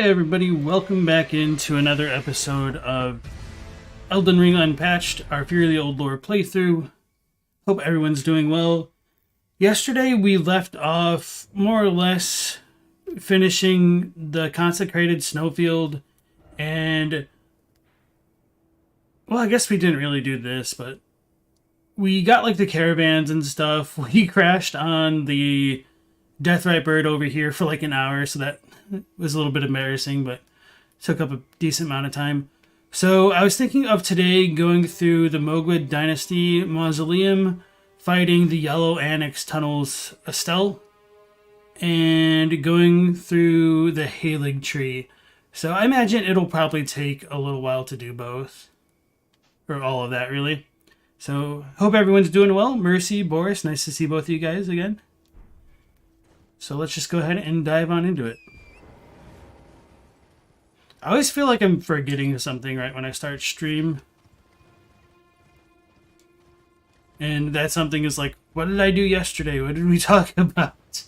Hey everybody, welcome back into another episode of Elden Ring Unpatched, our Fear the Old Lore playthrough. Hope everyone's doing well. Yesterday we left off more or less finishing the consecrated snowfield, and well, I guess we didn't really do this, but we got like the caravans and stuff. We crashed on the Deathrite bird over here for like an hour, so that was a little bit embarrassing, but took up a decent amount of time. So I was thinking of today going through the Mohgwyn Dynasty Mausoleum, fighting the Yellow Annex Tunnels Astel, and going through the Haligtree. So I imagine it'll probably take a little while to do both. Or all of that, really. So hope everyone's doing well. Mercy, Boris, nice to see both of you guys again. So let's just go ahead and dive on into it. I always feel like I'm forgetting something right when I start stream. And that something is like, what did I do yesterday? What did we talk about?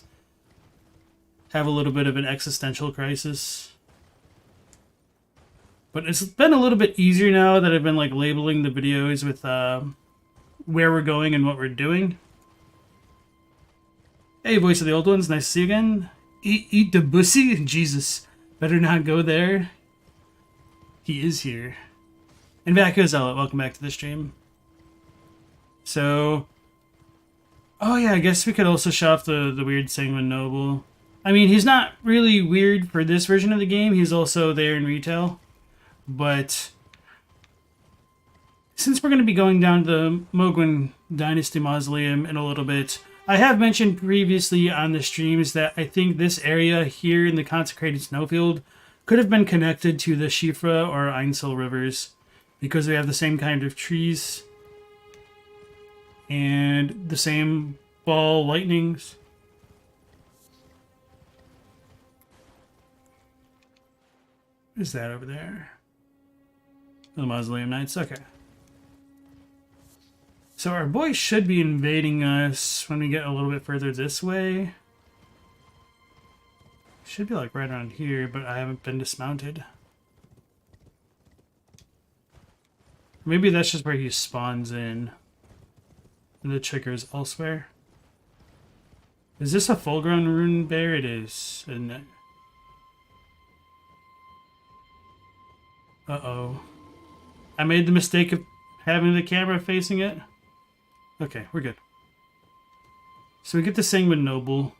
Have a little bit of an existential crisis. But it's been a little bit easier now that I've been like labeling the videos with where we're going and what we're doing. Hey, voice of the old ones, nice to see you again. Eat the bussy? Jesus, better not go there. He is here. And Vaco Zealot, welcome back to the stream. So, oh yeah, I guess we could also show off the weird Sanguine Noble. I mean, he's not really weird for this version of the game. He's also there in retail. But since we're going to be going down to the Mohgwyn Dynasty Mausoleum in a little bit, I have mentioned previously on the streams that I think this area here in the Consecrated Snowfield could have been connected to the Shifra or Ainsel rivers because they have the same kind of trees and the same ball lightnings. What is that over there? The Mausoleum Knights, okay. So our boy should be invading us when we get a little bit further this way. Should be like right around here, but I haven't been dismounted. Maybe that's just where he spawns in. And the triggers elsewhere. Is this a full-grown rune bear? It is, isn't it? Uh-oh. I made the mistake of having the camera facing it. Okay, we're good. So we get the Sanguine Noble.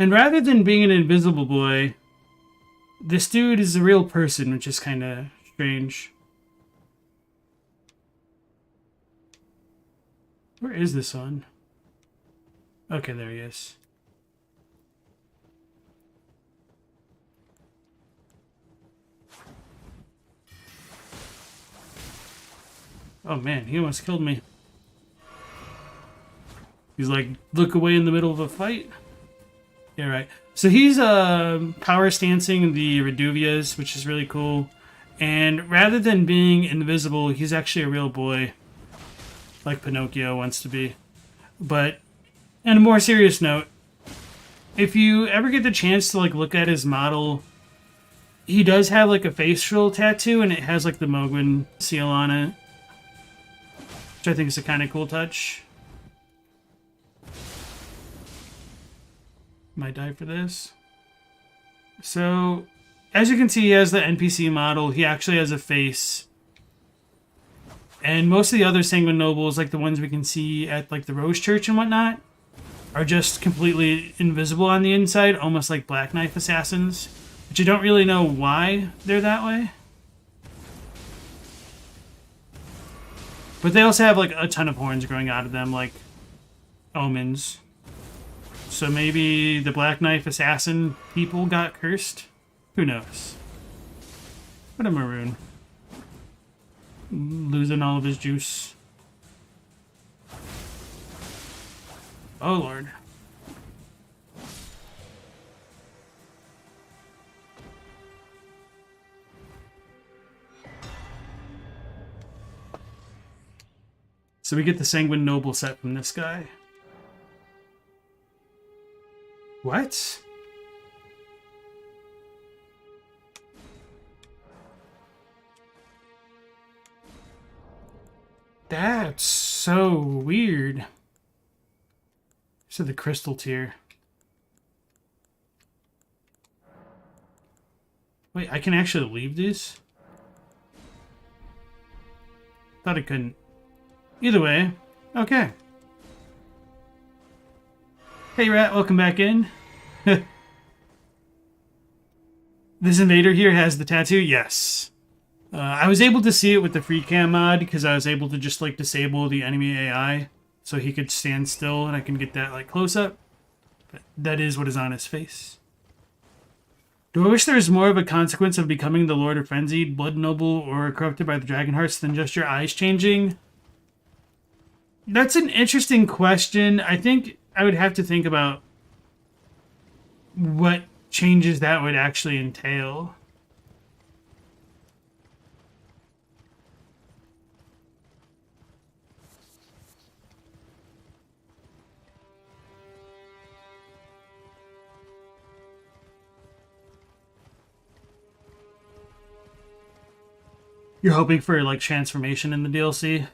And rather than being an invisible boy, this dude is a real person, which is kind of strange. Where is this one? Okay, there he is. Oh man, he almost killed me. He's like, look away in the middle of a fight. Yeah, right. So he's power stancing the Reduvias, which is really cool. And rather than being invisible, he's actually a real boy. Like Pinocchio wants to be. But on a more serious note, if you ever get the chance to like look at his model, he does have like a facial tattoo and it has like the Mohgwyn seal on it. Which I think is a kind of cool touch. Might die for this. So, as you can see, he has the NPC model. He actually has a face. And most of the other Sanguine Nobles, like the ones we can see at like the Rose Church and whatnot, are just completely invisible on the inside, almost like Black Knife assassins. But you don't really know why they're that way. But they also have like a ton of horns growing out of them, like omens. So maybe the Black Knife assassin people got cursed? Who knows? What a maroon. Losing all of his juice. Oh lord. So we get the Sanguine Noble set from this guy. What? That's so weird. So the crystal tier. Wait, I can actually leave these? Thought I couldn't. Either way, okay. Hey Rat, welcome back in. This invader here has the tattoo? Yes. I was able to see it with the free cam mod because I was able to just like disable the enemy AI so he could stand still and I can get that like close up. But that is what is on his face. Do I wish there was more of a consequence of becoming the Lord of Frenzied, Blood Noble, or corrupted by the Dragon Hearts than just your eyes changing? That's an interesting question. I think I would have to think about what changes that would actually entail. You're hoping for like transformation in the DLC? I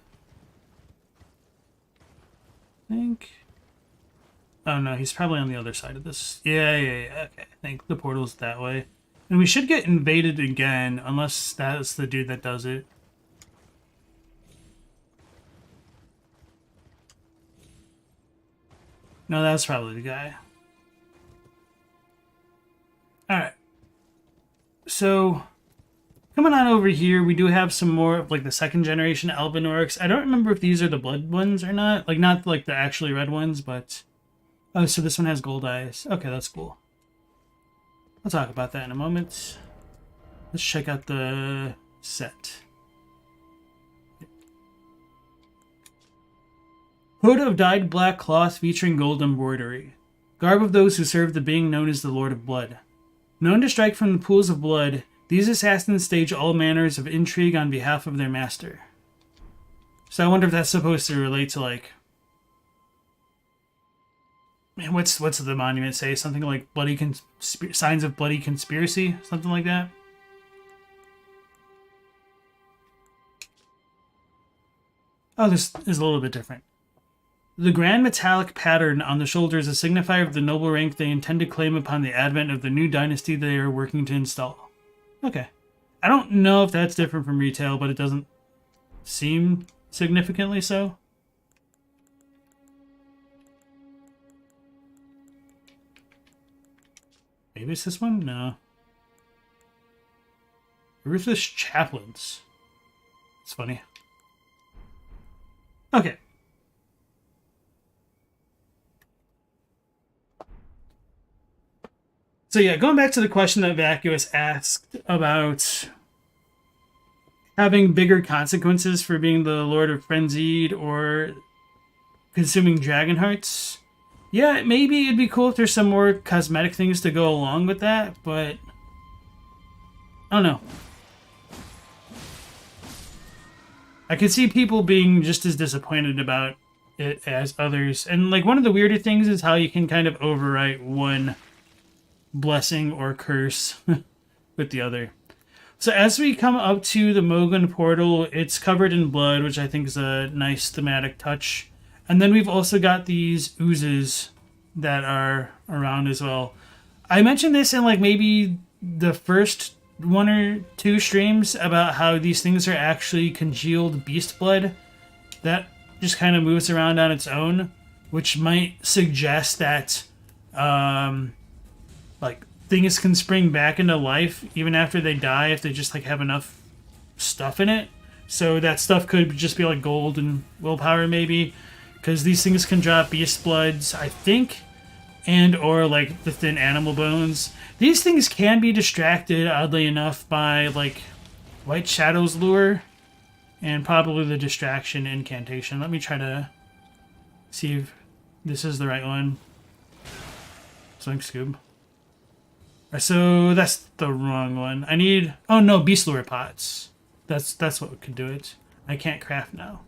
think. Oh no, he's probably on the other side of this. Yeah. Okay, I think the portal's that way. And we should get invaded again, unless that's the dude that does it. No, that's probably the guy. Alright. So, coming on over here, we do have some more of like the second generation Elven Orcs. I don't remember if these are the blood ones or not. Like, not like the actually red ones, but... Oh, so this one has gold eyes. Okay, that's cool. I'll talk about that in a moment. Let's check out the set. Hood of dyed black cloth featuring gold embroidery. Garb of those who serve the being known as the Lord of Blood. Known to strike from the pools of blood, these assassins stage all manners of intrigue on behalf of their master. So I wonder if that's supposed to relate to like... Man, what's the monument say? Something like bloody signs of bloody conspiracy? Something like that? Oh, this is a little bit different. The grand metallic pattern on the shoulder is a signifier of the noble rank they intend to claim upon the advent of the new dynasty they are working to install. Okay. I don't know if that's different from retail, but it doesn't seem significantly so. Maybe it's this one? No. Ruthless Chaplains. It's funny. Okay. So yeah, going back to the question that Vacuous asked about having bigger consequences for being the Lord of Frenzied or consuming dragon hearts. Yeah, maybe it'd be cool if there's some more cosmetic things to go along with that, but I don't know. I could see people being just as disappointed about it as others. And like one of the weirder things is how you can kind of overwrite one blessing or curse with the other. So as we come up to the Mohgwyn portal, it's covered in blood, which I think is a nice thematic touch. And then we've also got these oozes that are around as well. I mentioned this in like maybe the first one or two streams about how these things are actually congealed beast blood that just kind of moves around on its own, which might suggest that like things can spring back into life even after they die if they just like have enough stuff in it. So that stuff could just be like gold and willpower maybe, because these things can drop beast bloods, I think, and or like the thin animal bones. These things can be distracted, oddly enough, by like White Shadow's lure and probably the distraction incantation. Let me try to see if this is the right one. Zoink Scoob. So that's the wrong one. I need... Oh no, beast lure pots. That's what could do it. I can't craft now.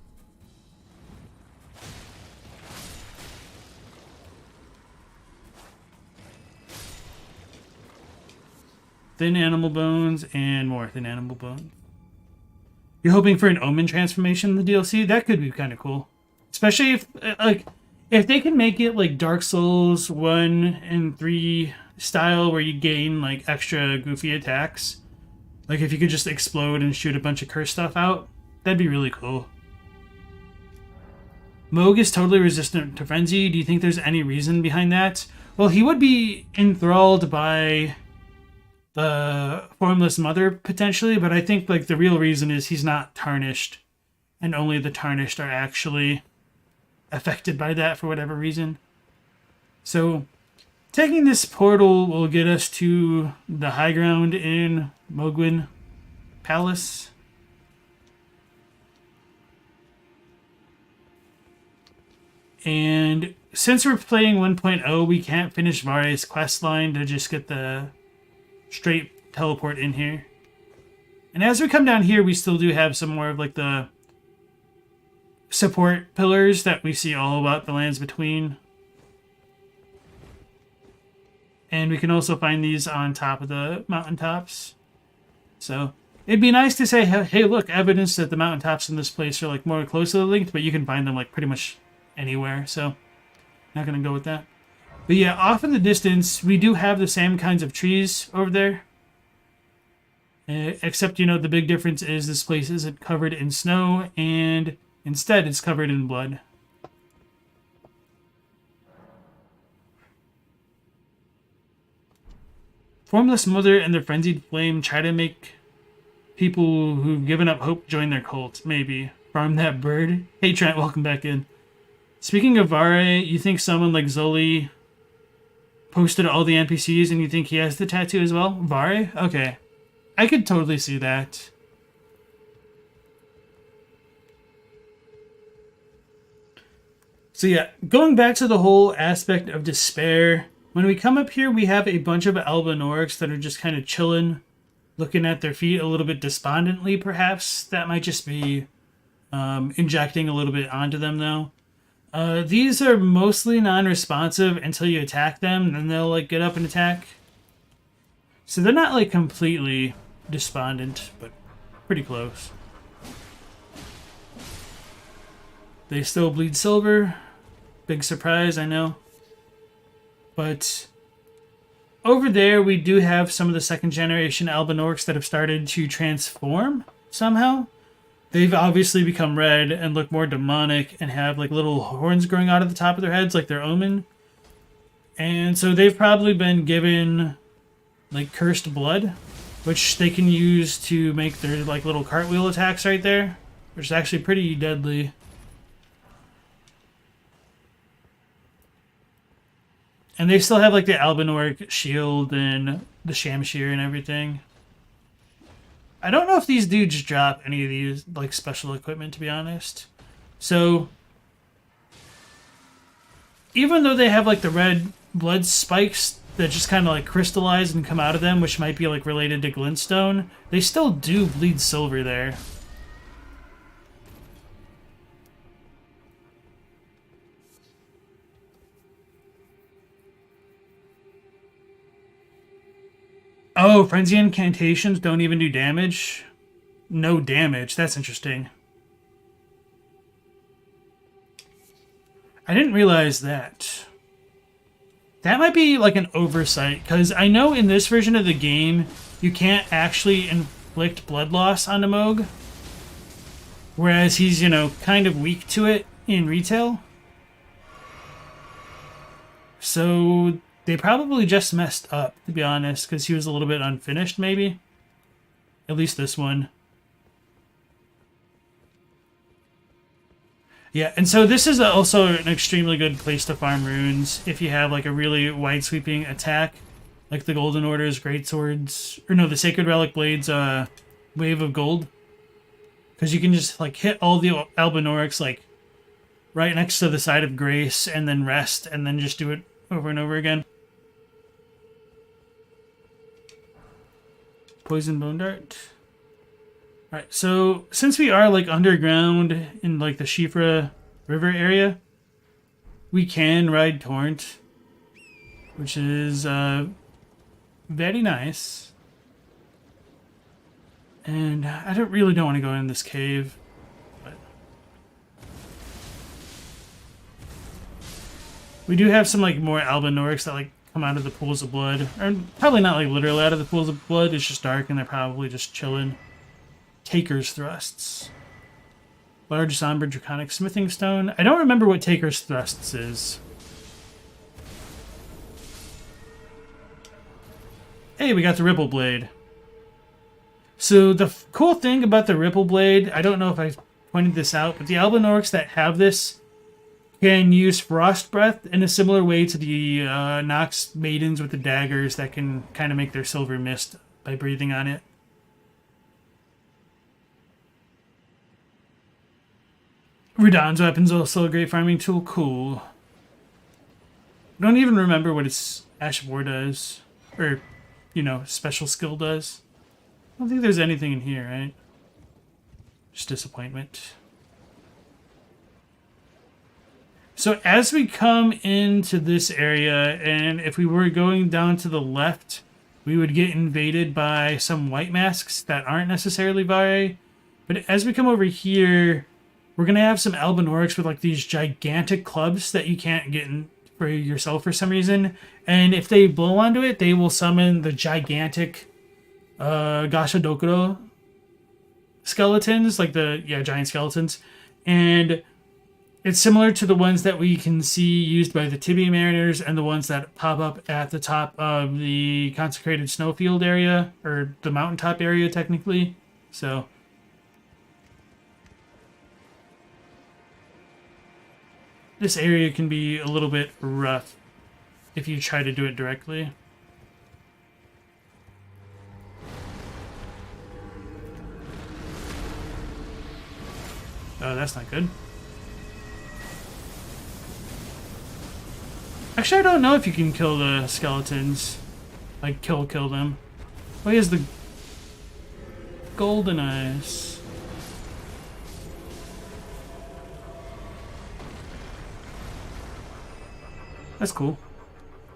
Thin animal bones and more thin animal bone. you're hoping for an Omen transformation in the DLC, that could be kind of cool. Especially if, like, if they can make it like Dark Souls 1 and 3 style where you gain, like, extra goofy attacks. Like, if you could just explode and shoot a bunch of curse stuff out, that'd be really cool. Mohg is totally resistant to Frenzy. Do you think there's any reason behind that? Well, he would be enthralled by the Formless Mother, potentially, but I think, like, the real reason is he's not tarnished, and only the tarnished are actually affected by that for whatever reason. So, taking this portal will get us to the high ground in Mohgwyn Palace. And since we're playing 1.0, we can't finish Varré's quest line to just get the straight teleport in here. And as we come down here, we still do have some more of, like, the support pillars that we see all about the lands between. And we can also find these on top of the mountaintops. So it'd be nice to say, hey, look, evidence that the mountaintops in this place are, like, more closely linked, but you can find them, like, pretty much anywhere. So not going to go with that. But yeah, off in the distance, we do have the same kinds of trees over there. Except, you know, the big difference is this place isn't covered in snow, and instead it's covered in blood. Formless Mother and the Frenzied Flame try to make people who've given up hope join their cult, maybe. Farm that bird. Hey Trent, welcome back in. Speaking of Varré, you think someone like Zoli posted all the NPCs and you think he has the tattoo as well? Varré? Okay. I could totally see that. So yeah, going back to the whole aspect of despair, when we come up here, we have a bunch of Elven orcs that are just kind of chilling, looking at their feet a little bit despondently, perhaps. That might just be injecting a little bit onto them, though. These are mostly non-responsive until you attack them, and then they'll, like, get up and attack. So they're not, like, completely despondent, but pretty close. They still bleed silver. Big surprise, I know. But over there, we do have some of the second generation Elven orcs that have started to transform somehow. They've obviously become red and look more demonic and have, like, little horns growing out of the top of their heads like their Omen. And so they've probably been given, like, cursed blood, which they can use to make their, like, little cartwheel attacks right there, which is actually pretty deadly. And they still have, like, the Albinorc shield and the Shamshir and everything. I don't know if these dudes drop any of these, like, special equipment, to be honest. So, even though they have, like, the red blood spikes that just kind of, like, crystallize and come out of them, which might be, like, related to glintstone, they still do bleed silver there. Oh, Frenzy incantations don't even do damage? No damage. That's interesting. I didn't realize that. That might be like an oversight, because I know in this version of the game, you can't actually inflict blood loss onto Mohg. Whereas he's, you know, kind of weak to it in retail. So they probably just messed up, to be honest, because he was a little bit unfinished, maybe. At least this one. Yeah, and so this is also an extremely good place to farm runes if you have, like, a really wide-sweeping attack, like the Golden Order's Greatswords, or no, the Sacred Relic Blades, Wave of Gold. Because you can just, like, hit all the Albinorics, like, right next to the side of Grace, and then rest, and then just do it over and over again. Poison Bone Dart. Alright, so since we are, like, underground in, like, the Shifra River area, we can ride Torrent, which is very nice. And I don't want to go in this cave. But we do have some like more albinorics that like come out of the pools of blood. Or probably not like literally out of the pools of blood. It's just dark and they're probably just chilling. Taker's Thrusts. Large somber draconic smithing stone. I don't remember what Taker's Thrusts is. Hey, we got the Ripple Blade. So the cool thing about the Ripple Blade, I don't know if I pointed this out, but the albinorics that have this can use Frost Breath in a similar way to the Nox Maidens with the daggers that can kind of make their silver mist by breathing on it. Rudan's weapon's also a great farming tool. Cool. I don't even remember what its Ash of War does. Or, you know, special skill does. I don't think there's anything in here, right? Just disappointment. So as we come into this area, and if we were going down to the left, we would get invaded by some white masks that aren't necessarily Varré. But as we come over here, we're going to have some albinorics with like these gigantic clubs that you can't get in for yourself for some reason. And if they blow onto it, they will summon the gigantic Gashadokuro skeletons, like the giant skeletons. And it's similar to the ones that we can see used by the Tibia Mariners and the ones that pop up at the top of the consecrated snowfield area, or the mountaintop area technically. So this area can be a little bit rough if you try to do it directly. Oh, that's not good. Actually, I don't know if you can kill the skeletons. Like, kill them. Oh, he has the golden eyes. That's cool.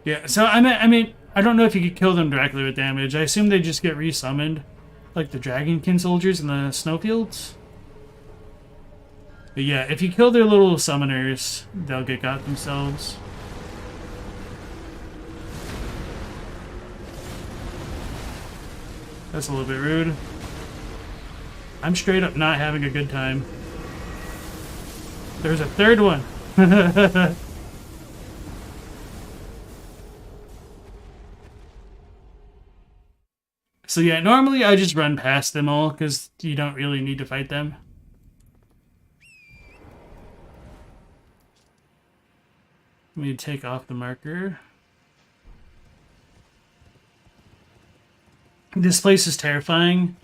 Yeah, so I mean, I don't know if you could kill them directly with damage. I assume they just get resummoned, like the Dragonkin soldiers in the snowfields. But yeah, if you kill their little summoners, they'll get got themselves. That's a little bit rude. I'm straight up not having a good time. There's a third one. So yeah, normally I just run past them all because you don't really need to fight them. Let me take off the marker. This place is terrifying.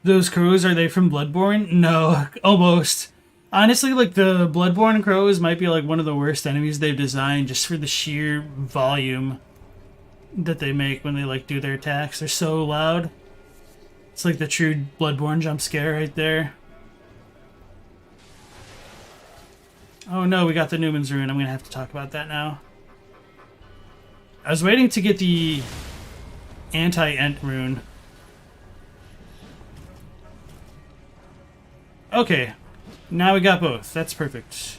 Those crows, are they from Bloodborne? No, almost. Honestly, like the Bloodborne crows might be like one of the worst enemies they've designed just for the sheer volume that they make when they like do their attacks. They're so loud. It's like the true Bloodborne jump scare right there. Oh no, we got the Newman's Rune. I'm gonna have to talk about that now. I was waiting to get the anti-Ent rune. Okay, now we got both. That's perfect.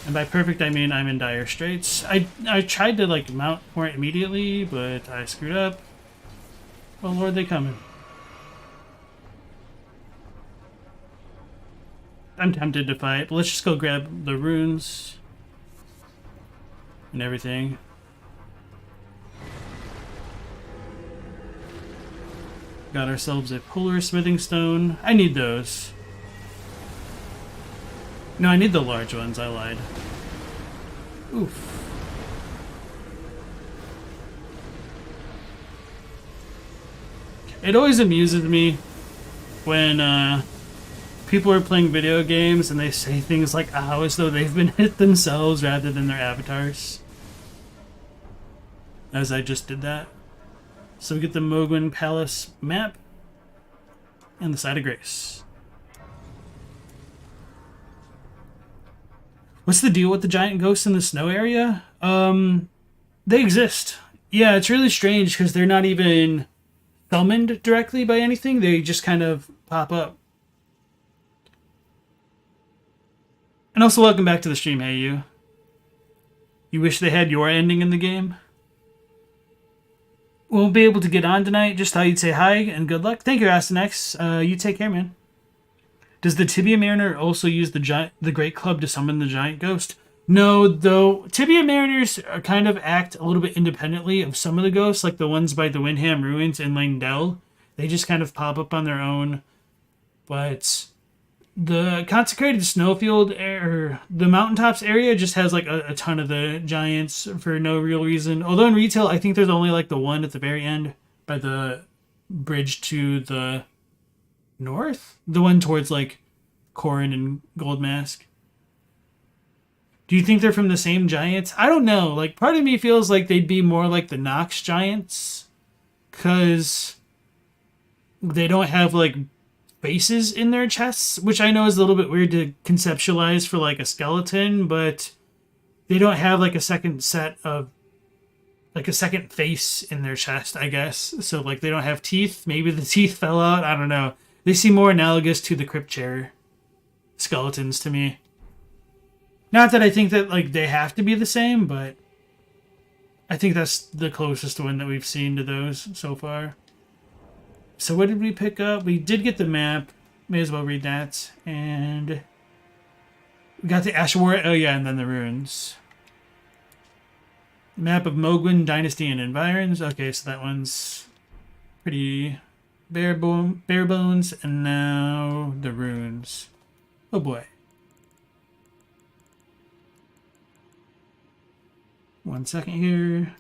And by perfect, I mean I'm in dire straits. I tried to like mount for it immediately, but I screwed up. Oh lord, they coming. I'm tempted to fight, but let's just go grab the runes and everything. Got ourselves a polar smithing stone. I need those. No, I need the large ones. I lied. Oof. It always amuses me when people are playing video games and they say things like "ow" as though they've been hit themselves rather than their avatars. As I just did that. So we get the Mohgwyn Palace map and the Side of Grace. What's the deal with the giant ghosts in the snow area? They exist. Yeah, it's really strange because they're not even summoned directly by anything. They just kind of pop up. And also, welcome back to the stream, hey you. You wish they had your ending in the game? Won't be able to get on tonight. Just thought you'd say hi and good luck. Thank you, Astanex. You take care, man. Does the Tibia Mariner also use the Great Club to summon the giant ghost? No, though. Tibia Mariners are kind of act a little bit independently of some of the ghosts, like the ones by the Windham Ruins and Langdell. They just kind of pop up on their own. But the Consecrated Snowfield, or the Mountaintops area, just has like a ton of the giants for no real reason. Although in retail, I think there's only like the one at the very end by the bridge to the north, the one towards like Corrin and Gold Mask. Do you think they're from the same giants? I don't know. Like, part of me feels like they'd be more like the Nox giants, because they don't have like faces in their chests, which I know is a little bit weird to conceptualize for like a skeleton, but they don't have like a second set of like a second face in their chest, I guess. So like they don't have teeth. Maybe the teeth fell out. I don't know. They seem more analogous to the Crypt Chair skeletons to me. Not that I think that like they have to be the same, but I think that's the closest one that we've seen to those so far. So what did we pick up? We did get the map. May as well read that. And we got the Ashwar. Oh yeah, and then the runes. Map of Mohgwyn Dynasty and Environs. Okay, so that one's pretty bare bones. And now the runes. Oh boy. One second here.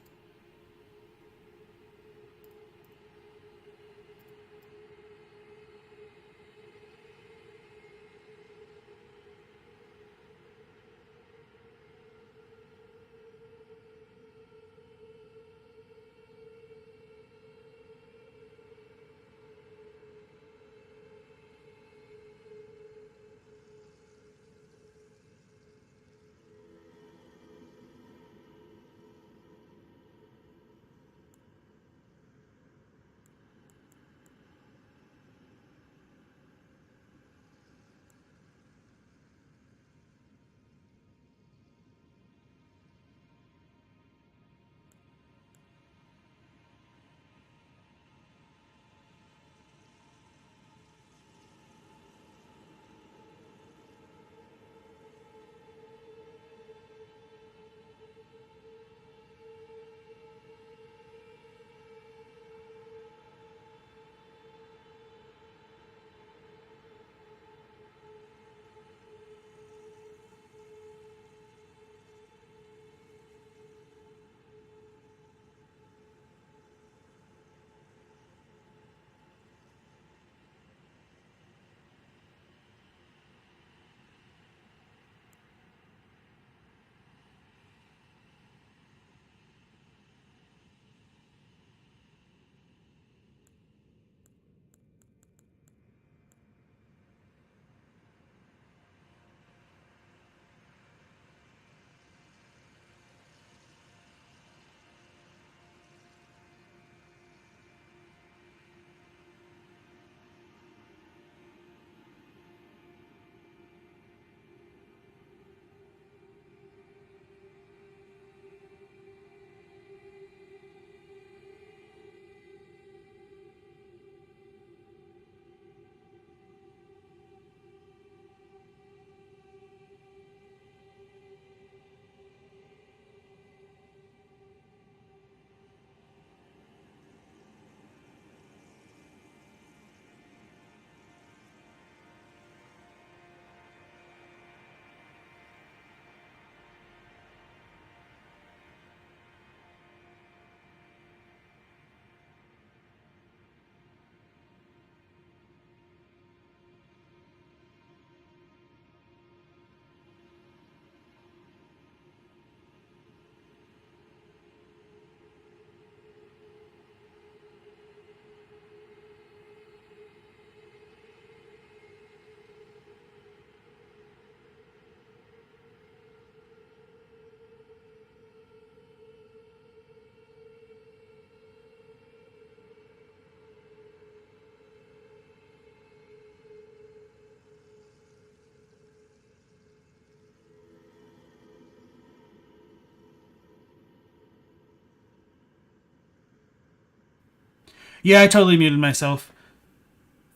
Yeah, I totally muted myself.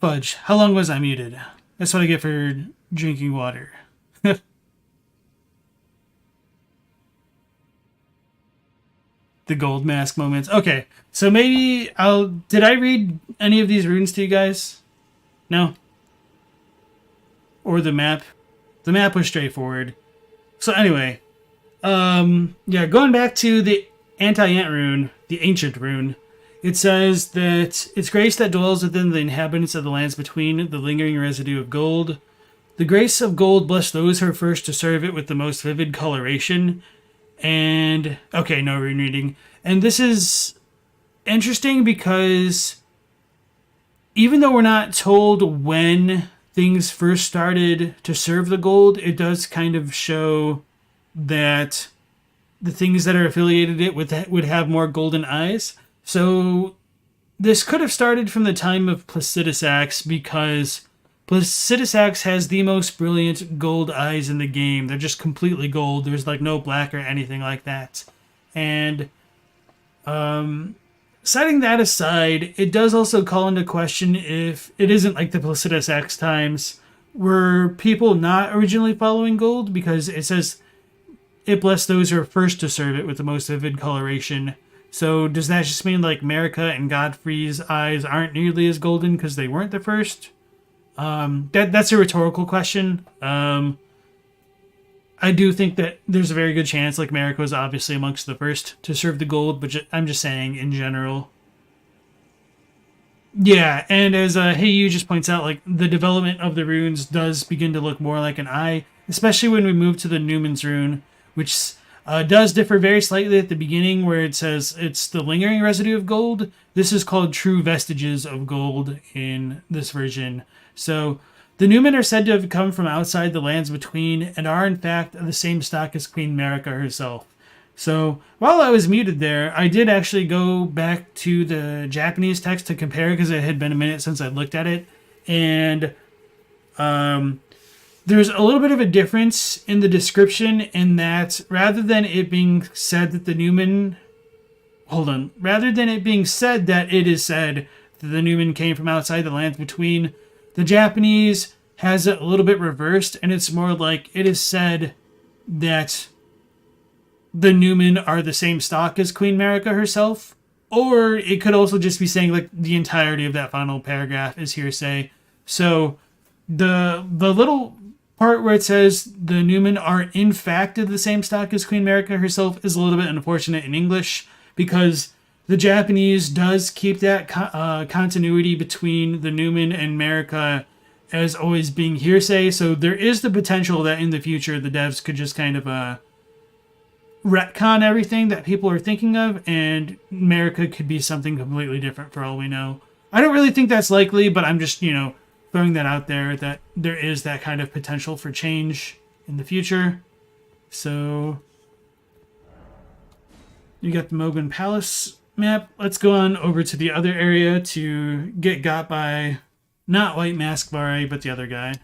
Fudge. How long was I muted? That's what I get for drinking water. The gold mask moments. Okay, so maybe I'll. Did I read any of these runes to you guys? No? Or the map? The map was straightforward. So anyway, yeah, going back to the anti-ant rune, the ancient rune, it says that it's grace that dwells within the inhabitants of the lands between, the lingering residue of gold. The grace of gold bless those who are first to serve it with the most vivid coloration. And, okay, no rune reading. And this is interesting because even though we're not told when things first started to serve the gold, it does kind of show that the things that are affiliated it with would have more golden eyes. So this could have started from the time of Placidus Axe, because Placidus Axe has the most brilliant gold eyes in the game. They're just completely gold. There's like no black or anything like that. And setting that aside, it does also call into question if it isn't like the Placidus Axe times. Were people not originally following gold? Because it says it blessed those who are first to serve it with the most vivid coloration. So does that just mean like Marika and Godfrey's eyes aren't nearly as golden because they weren't the first? That's a rhetorical question. I do think that there's a very good chance like Marika was obviously amongst the first to serve the gold, but I'm just saying in general. Yeah, and as Hey You just points out, like the development of the runes does begin to look more like an eye, especially when we move to the Newman's rune, which does differ very slightly at the beginning, where it says it's the lingering residue of gold. This is called true vestiges of gold in this version. So the Newmen are said to have come from outside the lands between and are in fact of the same stock as Queen Marika herself. So while I was muted there, I did actually go back to the Japanese text to compare because it had been a minute since I looked at it. And there's a little bit of a difference in the description in that rather than it being said that the Newman... Rather than it being said that it is said that the Newman came from outside the lands between, the Japanese has it a little bit reversed, and it's more like it is said that the Newmen are the same stock as Queen Marika herself. Or it could also just be saying like the entirety of that final paragraph is hearsay. So the little part where it says the Newmen are in fact of the same stock as Queen Marika herself is a little bit unfortunate in English, because the Japanese does keep that continuity between the Newman and Marika as always being hearsay. So there is the potential that in the future the devs could just kind of retcon everything that people are thinking of, and Marika could be something completely different for all we know. I don't really think that's likely, but I'm just, throwing that out there that there is that kind of potential for change in the future. So you got the Mohgwyn Palace map. Let's go on over to the other area to get got by not White Mask Varré, but the other guy.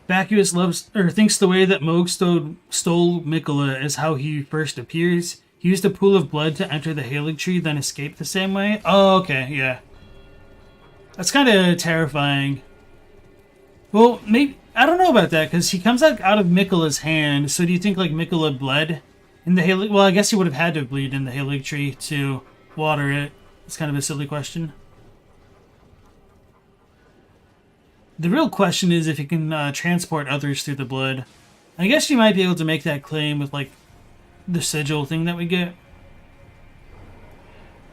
Vacuous thinks the way that Mohg stole Mikola is how he first appears. He used a pool of blood to enter the Haligtree, then escaped the same way. Oh, okay, yeah. That's kind of terrifying. Well, maybe I don't know about that, because he comes out of Mikola's hand. So do you think like Mikola bled in the Haligtree? Well, I guess he would have had to bleed in the Haligtree to water it. It's kind of a silly question. The real question is if you can transport others through the blood. I guess you might be able to make that claim with, like, the sigil thing that we get.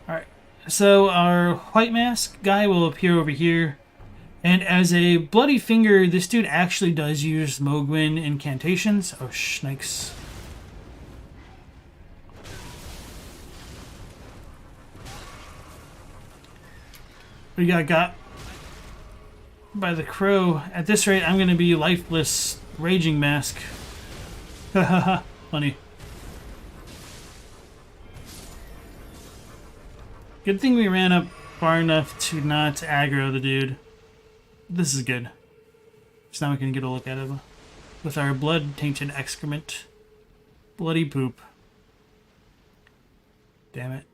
Alright, so our White Mask guy will appear over here. And as a bloody finger, this dude actually does use Mohgwyn incantations. Oh, snakes. We got by the crow. At this rate, I'm going to be lifeless raging mask. Hahaha, funny. Good thing we ran up far enough to not aggro the dude. This is good. So now we can get a look at him with our blood-tainted excrement. Bloody poop. Damn it.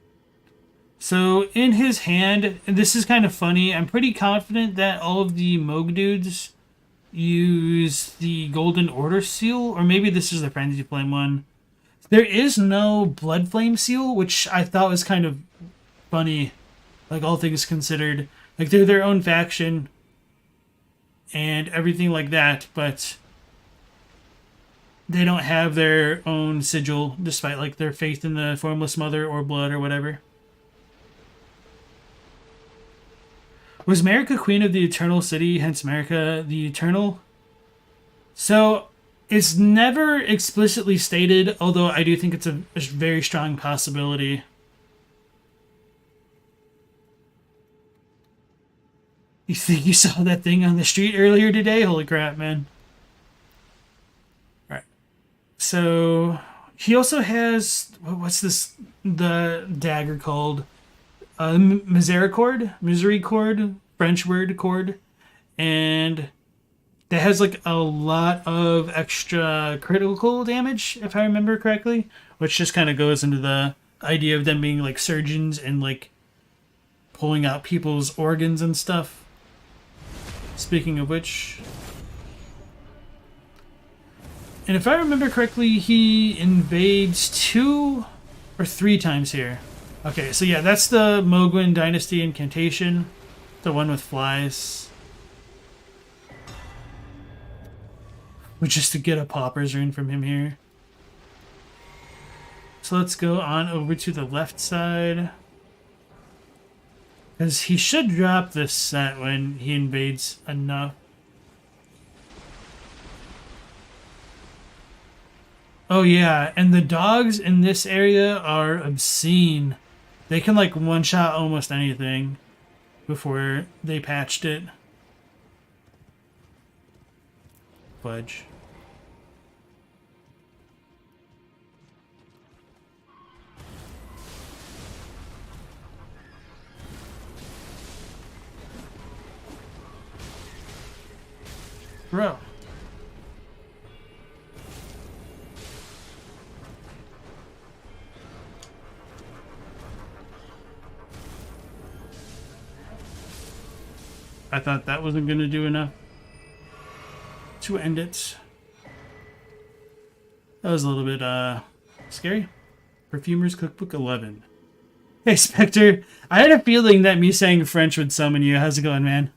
So in his hand, and this is kind of funny, I'm pretty confident that all of the Mohg dudes use the Golden Order seal, or maybe this is the Frenzied Flame one. There is no Blood Flame seal, which I thought was kind of funny, like all things considered. Like they're their own faction and everything like that, but they don't have their own sigil, despite like their faith in the Formless Mother or blood or whatever. Was Marika queen of the Eternal City, hence Marika the Eternal? So, it's never explicitly stated, although I do think it's a very strong possibility. You think you saw that thing on the street earlier today? Holy crap, man. Alright. So, he also has... What's this? The dagger called? Misericord, French word cord, and that has like a lot of extra critical damage, if I remember correctly, which just kind of goes into the idea of them being like surgeons and like pulling out people's organs and stuff. Speaking of which, and if I remember correctly, he invades 2 or 3 times here. Okay, so yeah, that's the Mohgwyn Dynasty incantation. The one with flies. Which is to get a Pauper's Rune from him here. So let's go on over to the left side. Because he should drop this set when he invades enough. Oh yeah, and the dogs in this area are obscene. They can like one-shot almost anything before they patched it. Fudge. Bro. I thought that wasn't going to do enough to end it. That was a little bit scary. Perfumer's Cookbook 11. Hey, Spectre. I had a feeling that me saying French would summon you. How's it going, man?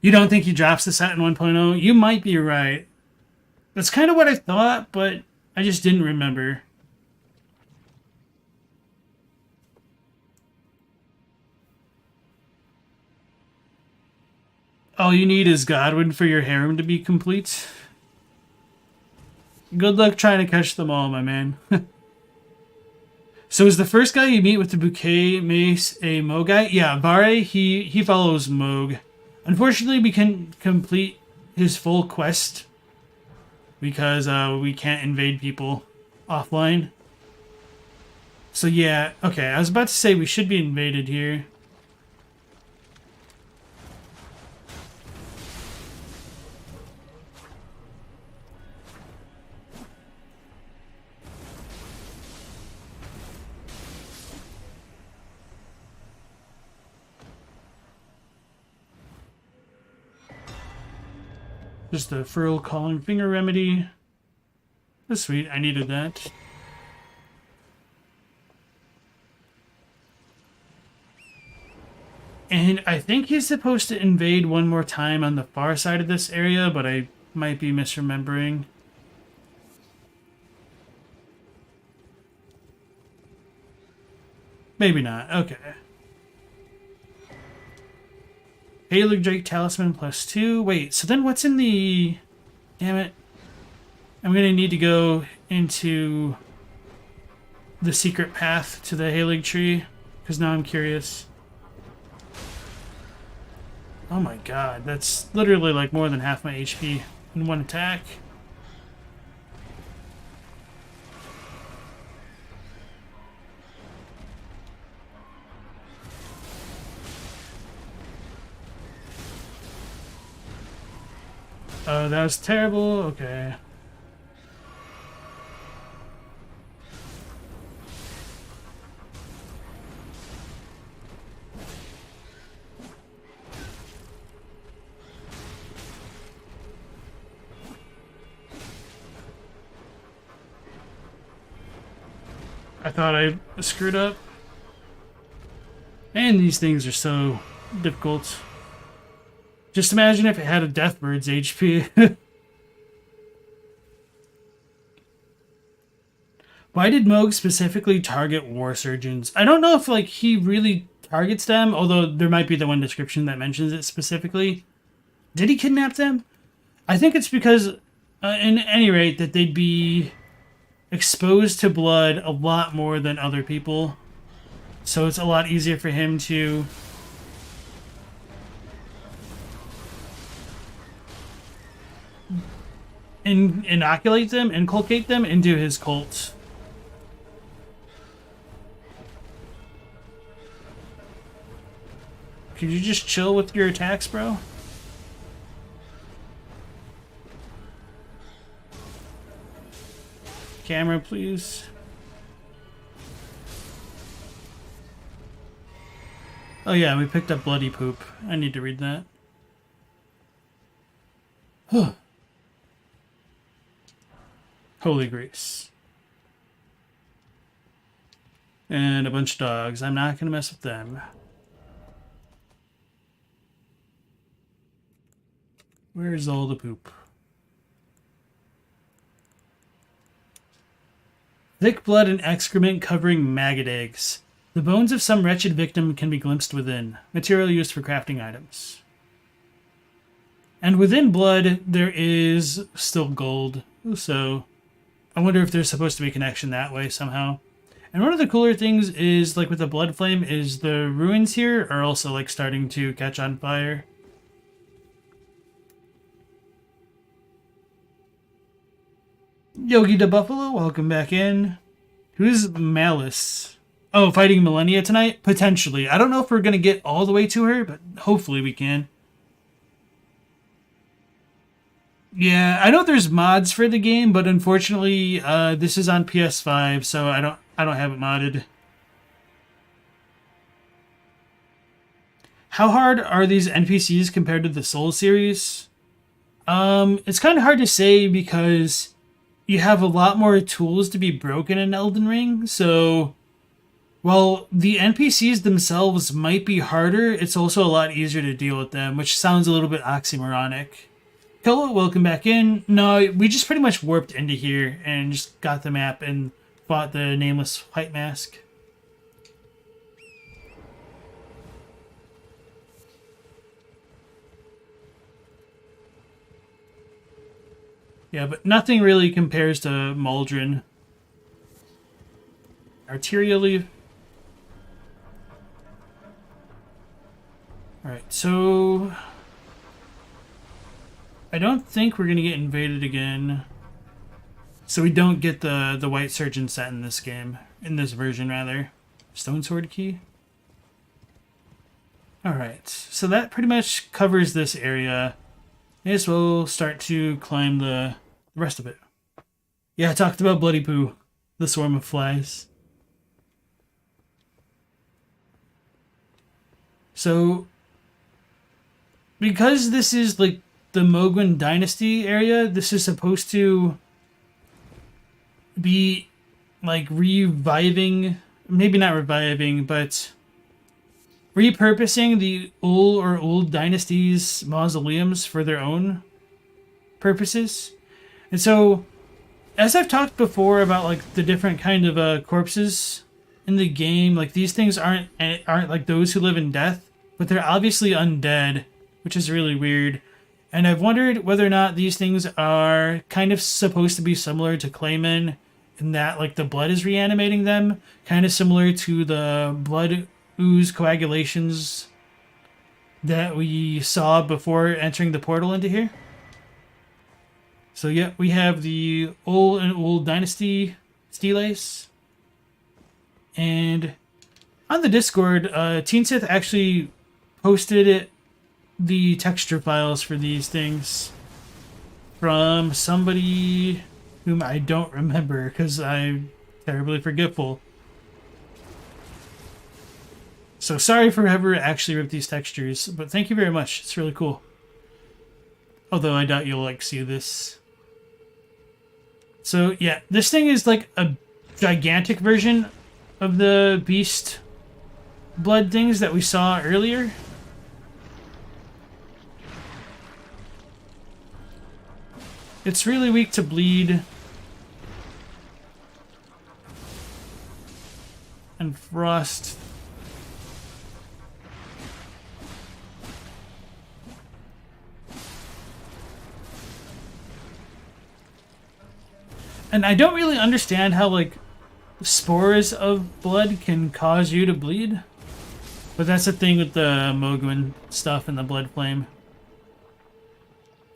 You don't think he drops the set in 1.0? You might be right. That's kind of what I thought, but I just didn't remember. All you need is Godwyn for your harem to be complete. Good luck trying to catch them all, my man. So is the first guy you meet with the bouquet mace a Mohg guy? Yeah, Varré, he follows Mohg. Unfortunately, we can complete his full quest because we can't invade people offline. So yeah, okay, I was about to say we should be invaded here. Just a Furl Calling Finger Remedy. That's sweet, I needed that. And I think he's supposed to invade one more time on the far side of this area, but I might be misremembering. Maybe not, okay. Haligtree Talisman +2. Wait, so then what's in the... Damn it. I'm going to need to go into the secret path to the Haligtree, because now I'm curious. Oh my god, that's literally like more than half my HP in one attack. Oh, that was terrible. Okay. I thought I screwed up. And these things are so difficult. Just imagine if it had a Deathbird's HP. Why did Mohg specifically target war surgeons? I don't know if like he really targets them, although there might be the one description that mentions it specifically. Did he kidnap them? I think it's because, in any rate, that they'd be exposed to blood a lot more than other people. So it's a lot easier for him to inculcate them into his cult. Could you just chill with your attacks, bro? Camera, please. Oh yeah, we picked up bloody poop. I need to read that. Holy Grace. And a bunch of dogs. I'm not going to mess with them. Where's all the poop? Thick blood and excrement covering maggot eggs. The bones of some wretched victim can be glimpsed within. Material used for crafting items. And within blood, there is still gold. So, I wonder if there's supposed to be a connection that way somehow. And one of the cooler things is, like with the blood flame, is the ruins here are also like starting to catch on fire. Yogi the Buffalo, welcome back in. Who's Malice? Oh, fighting Millennia tonight? Potentially. I don't know if we're going to get all the way to her, but hopefully we can. Yeah, I know there's mods for the game, but unfortunately, this is on PS5, so I don't have it modded. How hard are these NPCs compared to the Soul series? It's kind of hard to say because you have a lot more tools to be broken in Elden Ring, so while the NPCs themselves might be harder, it's also a lot easier to deal with them, which sounds a little bit oxymoronic. Hello, welcome back in. No, we just pretty much warped into here and just got the map and fought the nameless white mask. Yeah, but nothing really compares to Maldron. Arterially. Alright, so I don't think we're going to get invaded again. So we don't get the white surgeon set in this game. In this version, rather. Stone sword key. Alright, so that pretty much covers this area. I guess we'll start to climb the rest of it. Yeah, I talked about bloody poo. The swarm of flies. So, because this is like the Mohgwyn dynasty area, this is supposed to be like reviving, maybe not reviving, but repurposing the old dynasties' mausoleums for their own purposes. And so, as I've talked before about like the different kind of corpses in the game, like these things aren't like those who live in death, but they're obviously undead, which is really weird. And I've wondered whether or not these things are kind of supposed to be similar to Clayman, in that like the blood is reanimating them, kind of similar to the blood ooze coagulations that we saw before entering the portal into here. So yeah, we have the old dynasty steles. And on the Discord, Teensith actually posted the texture files for these things. from somebody whom I don't remember because I'm terribly forgetful. So sorry for whoever actually ripped these textures, but thank you very much. It's really cool. Although I doubt you'll like see this. So yeah, this thing is like a gigantic version of the beast blood things that we saw earlier. It's really weak to bleed and frost. And I don't really understand how, like, spores of blood can cause you to bleed. But that's the thing with the Mohgwyn stuff and the blood flame.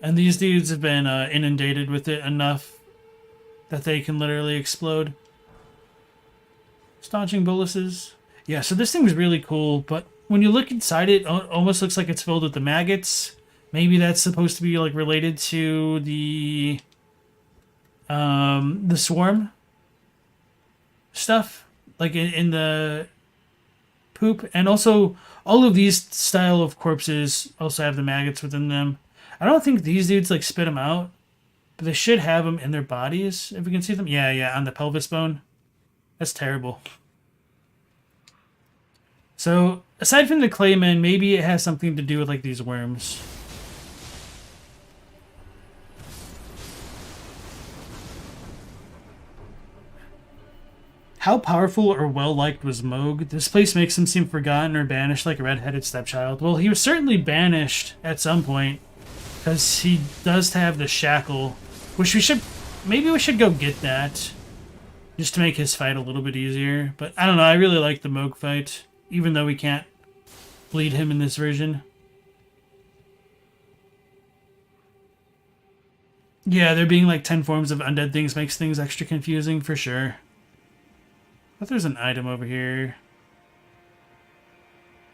And these dudes have been inundated with it enough that they can literally explode. Staunching boluses. Yeah, so this thing's really cool, but when you look inside it almost looks like it's filled with the maggots. Maybe that's supposed to be, like, related to the swarm stuff, like in the poop. And also all of these style of corpses also have the maggots within them. I don't think these dudes like spit them out, but they should have them in their bodies if we can see them. Yeah, on the pelvis bone. That's terrible. So aside from the clayman, maybe it has something to do with like these worms. How powerful or well-liked was Mohg? This place makes him seem forgotten or banished like a red-headed stepchild. Well, he was certainly banished at some point, because he does have the shackle, which maybe we should go get that, just to make his fight a little bit easier. But I don't know, I really like the Mohg fight, even though we can't bleed him in this version. Yeah, there being like 10 forms of undead things makes things extra confusing for sure. But there's an item over here.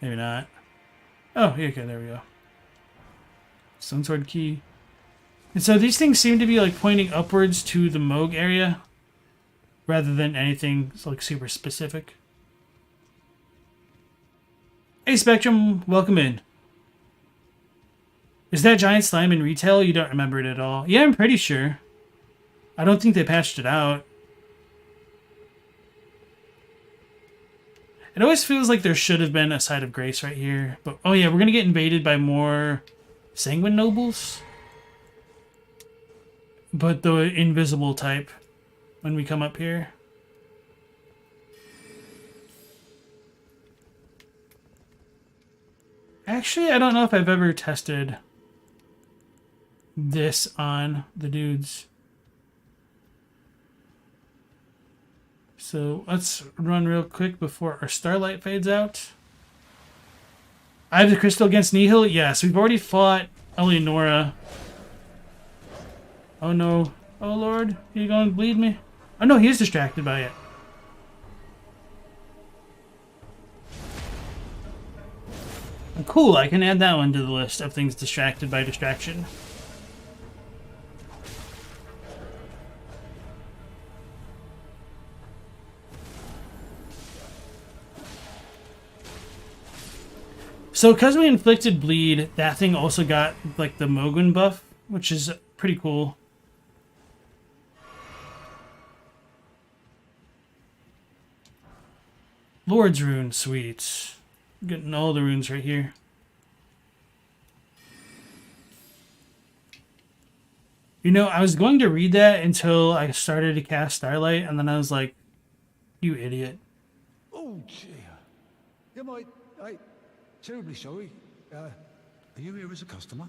Maybe not. Oh, okay, there we go. Stone sword key. And so these things seem to be like pointing upwards to the Mohg area rather than anything like super specific. Hey Spectrum, welcome in. Is that giant slime in retail? You don't remember it at all? Yeah, I'm pretty sure. I don't think they patched it out. It always feels like there should have been a side of grace right here. But oh yeah, we're gonna get invaded by more Sanguine Nobles. But the invisible type when we come up here. Actually, I don't know if I've ever tested this on the dudes. So let's run real quick before our starlight fades out. I have the crystal against Nihil? Yes, we've already fought Eleonora. Oh no. Oh lord, are you going to bleed me? Oh no, he is distracted by it. Cool, I can add that one to the list of things distracted by distraction. So because we inflicted bleed, that thing also got like the Mohgwyn buff, which is pretty cool. Lord's Rune, sweet. Getting all the runes right here. You know, I was going to read that until I started to cast Starlight, and then I was like, you idiot. Oh, dear. I'm terribly sorry. Are you here as a customer?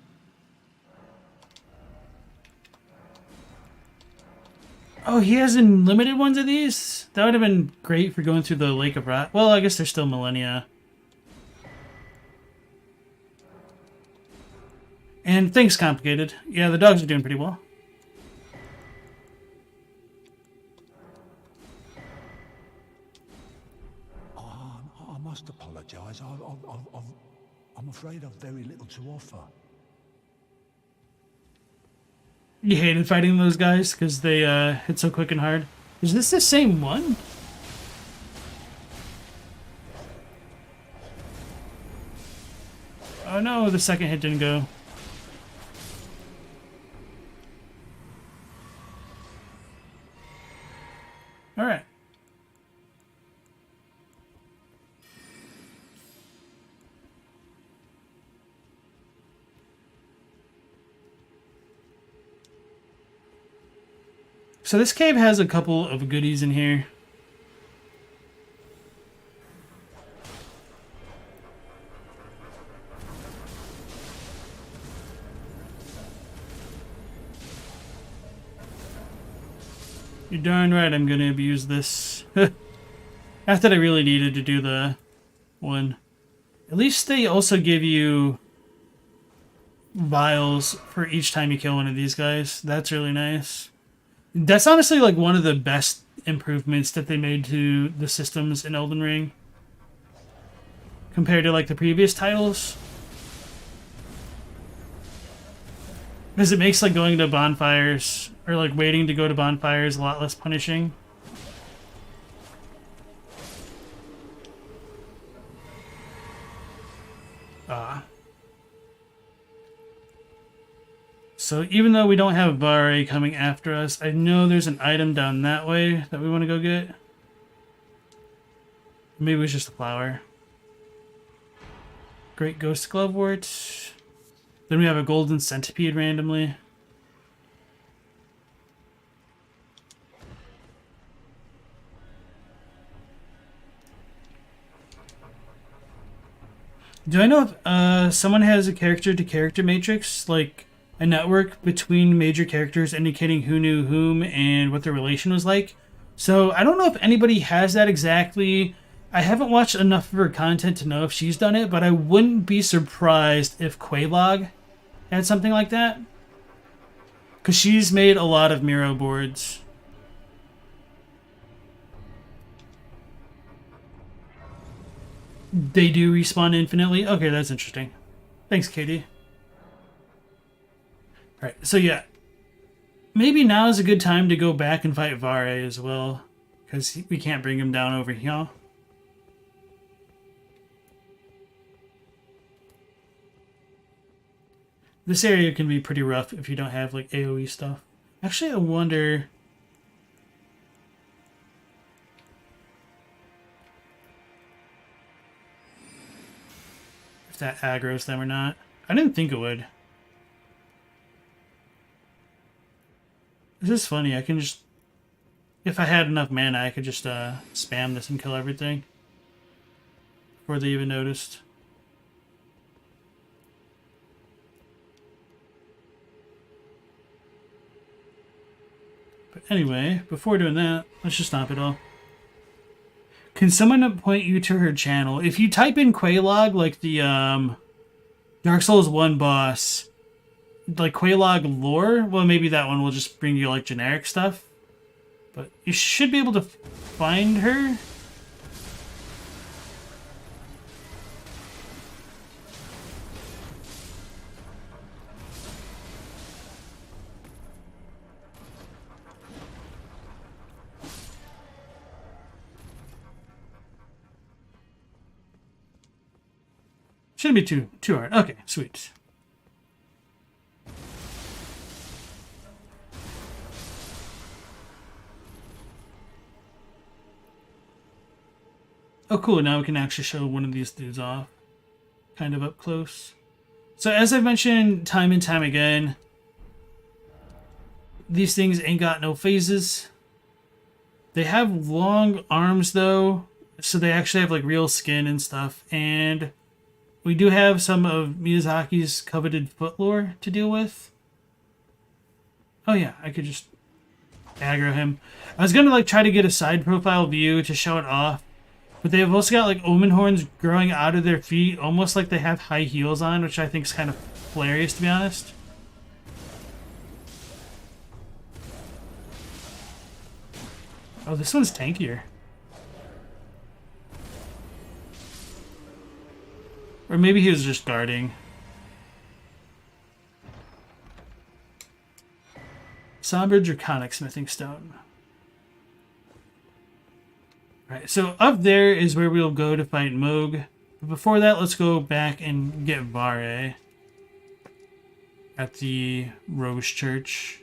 Oh, he has unlimited ones of these? That would have been great for going through the Lake of Rot. Well, I guess they're still millennia. And things complicated. Yeah, the dogs are doing pretty well. I must apologise. I'm afraid I've very little to offer. You hated fighting those guys because they hit so quick and hard. Is this the same one? Oh no, the second hit didn't go. Alright. So this cave has a couple of goodies in here. You're darn right I'm gonna abuse this. Not that I really needed to do the one. At least they also give you vials for each time you kill one of these guys. That's really nice. That's honestly like one of the best improvements that they made to the systems in Elden Ring compared to like the previous titles. Because it makes like going to bonfires or like waiting to go to bonfires a lot less punishing. So even though we don't have Varré coming after us, I know there's an item down that way that we want to go get. Maybe it was just a flower. Great Ghost Glovewort. Then we have a Golden Centipede randomly. Do I know if someone has a character-to-character matrix, like a network between major characters indicating who knew whom and what their relation was like? So I don't know if anybody has that exactly. I haven't watched enough of her content to know if she's done it, but I wouldn't be surprised if Quelaag had something like that. Because she's made a lot of Miro boards. They do respawn infinitely? Okay, that's interesting. Thanks, Katie. Alright, so yeah. Maybe now is a good time to go back and fight Varré as well. Because we can't bring him down over here. This area can be pretty rough if you don't have like AoE stuff. Actually, I wonder... if that aggroes them or not. I didn't think it would. This is funny, I can just... if I had enough mana, I could just spam this and kill everything. Before they even noticed. But anyway, before doing that, let's just stop it all. Can someone point you to her channel? If you type in Quelaag, like the Dark Souls 1 boss, like Quelaag lore, well, maybe that one will just bring you like generic stuff. But you should be able to find her. Shouldn't be too hard. Okay, sweet. Oh, cool. Now we can actually show one of these dudes off. Kind of up close. So as I've mentioned time and time again, these things ain't got no phases. They have long arms, though, so they actually have like real skin and stuff. And we do have some of Miyazaki's coveted foot lore to deal with. Oh yeah, I could just aggro him. I was gonna like try to get a side profile view to show it off, but they've also got like omen horns growing out of their feet, almost like they have high heels on, which I think is kind of hilarious, to be honest. Oh, this one's tankier. Or maybe he was just guarding. Somber Draconic Smithing Stone. Alright, so up there is where we'll go to fight Mohg. But before that, let's go back and get Varré at the Rose Church.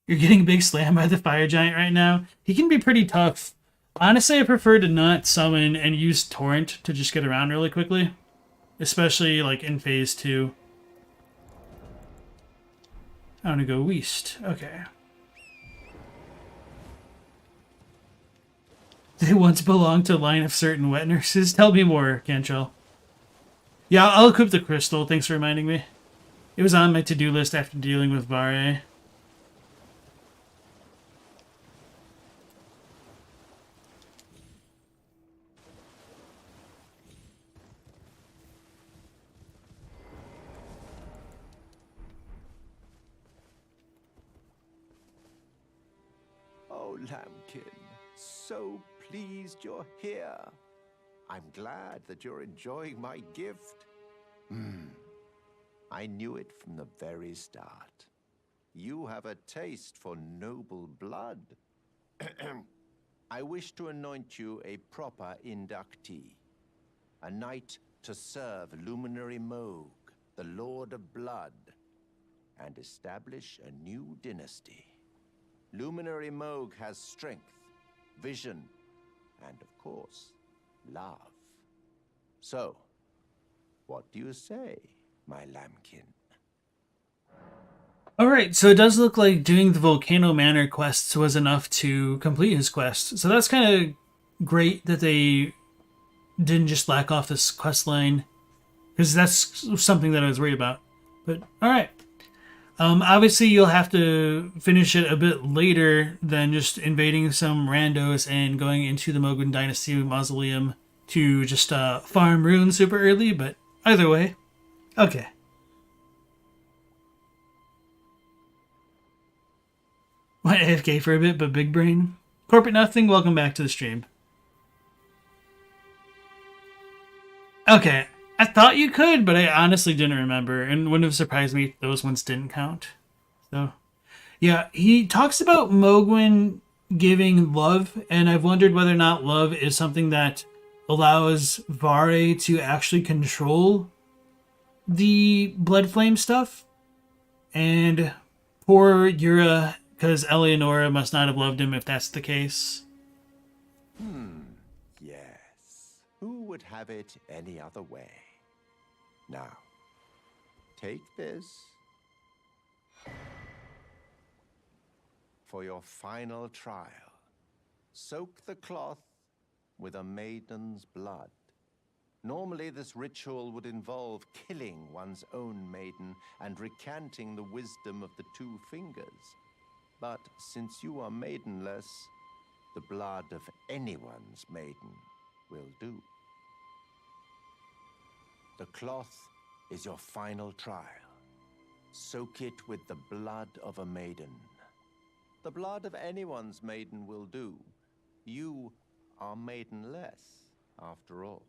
You're getting big slammed by the fire giant right now. He can be pretty tough. Honestly, I prefer to not summon and use Torrent to just get around really quickly. Especially like in phase 2. I want to go west. Okay. They once belonged to a line of certain wet nurses. Tell me more, Cantrell. Yeah, I'll equip the crystal. Thanks for reminding me. It was on my to-do list after dealing with Varré. Oh, Lambkin, so pleased you're here. I'm glad that you're enjoying my gift. I knew it from the very start. You have a taste for noble blood. I wish to anoint you a proper inductee, a knight to serve Luminary Mohg, the Lord of Blood, and establish a new dynasty. Luminary Mohg has strength, vision, and of course, love. So, what do you say, my lambkin? Alright, so it does look like doing the Volcano Manor quests was enough to complete his quest. So that's kind of great that they didn't just lack off this quest line, because that's something that I was worried about. But, alright. Obviously, you'll have to finish it a bit later than just invading some randos and going into the Mohgwyn Dynasty Mausoleum to just farm runes super early, but either way, okay. Went AFK for a bit, but big brain. Corporate Nothing, welcome back to the stream. Okay, I thought you could, but I honestly didn't remember, and wouldn't have surprised me if those ones didn't count. So, yeah, he talks about Mohgwyn giving love, and I've wondered whether or not love is something that allows Varré to actually control the blood flame stuff. And poor Yura, because Eleonora must not have loved him if that's the case. Yes. Who would have it any other way? Now, take this for your final trial. Soak the cloth with a maiden's blood. Normally, this ritual would involve killing one's own maiden and recanting the wisdom of the two fingers. But since you are maidenless, the blood of anyone's maiden will do. The cloth is your final trial. Soak it with the blood of a maiden. The blood of anyone's maiden will do. You are maidenless, after all.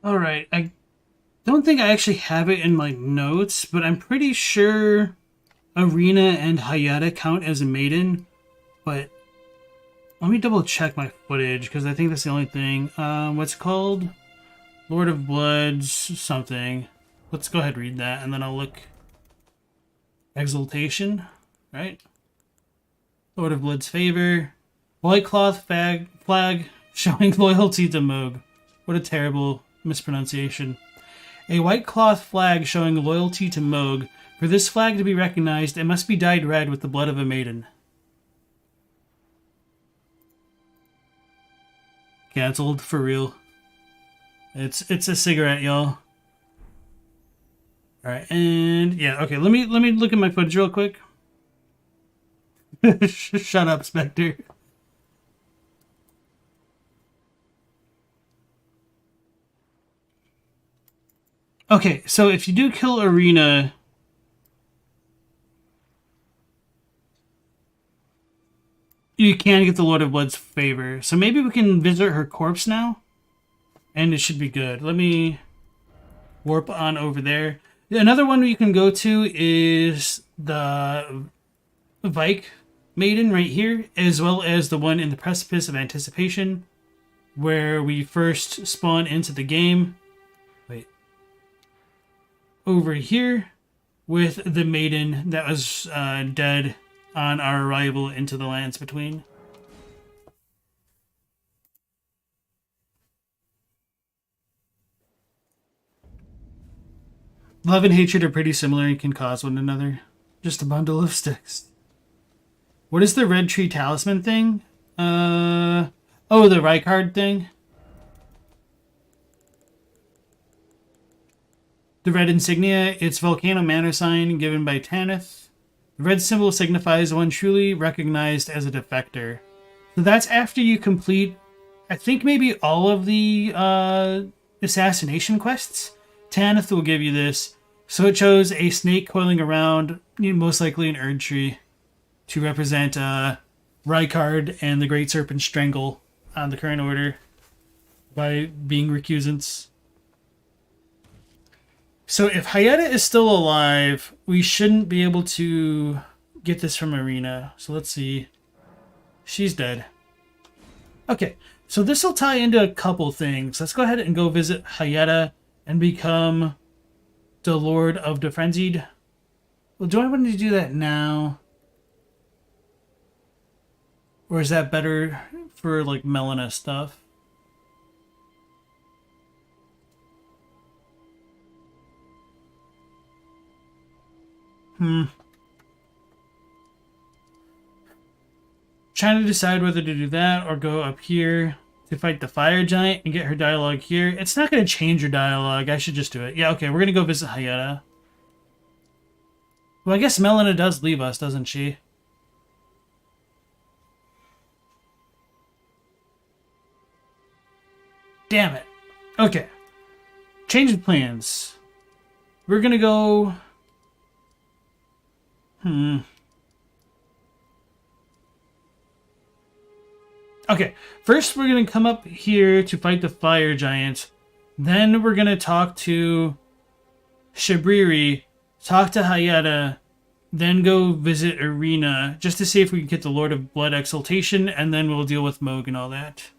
Alright, I don't think I actually have it in my notes, but I'm pretty sure Arena and Hyetta count as a maiden, but let me double check my footage, because I think that's the only thing. What's it called? Lord of Bloods, something. Let's go ahead and read that, and then I'll look. Exaltation, right? Lord of Blood's favor. White cloth flag showing loyalty to Mohg. What a terrible mispronunciation. A white cloth flag showing loyalty to Mohg. For this flag to be recognized, it must be dyed red with the blood of a maiden. Cancelled, for real. It's a cigarette, y'all. Alright, and yeah, okay, let me look at my footage real quick. Shut up, Spectre. Okay, so if you do kill Arena, you can get the Lord of Blood's favor. So maybe we can visit her corpse now, and it should be good. Let me warp on over there. Another one you can go to is the Vike Maiden right here, as well as the one in the Precipice of Anticipation, where we first spawn into the game. Wait. Over here with the maiden that was dead on our arrival into the Lands Between. Love and hatred are pretty similar and can cause one another. Just a bundle of sticks. What is the red tree talisman thing? Oh, the Rykard thing. The red insignia, it's Volcano Manor sign given by Tanith. The red symbol signifies one truly recognized as a defector. So that's after you complete, I think maybe all of the assassination quests. Tanith will give you this. So it shows a snake coiling around, most likely an Erd tree, to represent Rykard and the Great Serpent Strangle on the current order by being recusants. So if Hyetta is still alive, we shouldn't be able to get this from Arena. So let's see. She's dead. Okay, so this will tie into a couple things. Let's go ahead and go visit Hyetta and become the Lord of the Frenzied. Well, do I want to do that now? Or is that better for, like, Melina stuff? Trying to decide whether to do that or go up here to fight the fire giant and get her dialogue here. It's not going to change her dialogue. I should just do it. Yeah, okay, we're going to go visit Hyetta. Well, I guess Melina does leave us, doesn't she? Damn it. Okay. Change of plans. We're going to go... Okay, first we're going to come up here to fight the fire giant. Then we're going to talk to Shabriri, talk to Hyetta, then go visit Arena, just to see if we can get the Lord of Blood Exaltation, and then we'll deal with Mohg and all that.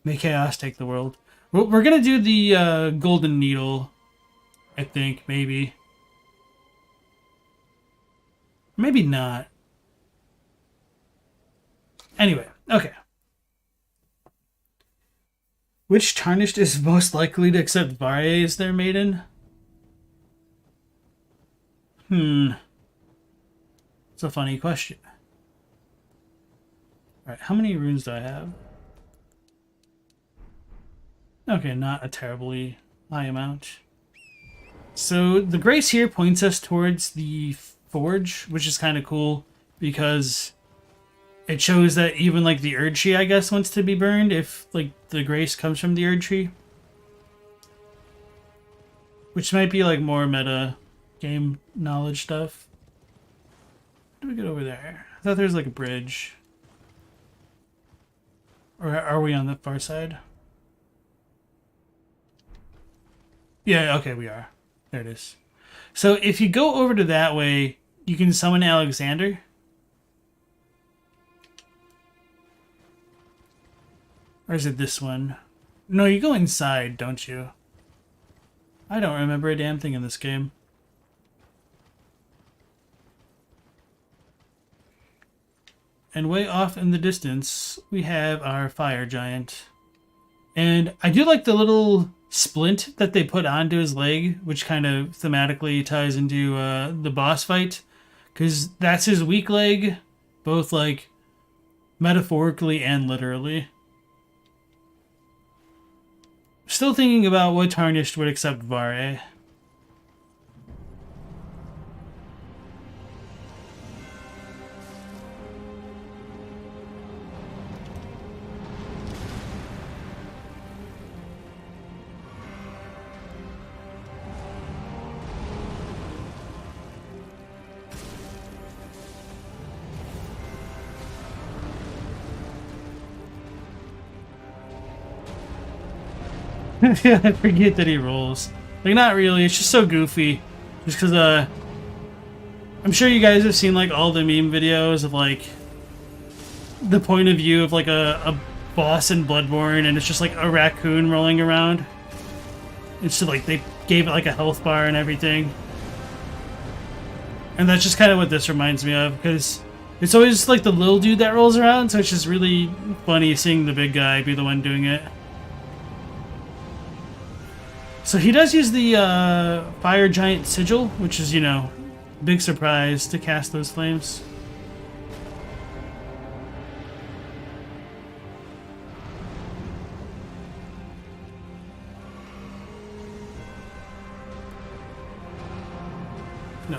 May chaos take the world. We're going to do the Golden Needle, I think, maybe. Maybe not. Anyway, okay. Which Tarnished is most likely to accept Varré as their maiden? It's a funny question. Alright, how many runes do I have? Okay, not a terribly high amount. So the grace here points us towards the forge, which is kind of cool because it shows that even like the Erd tree, I guess, wants to be burned if like the grace comes from the Erd tree, which might be like more meta game knowledge stuff. How do we get over there? I thought there was like a bridge, or are we on the far side? Yeah, okay, we are. There it is. So if you go over to that way, you can summon Alexander. Or is it this one? No, you go inside, don't you? I don't remember a damn thing in this game. And way off in the distance, we have our fire giant. And I do like the little splint that they put onto his leg, which kind of thematically ties into the boss fight, because that's his weak leg, both like metaphorically and literally. Still thinking about what Tarnished would accept Varré. Yeah, I forget that he rolls. Like, not really. It's just so goofy. Just because, I'm sure you guys have seen, like, all the meme videos of, like, the point of view of, like, a boss in Bloodborne, and it's just, like, a raccoon rolling around. It's just, like, they gave it, like, a health bar and everything. And that's just kind of what this reminds me of, because it's always, like, the little dude that rolls around, so it's just really funny seeing the big guy be the one doing it. So he does use the Fire Giant Sigil, which is, you know, big surprise to cast those flames. No.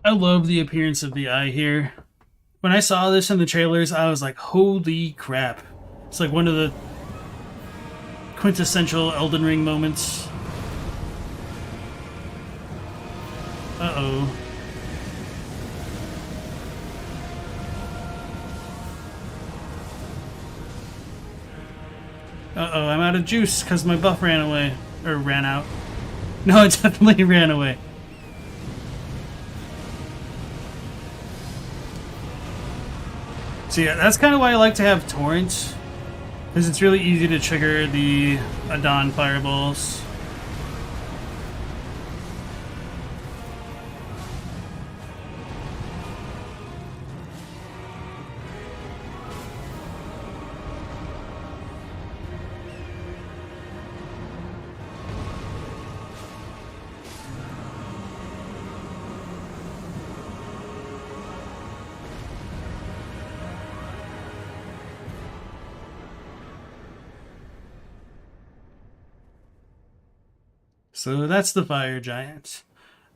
I love the appearance of the eye here. When I saw this in the trailers, I was like, holy crap. It's like one of the quintessential Elden Ring moments. Uh-oh. Uh-oh, I'm out of juice because my buff ran away. Or ran out. No, it definitely ran away. So yeah, that's kind of why I like to have Torrent, because it's really easy to trigger the Adon fireballs. So that's the Fire Giant.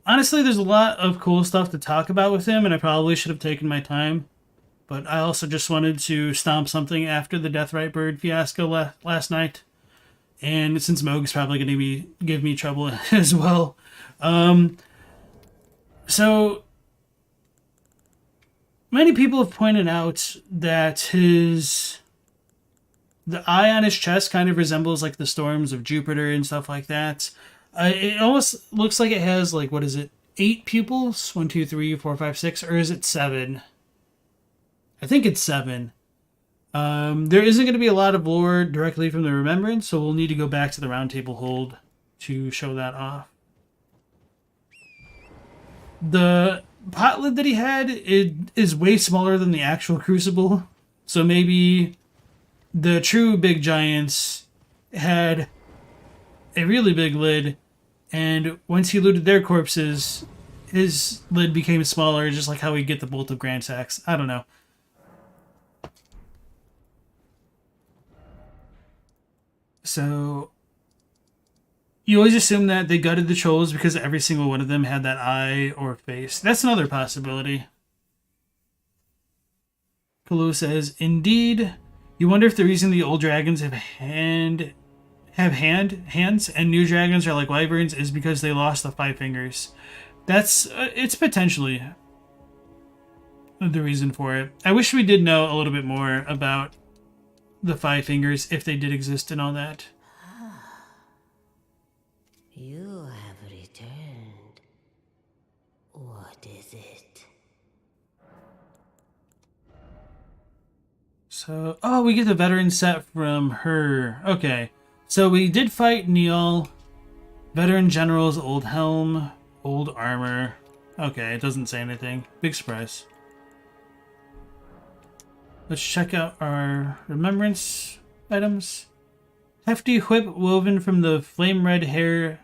Honestly, there's a lot of cool stuff to talk about with him, and I probably should have taken my time. But I also just wanted to stomp something after the Deathrite Bird fiasco last night. And since Mohg's probably going to give me trouble as well. So many people have pointed out that the eye on his chest kind of resembles like the storms of Jupiter and stuff like that. It almost looks like it has, like, what is it, 8 pupils? 1, 2, 3, 4, 5, 6, or is it 7? I think it's 7. There isn't going to be a lot of lore directly from the Remembrance, so we'll need to go back to the Round Table Hold to show that off. The pot lid that he had is way smaller than the actual Crucible, so maybe the true big giants had a really big lid, and once he looted their corpses, his lid became smaller, just like how we get the Bolt of Grandsax. I don't know. So you always assume that they gutted the trolls because every single one of them had that eye or face. That's another possibility. Kalo says, indeed, you wonder if the reason the old dragons have hands and new dragons are like wyverns is because they lost the 5 fingers. That's it's potentially the reason for it. I wish we did know a little bit more about the 5 fingers, if they did exist and all that. You have returned. is it? So, oh, we get the veteran set from her. Okay. So we did fight Neil. Veteran General's old helm, old armor. Okay, it doesn't say anything. Big surprise. Let's check out our remembrance items. Hefty whip woven from the flame red hair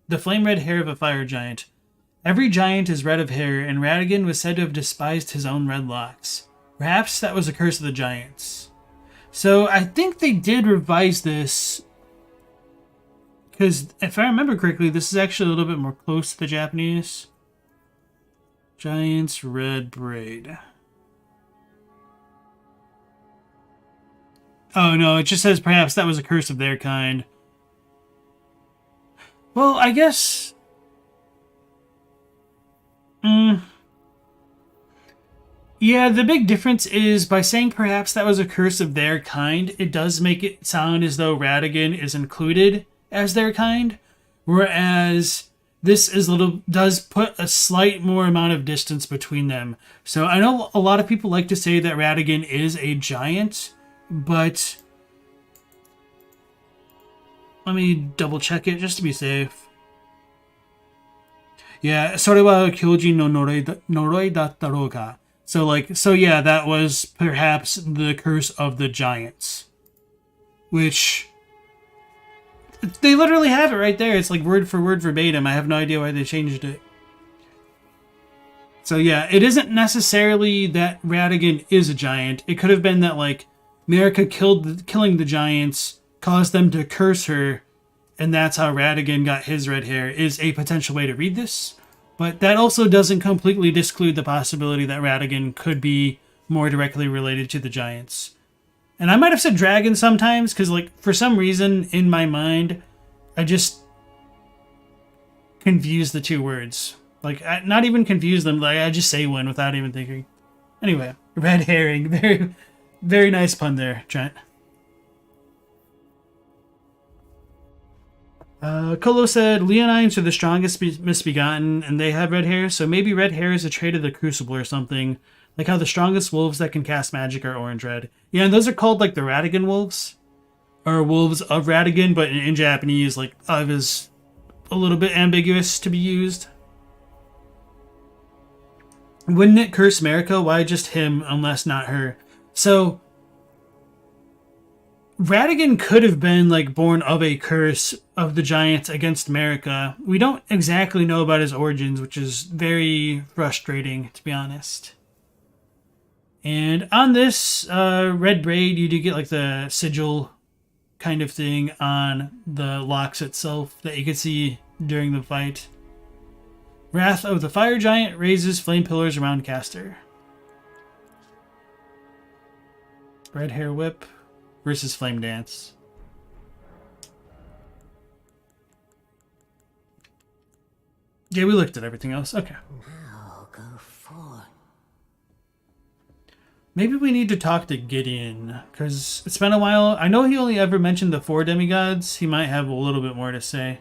of a fire giant. Every giant is red of hair, and Radagon was said to have despised his own red locks. Perhaps that was a curse of the giants. So I think they did revise this, because if I remember correctly, this is actually a little bit more close to the Japanese. Giant's red braid. Oh no, it just says perhaps that was a curse of their kind. Well, I guess... Yeah, the big difference is by saying perhaps that was a curse of their kind, it does make it sound as though Radagon is included as their kind, whereas this does put a slight more amount of distance between them. So I know a lot of people like to say that Radagon is a giant, but let me double check it just to be safe. Yeah, Sorewa Kyoji no Noroi dattaro ka. So yeah, that was perhaps the curse of the giants. Which, they literally have it right there. It's like word for word verbatim. I have no idea why they changed it. So yeah, it isn't necessarily that Radagon is a giant. It could have been that like Marika killing the giants caused them to curse her, and that's how Radagon got his red hair, is a potential way to read this. But that also doesn't completely disclude the possibility that Radagon could be more directly related to the giants. And I might have said dragon sometimes, because like for some reason in my mind, I just confuse the two words. Like, not even confuse them, like I just say one without even thinking. Anyway, red herring. Very, very nice pun there, Trent. Kolo said, Leonines are the strongest misbegotten, and they have red hair, so maybe red hair is a trait of the Crucible or something. Like how the strongest wolves that can cast magic are orange-red. Yeah, and those are called, like, the Radagon wolves. Or wolves of Radagon, but in Japanese, like, of is a little bit ambiguous to be used. Wouldn't it curse Marika? Why just him, unless not her? So Radagon could have been like born of a curse of the giants against Marika. We don't exactly know about his origins, which is very frustrating, to be honest. And on this red braid, you do get like the sigil kind of thing on the locks itself that you can see during the fight. Wrath of the Fire Giant raises flame pillars around caster. Red hair whip versus flame dance. Yeah, we looked at everything else. Okay. Now go forth. Maybe we need to talk to Gideon, because it's been a while. I know he only ever mentioned the 4 demigods. He might have a little bit more to say.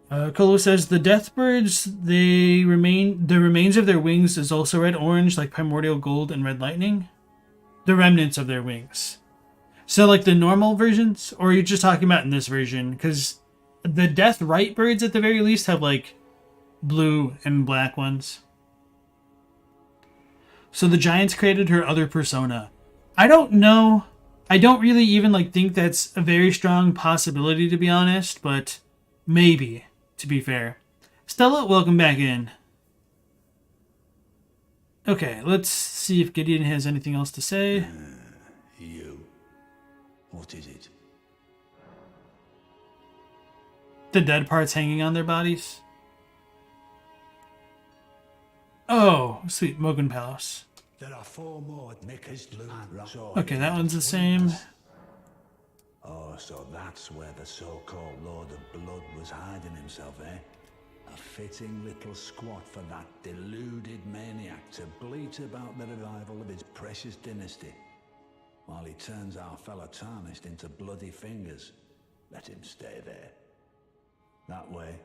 Kolo says, the Deathbirds, the remains of their wings is also red-orange, like Primordial Gold and Red Lightning. The remnants of their wings. So like the normal versions? Or are you just talking about in this version? Because the Death Right birds at the very least have like blue and black ones. So the giants created her other persona. I don't know. I don't really even like think that's a very strong possibility, to be honest, but maybe, to be fair. Stella, welcome back in. Okay, let's see if Gideon has anything else to say. You. What is it? The dead parts hanging on their bodies. Oh, sweet, Mohgwyn Palace. There are 4 more at Mika's loot. Okay, that one's the same. Oh, so that's where the so-called Lord of Blood was hiding himself, eh? A fitting little squat for that deluded maniac to bleat about the revival of his precious dynasty, while he turns our fellow tarnished into bloody fingers. Let him stay there. That way,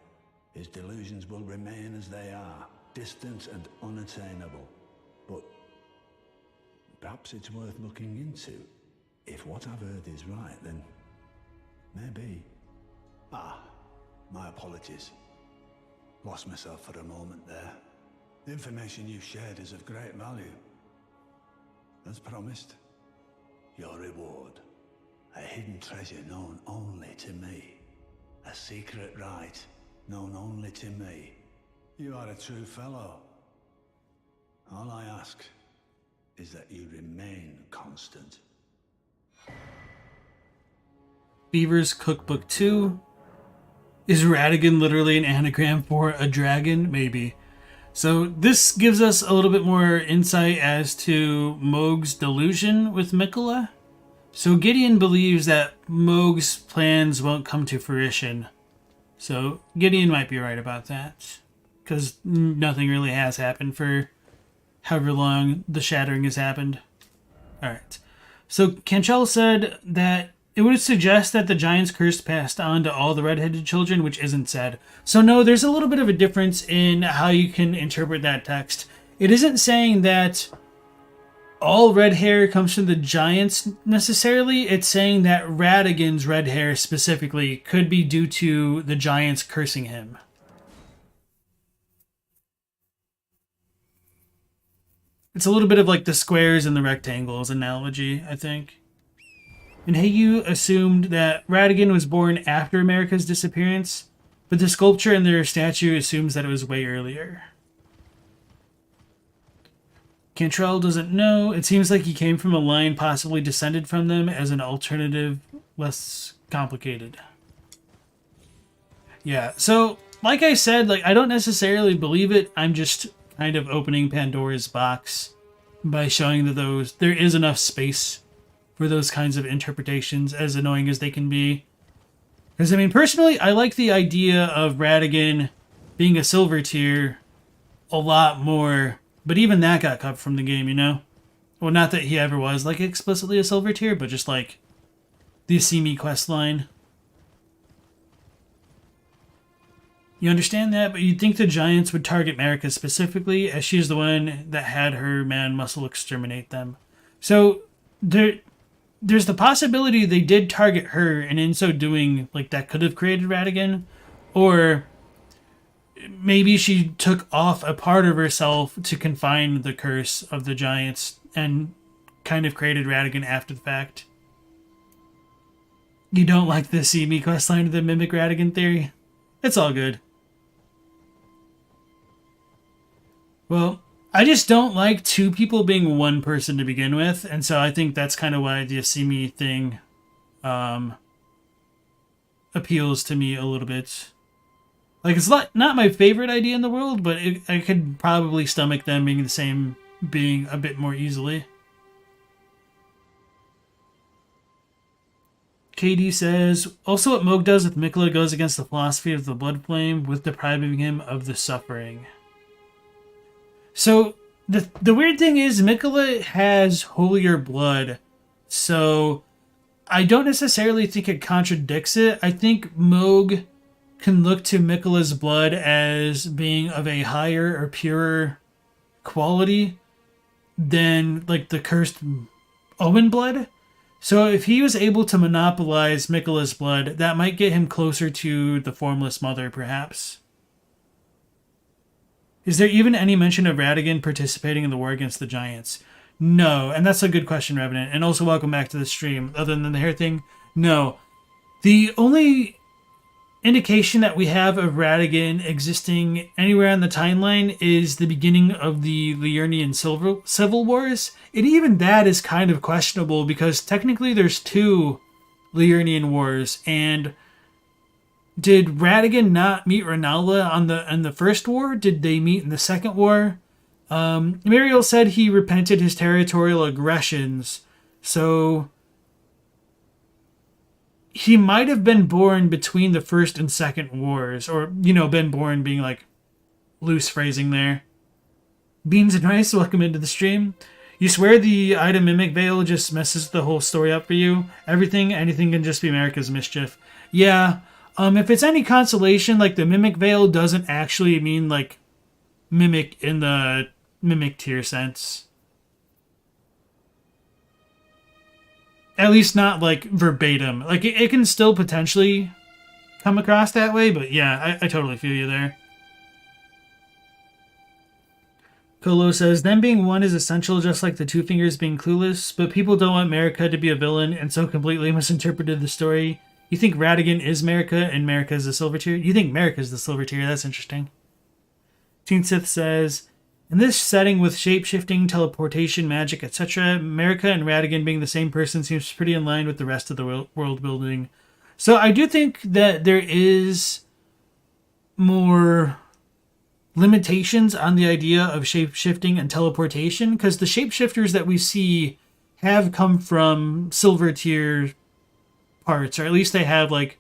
His delusions will remain as they are, distant and unattainable. But perhaps it's worth looking into. If what I've heard is right, then maybe... my apologies. Lost myself for a moment there. The information you shared is of great value. As promised, your reward. A hidden treasure known only to me. A secret right known only to me. You are a true fellow. All I ask is that you remain constant. Beaver's Cookbook 2. Is Radigan literally an anagram for a dragon? Maybe. So this gives us a little bit more insight as to Mohg's delusion with Miquella. So Gideon believes that Mohg's plans won't come to fruition. So Gideon might be right about that. Because nothing really has happened for however long the shattering has happened. Alright. So Cantrell said that it would suggest that the Giant's curse passed on to all the red-headed children, which isn't said. So no, there's a little bit of a difference in how you can interpret that text. It isn't saying that all red hair comes from the Giants necessarily. It's saying that Radigan's red hair specifically could be due to the Giants cursing him. It's a little bit of like the squares and the rectangles analogy, I think. And Hayu assumed that Radigan was born after America's disappearance, but the sculpture in their statue assumes that it was way earlier. Cantrell doesn't know. It seems like he came from a line possibly descended from them as an alternative, less complicated. Yeah, so like I said, like I don't necessarily believe it. I'm just kind of opening Pandora's box by showing that there is enough space for those kinds of interpretations, as annoying as they can be. Because, I mean, personally, I like the idea of Radigan being a silver tier a lot more, but even that got cut from the game, you know? Well, not that he ever was, like, explicitly a silver tier, but just, like, the Asimi questline. You understand that, but you'd think the Giants would target Marika specifically, as she's the one that had her man muscle exterminate them. So, there's the possibility they did target her, and in so doing, like, that could have created Radigan. Or maybe she took off a part of herself to confine the curse of the Giants and kind of created Radigan after the fact. You don't like the See Me questline of the Mimic Radigan theory? It's all good. Well, I just don't like two people being one person to begin with, and so I think that's kind of why the Asimi thing appeals to me a little bit. Like, it's not my favorite idea in the world, but I could probably stomach them being the same being a bit more easily. KD says, also what Mohg does with Miquella goes against the philosophy of the Blood Flame with depriving him of the suffering. So, the weird thing is, Miquella has holier blood, so I don't necessarily think it contradicts it. I think Mohg can look to Miquella's blood as being of a higher or purer quality than, like, the cursed Owen blood. So if he was able to monopolize Miquella's blood, that might get him closer to the Formless Mother, perhaps. Is there even any mention of Radigan participating in the war against the Giants? No, and that's a good question, Revenant. And also welcome back to the stream. Other than the hair thing, no. The only indication that we have of Radigan existing anywhere on the timeline is the beginning of the Liurnian Civil Wars. And even that is kind of questionable because technically there's two Liurnian Wars, and did Radigan not meet Rennala in the first war? Did they meet in the second war? Muriel said he repented his territorial aggressions, so he might have been born between the first and second wars, or, you know, been born being like loose phrasing there. Beans and Rice, welcome into the stream. You swear the item Mimic Veil just messes the whole story up for you? Anything can just be America's mischief. Yeah, If it's any consolation, like the Mimic Veil doesn't actually mean like mimic in the mimic tier sense. At least not like verbatim. Like it can still potentially come across that way, but yeah, I totally feel you there. Kolo says, them being one is essential just like the Two Fingers being clueless, but people don't want Marika to be a villain and so completely misinterpreted the story. You think Radagon is Marika and Marika is the Silver Tier? You think Marika is the Silver Tier? That's interesting. Teen Sith says, in this setting with shape-shifting, teleportation, magic, etc., Marika and Radagon being the same person seems pretty in line with the rest of the world building. So I do think that there is more limitations on the idea of shape-shifting and teleportation, because the shapeshifters that we see have come from Silver Tier parts, or at least they have, like,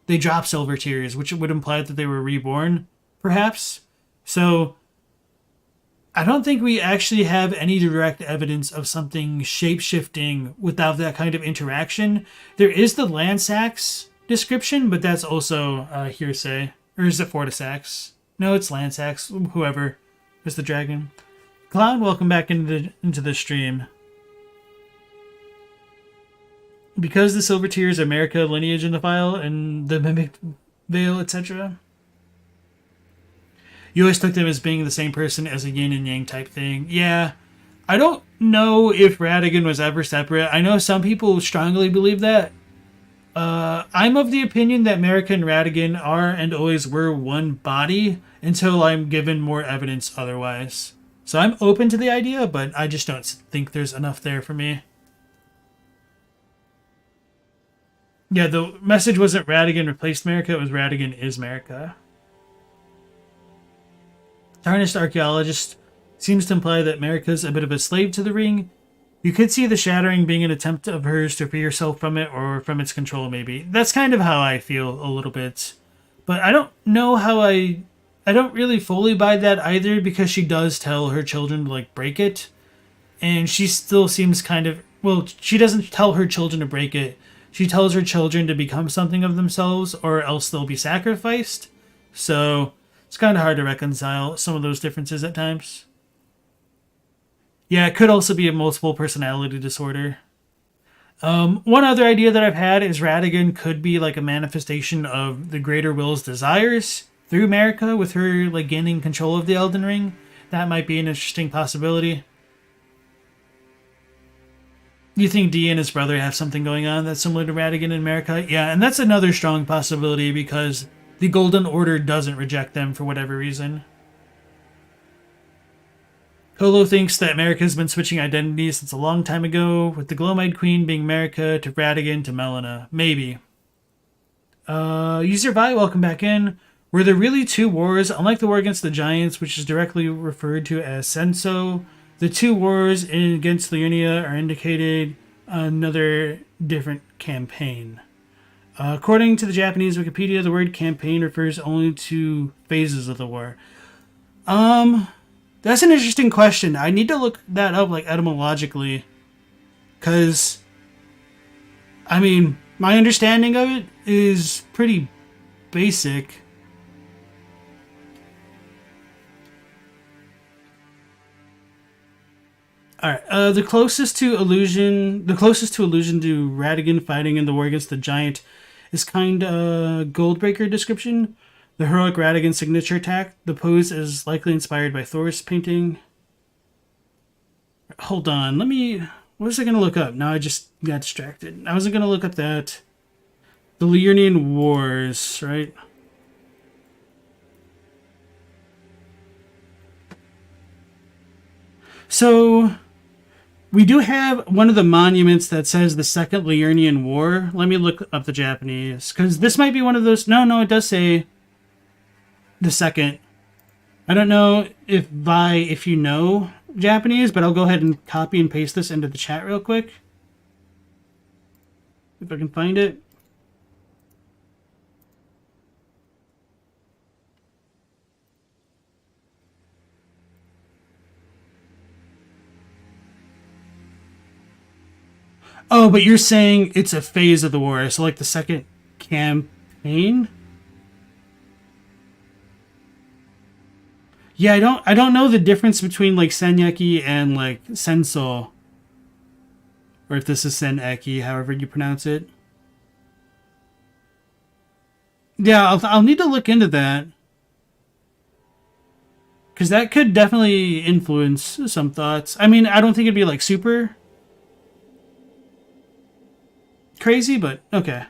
they drop Silver Tiers, which would imply that they were reborn, perhaps. So I don't think we actually have any direct evidence of something shape-shifting without that kind of interaction. There is the Lansax description, but that's also hearsay. Or is it Fortisax? No, it's Lansax, whoever is the dragon. Cloud, welcome back into the stream. Because the Silver Tiers are Marika lineage in the file and the Mimic Veil, etc., you always took them as being the same person as a yin and yang type thing. Yeah, I don't know if Radagon was ever separate. I know some people strongly believe that. I'm of the opinion that Marika and Radagon are and always were one body until I'm given more evidence otherwise. So I'm open to the idea, but I just don't think there's enough there for me. Yeah, the message wasn't Radagon replaced Marika, it was Radagon is Marika. Tarnished Archaeologist seems to imply that Marika's a bit of a slave to the ring. You could see the shattering being an attempt of hers to free herself from it or from its control, maybe. That's kind of how I feel a little bit. But I don't know how I don't really fully buy that either, because she does tell her children to, like, break it. And she still seems kind of... Well, she doesn't tell her children to break it. She tells her children to become something of themselves, or else they'll be sacrificed. So it's kind of hard to reconcile some of those differences at times. Yeah, it could also be a multiple personality disorder. One other idea that I've had is Radagon could be like a manifestation of the Greater Will's desires through Marika, with her like gaining control of the Elden Ring. That might be an interesting possibility. You think Dee and his brother have something going on that's similar to Radagon and Marika? Yeah, and that's another strong possibility because the Golden Order doesn't reject them for whatever reason. Kolo thinks that Marika's been switching identities since a long time ago, with the Glowmide Queen being Marika to Radagon to Melina. Maybe. User Vi, welcome back in. Were there really two wars? Unlike the war against the Giants, which is directly referred to as Senso, the two wars against Liurnia are indicated another different campaign. According to the Japanese Wikipedia, the word campaign refers only to phases of the war. That's an interesting question. I need to look that up, like, etymologically. Because, I mean, my understanding of it is pretty basic. Alright, the closest to allusion to Radagon fighting in the war against the Giant is kinda Goldbreaker description. The heroic Radagon signature attack. The pose is likely inspired by Thor's painting. Hold on, what was I gonna look up? Now I just got distracted. I wasn't gonna look up that. The Liurnian Wars, right? So we do have one of the monuments that says the Second Liurnian War. Let me look up the Japanese, because this might be one of those. No, it does say the second. I don't know if you know Japanese, but I'll go ahead and copy and paste this into the chat real quick. If I can find it. Oh, but you're saying it's a phase of the war, so like the second campaign Pain? Yeah, I don't know the difference between like Senyeki and like Senso. Or if this is Seneki, however you pronounce it. Yeah, I'll need to look into that. Because that could definitely influence some thoughts. I mean, I don't think it'd be like super crazy, but okay.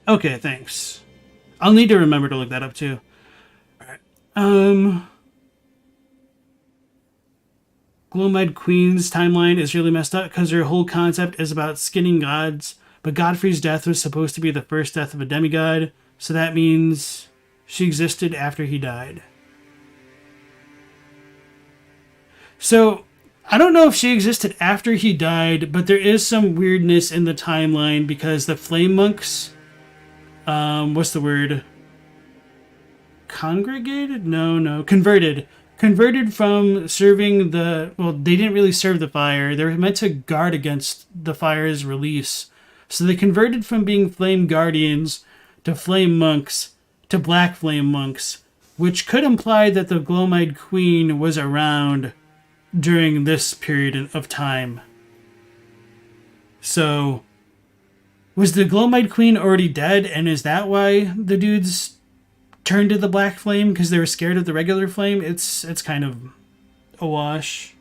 Okay, thanks. I'll need to remember to look that up too. Alright. Glowmide Queen's timeline is really messed up because her whole concept is about skinning gods, but Godfrey's death was supposed to be the first death of a demigod, so that means she existed after he died. So, I don't know if she existed after he died, but there is some weirdness in the timeline because the Flame Monks, what's the word? Congregated? No. Converted. Converted from serving the... Well, they didn't really serve the fire. They were meant to guard against the fire's release. So they converted from being flame guardians to flame monks to black flame monks, which could imply that the Glowmide Queen was around during this period of time. So, was the Glowmide Queen already dead, and is that why the dudes turned to the black flame because they were scared of the regular flame? It's kind of a wash.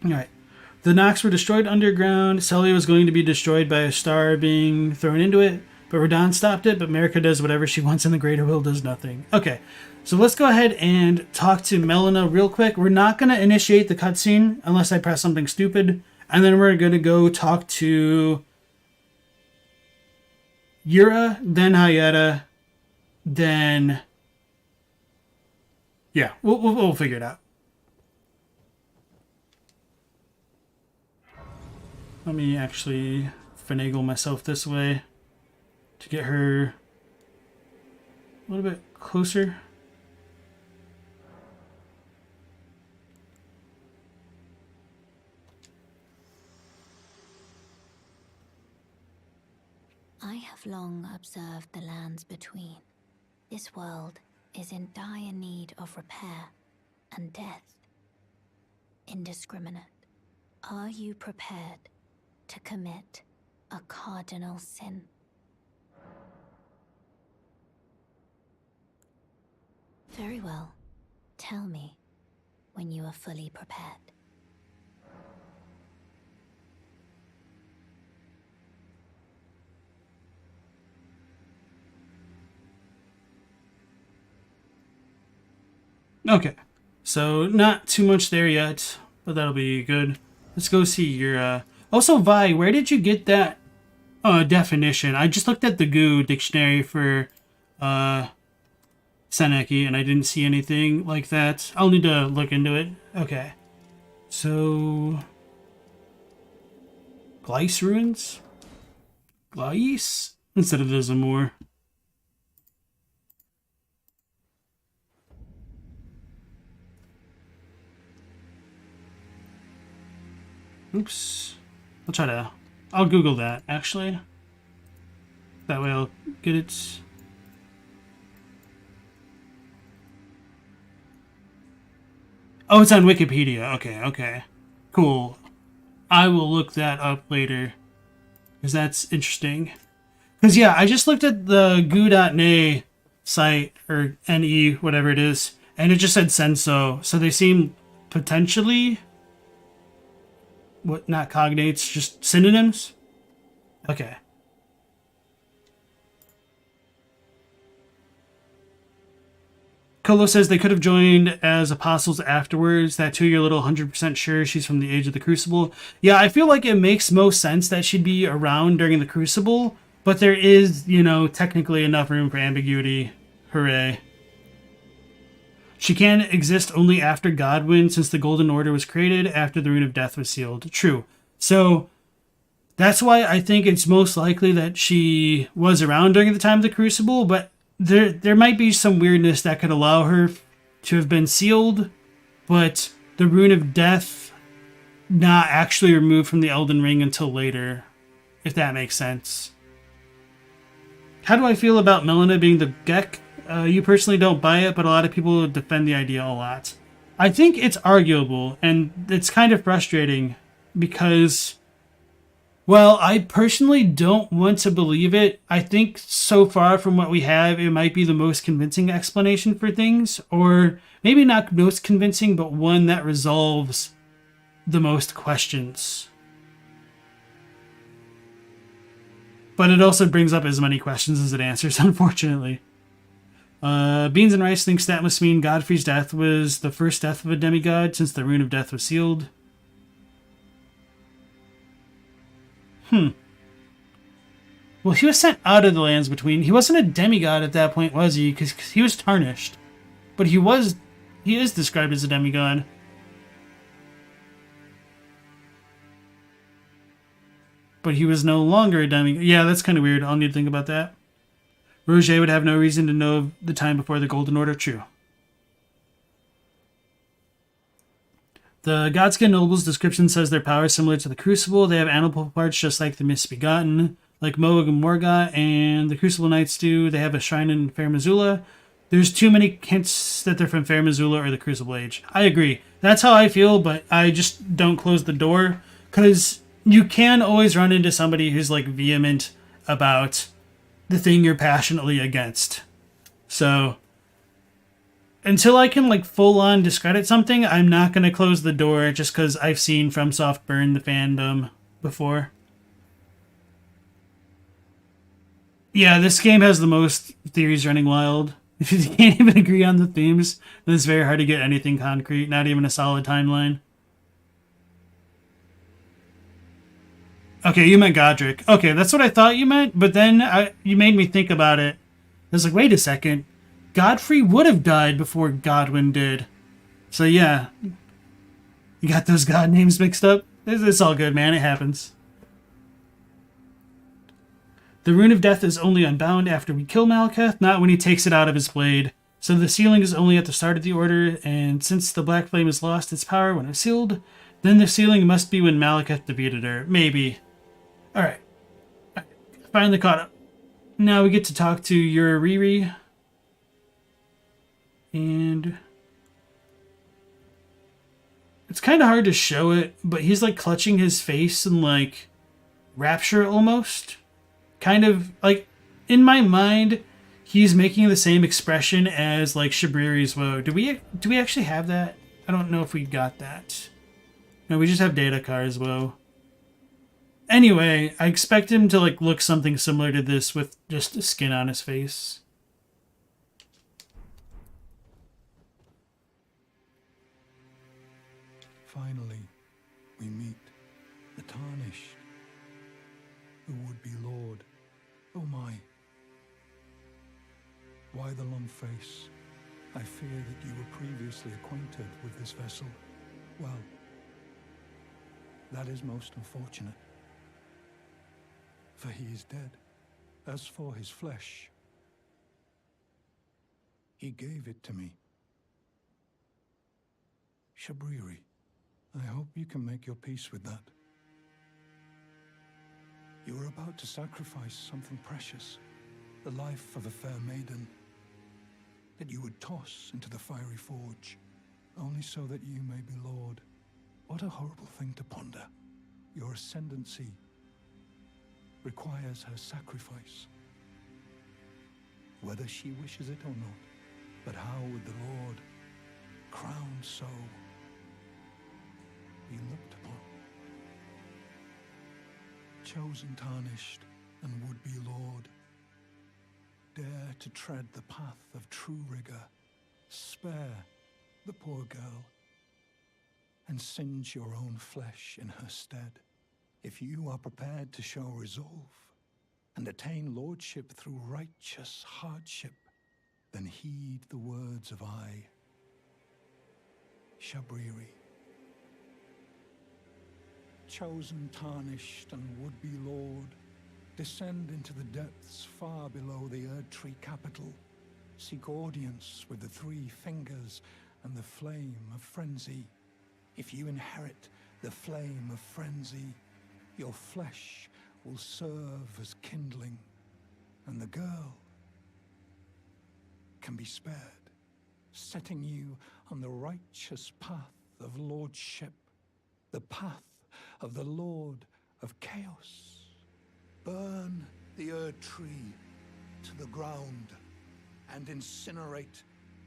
Alright. The Nox were destroyed underground. Celia was going to be destroyed by a star being thrown into it, but Radahn stopped it, but Marika does whatever she wants and the Greater Will does nothing. Okay, so let's go ahead and talk to Melina real quick. We're not going to initiate the cutscene unless I press something stupid, and then we're going to go talk to Yura, then Hyetta, then... Yeah, we'll figure it out. Let me actually finagle myself this way to get her a little bit closer. I have long observed the lands between. This world is in dire need of repair and death. Indiscriminate. Are you prepared to commit a cardinal sin? Very well. Tell me when you are fully prepared. Okay, so not too much there yet, but that'll be good. Let's go see your... Also, Vi, where did you get that definition? I just looked at the GU dictionary for Seneki, and I didn't see anything like that. I'll need to look into it. Okay. So... Gleiss ruins? Gleiss? Instead of the Zamor. Oops. I'll Google that, actually. That way I'll get it. Oh, it's on Wikipedia. Okay. Cool. I will look that up later. Because that's interesting. Because, yeah, I just looked at the goo.ne site, or NE, whatever it is, and it just said Senso. So they seem potentially... What, not cognates, just synonyms? Okay. Kolo says they could have joined as apostles afterwards. That too, you're a little 100% sure she's from the Age of the Crucible. Yeah, I feel like it makes most sense that she'd be around during the Crucible, but there is, technically enough room for ambiguity. Hooray. She can exist only after Godwyn, since the Golden Order was created after the Rune of Death was sealed. True. So, That's why I think it's most likely that she was around during the time of the Crucible, but there might be some weirdness that could allow her to have been sealed, but the Rune of Death not actually removed from the Elden Ring until later, if that makes sense. How do I feel about Melina being the Gek? You personally don't buy it, but a lot of people defend the idea a lot. I think it's arguable, and it's kind of frustrating because, well, I personally don't want to believe it. I think so far from what we have, it might be the most convincing explanation for things, or maybe not most convincing, but one that resolves the most questions. But it also brings up as many questions as it answers, unfortunately. Beans and Rice thinks that must mean Godfrey's death was the first death of a demigod since the Rune of Death was sealed. Well, he was sent out of the lands between. He wasn't a demigod at that point, was he? Because he was tarnished. But he is described as a demigod. But he was no longer a demigod. Yeah, that's kind of weird. I'll need to think about that. Roger would have no reason to know of the time before the Golden Order. True. The Godskin Noble's description says their power is similar to the Crucible. They have animal parts just like the Misbegotten, like Mohg and Morgott, and the Crucible Knights do. They have a shrine in Fair Missoula. There's too many hints that they're from Fair Missoula or the Crucible Age. I agree. That's how I feel, but I just don't close the door, because you can always run into somebody who's like vehement about the thing you're passionately against. So until I can like full on discredit something, I'm not going to close the door just because I've seen FromSoft burn the fandom before. Yeah, this game has the most theories running wild. If you can't even agree on the themes, then it's very hard to get anything concrete, not even a solid timeline. Okay, you meant Godric. Okay, that's what I thought you meant, but then you made me think about it. I was like, wait a second. Godfrey would have died before Godwyn did. So yeah. You got those god names mixed up? It's all good, man. It happens. The Rune of Death is only unbound after we kill Malekith, not when he takes it out of his blade. So the sealing is only at the start of the order, and since the Black Flame has lost its power when it was sealed, then the sealing must be when Malekith defeated her. Maybe. Alright. Finally caught up. Now we get to talk to Shabriri. And it's kind of hard to show it, but he's like clutching his face in like rapture almost. Kind of like in my mind, he's making the same expression as like Shabriri's woe. Do we actually have that? I don't know if we got that. No, we just have Dathkar's woe. Anyway, I expect him to like look something similar to this with just skin on his face. Finally, we meet the Tarnished, the would-be Lord. Oh my. Why the long face? I fear that you were previously acquainted with this vessel. Well, that is most unfortunate. For he is dead. As for his flesh, he gave it to me. Shabriri, I hope you can make your peace with that. You are about to sacrifice something precious, the life of a fair maiden, that you would toss into the fiery forge, only so that you may be Lord. What a horrible thing to ponder. Your ascendancy requires her sacrifice, whether she wishes it or not. But how would the Lord, crowned so, be looked upon? Chosen, tarnished, and would-be Lord, dare to tread the path of true rigor. Spare the poor girl, and singe your own flesh in her stead. If you are prepared to show resolve, and attain lordship through righteous hardship, then heed the words of I, Shabriri. Chosen, tarnished, and would-be lord, descend into the depths far below the Erdtree capital. Seek audience with the three fingers and the flame of frenzy. If you inherit the flame of frenzy, your flesh will serve as kindling, and the girl can be spared, setting you on the righteous path of lordship, the path of the Lord of Chaos. Burn the Erdtree to the ground and incinerate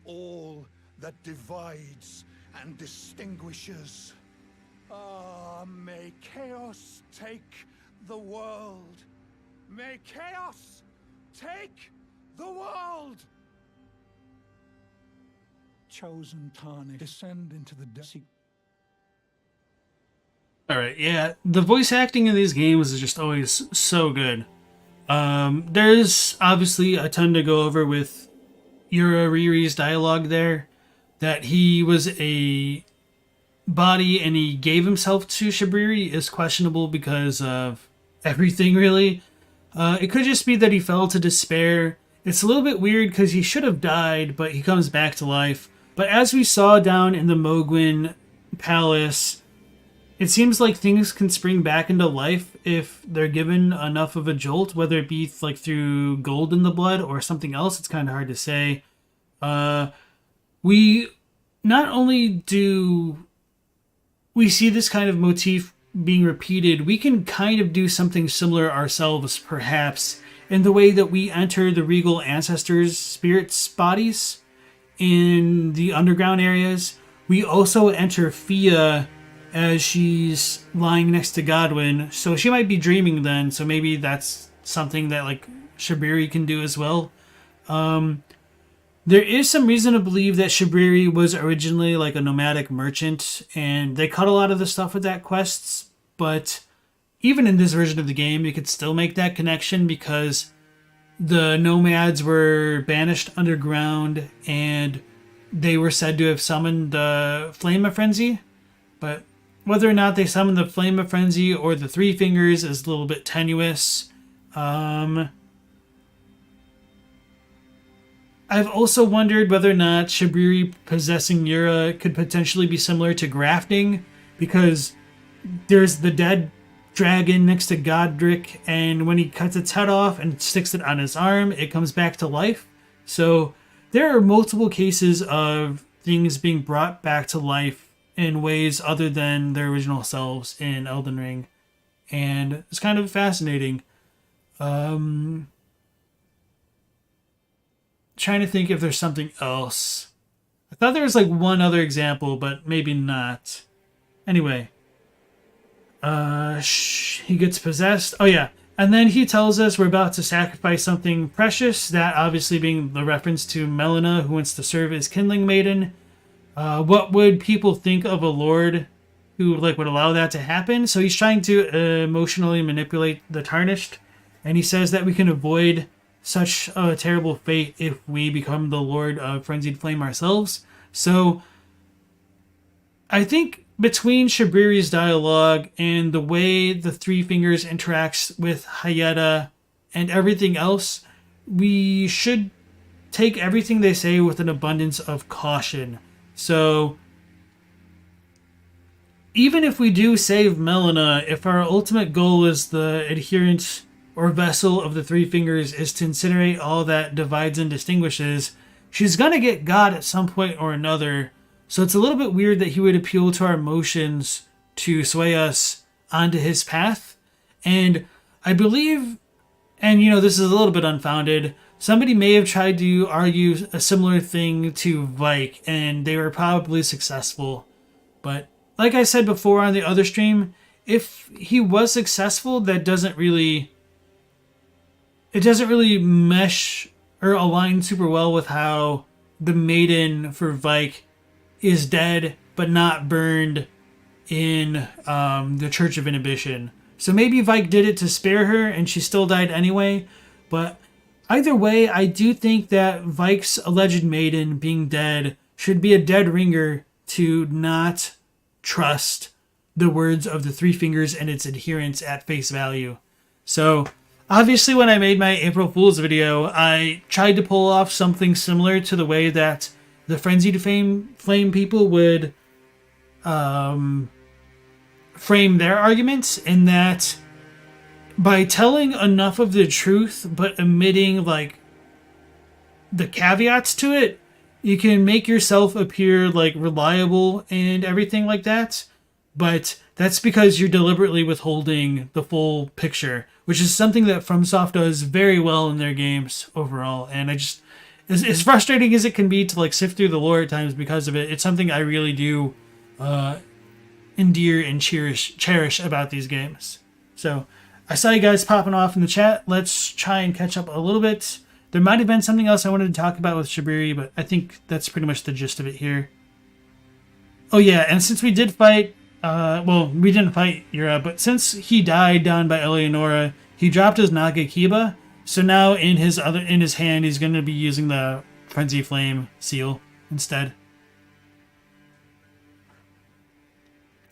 all that divides and distinguishes. Ah, may chaos take the world. May chaos take the world. Chosen, tarnished, descend into the depths. Alright, yeah, the voice acting in these games is just always so good. There's obviously a ton to go over with Shabriri's dialogue there, that he was a body and he gave himself to Shabriri is questionable because of everything, really. It could just be that he fell to despair. It's a little bit weird because he should have died, but he comes back to life. But as we saw down in the Mohgwyn palace, it seems like things can spring back into life if they're given enough of a jolt, whether it be like through gold in the blood or something else. It's kind of hard to say. We not only do we see this kind of motif being repeated, we can kind of do something similar ourselves, perhaps, in the way that we enter the regal ancestors' spirits' bodies in the underground areas. We also enter Fia as she's lying next to Godwyn, so she might be dreaming then, so maybe that's something that like Shabriri can do as well. There is some reason to believe that Shabriri was originally like a nomadic merchant, and they cut a lot of the stuff with that quests, but even in this version of the game, you could still make that connection because the nomads were banished underground and they were said to have summoned the Flame of Frenzy, but whether or not they summoned the Flame of Frenzy or the Three Fingers is a little bit tenuous. I've also wondered whether or not Shabriri possessing Yura could potentially be similar to grafting, because there's the dead dragon next to Godric, and when he cuts its head off and sticks it on his arm, it comes back to life. So there are multiple cases of things being brought back to life in ways other than their original selves in Elden Ring, and it's kind of fascinating. Trying to think if there's something else. I thought there was like one other example, but maybe not. Anyway, he gets possessed. Oh yeah, and then he tells us we're about to sacrifice something precious, that obviously being the reference to Melina, who wants to serve as Kindling Maiden. What would people think of a lord who like would allow that to happen? So he's trying to emotionally manipulate the Tarnished, and he says that we can avoid such a terrible fate if we become the Lord of Frenzied Flame ourselves. So I think between Shabriri's dialogue and the way the Three Fingers interacts with Hyetta and everything else, we should take everything they say with an abundance of caution. So even if we do save Melina, if our ultimate goal is the adherent or vessel of the Three Fingers is to incinerate all that divides and distinguishes, she's gonna get God at some point or another. So it's a little bit weird that he would appeal to our emotions to sway us onto his path. And I believe, and you know, this is a little bit unfounded, somebody may have tried to argue a similar thing to Vike, and they were probably successful. But like I said before on the other stream, if he was successful, that doesn't really mesh or align super well with how the maiden for Vike is dead but not burned in the Church of Inhibition. So maybe Vike did it to spare her and she still died anyway. But either way, I do think that Vike's alleged maiden being dead should be a dead ringer to not trust the words of the Three Fingers and its adherents at face value. So, obviously when I made my April Fool's video, I tried to pull off something similar to the way that the Frenzied Flame people would frame their arguments, in that by telling enough of the truth but omitting like the caveats to it, you can make yourself appear like reliable and everything like that. But that's because you're deliberately withholding the full picture, which is something that FromSoft does very well in their games overall. And I just, as frustrating as it can be to like sift through the lore at times because of it, it's something I really do endear and cherish about these games. So I saw you guys popping off in the chat. Let's try and catch up a little bit. There might have been something else I wanted to talk about with Shabriri, but I think that's pretty much the gist of it here. Oh yeah, and since we did fight, well, we didn't fight Yura, but since he died down by Eleonora, he dropped his Nagakiba. So now in his hand, he's going to be using the Frenzy Flame seal instead.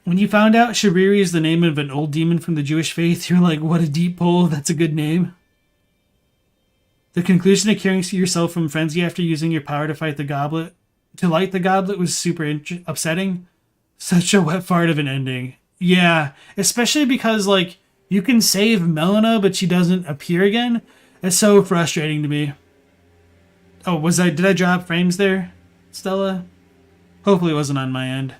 When you found out Shabriri is the name of an old demon from the Jewish faith, you're like, what a deep pull, that's a good name. The conclusion of curing yourself from frenzy after using your power to light the goblet was super upsetting. Such a wet fart of an ending. Yeah, especially because, like, you can save Melina, but she doesn't appear again. It's so frustrating to me. Oh, did I drop frames there, Stella? Hopefully it wasn't on my end.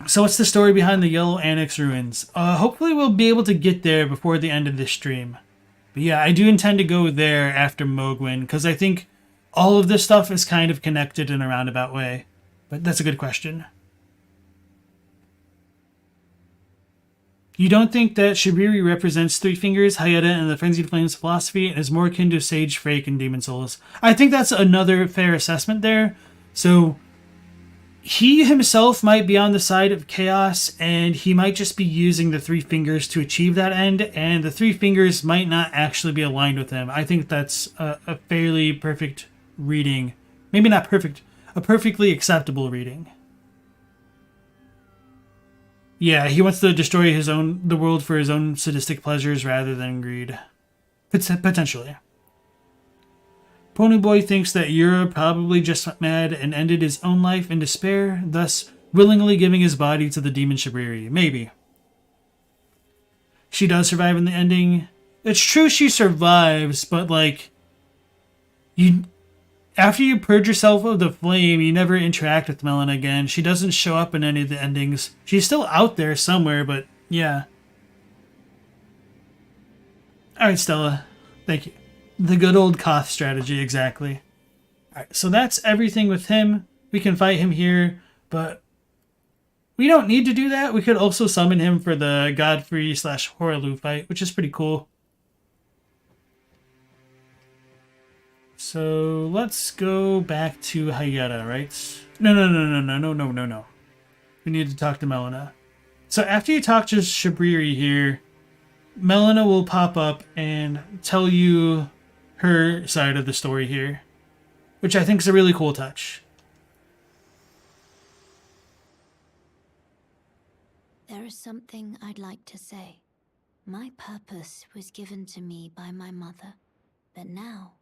So what's the story behind the Yellow Annex ruins? Hopefully we'll be able to get there before the end of this stream. But yeah, I do intend to go there after Mohgwyn, because I think all of this stuff is kind of connected in a roundabout way. But that's a good question. You don't think that Shabriri represents Three Fingers, Hyetta, and the Frenzied Flames philosophy and is more akin to Sage Frake and Demon Souls? I think that's another fair assessment there. So he himself might be on the side of chaos, and he might just be using the Three Fingers to achieve that end, and the Three Fingers might not actually be aligned with him. I think that's a fairly perfect reading. Maybe not perfect, a perfectly acceptable reading. Yeah, he wants to destroy the world for his own sadistic pleasures rather than greed. Potentially. Ponyboy thinks that Yura probably just mad and ended his own life in despair, thus willingly giving his body to the demon Shabriri. Maybe. She does survive in the ending. It's true she survives, but like, after you purge yourself of the flame, you never interact with Melina again. She doesn't show up in any of the endings. She's still out there somewhere, but yeah. Alright, Stella. Thank you. The good old Koth strategy, exactly. Alright, so that's everything with him. We can fight him here, but we don't need to do that. We could also summon him for the Godfrey/Horalu fight, which is pretty cool. So let's go back to Hyetta, right? No. We need to talk to Melina. So after you talk to Shabriri here, Melina will pop up and tell you her side of the story here, which I think is a really cool touch. There is something I'd like to say. My purpose was given to me by my mother, but now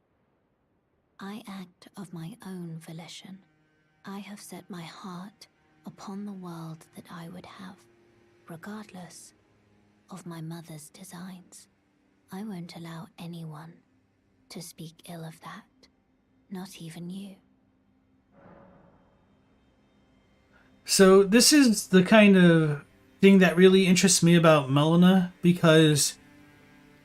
I act of my own volition. I have set my heart upon the world that I would have, regardless of my mother's designs. I won't allow anyone to speak ill of that, not even you. So this is the kind of thing that really interests me about Melina, because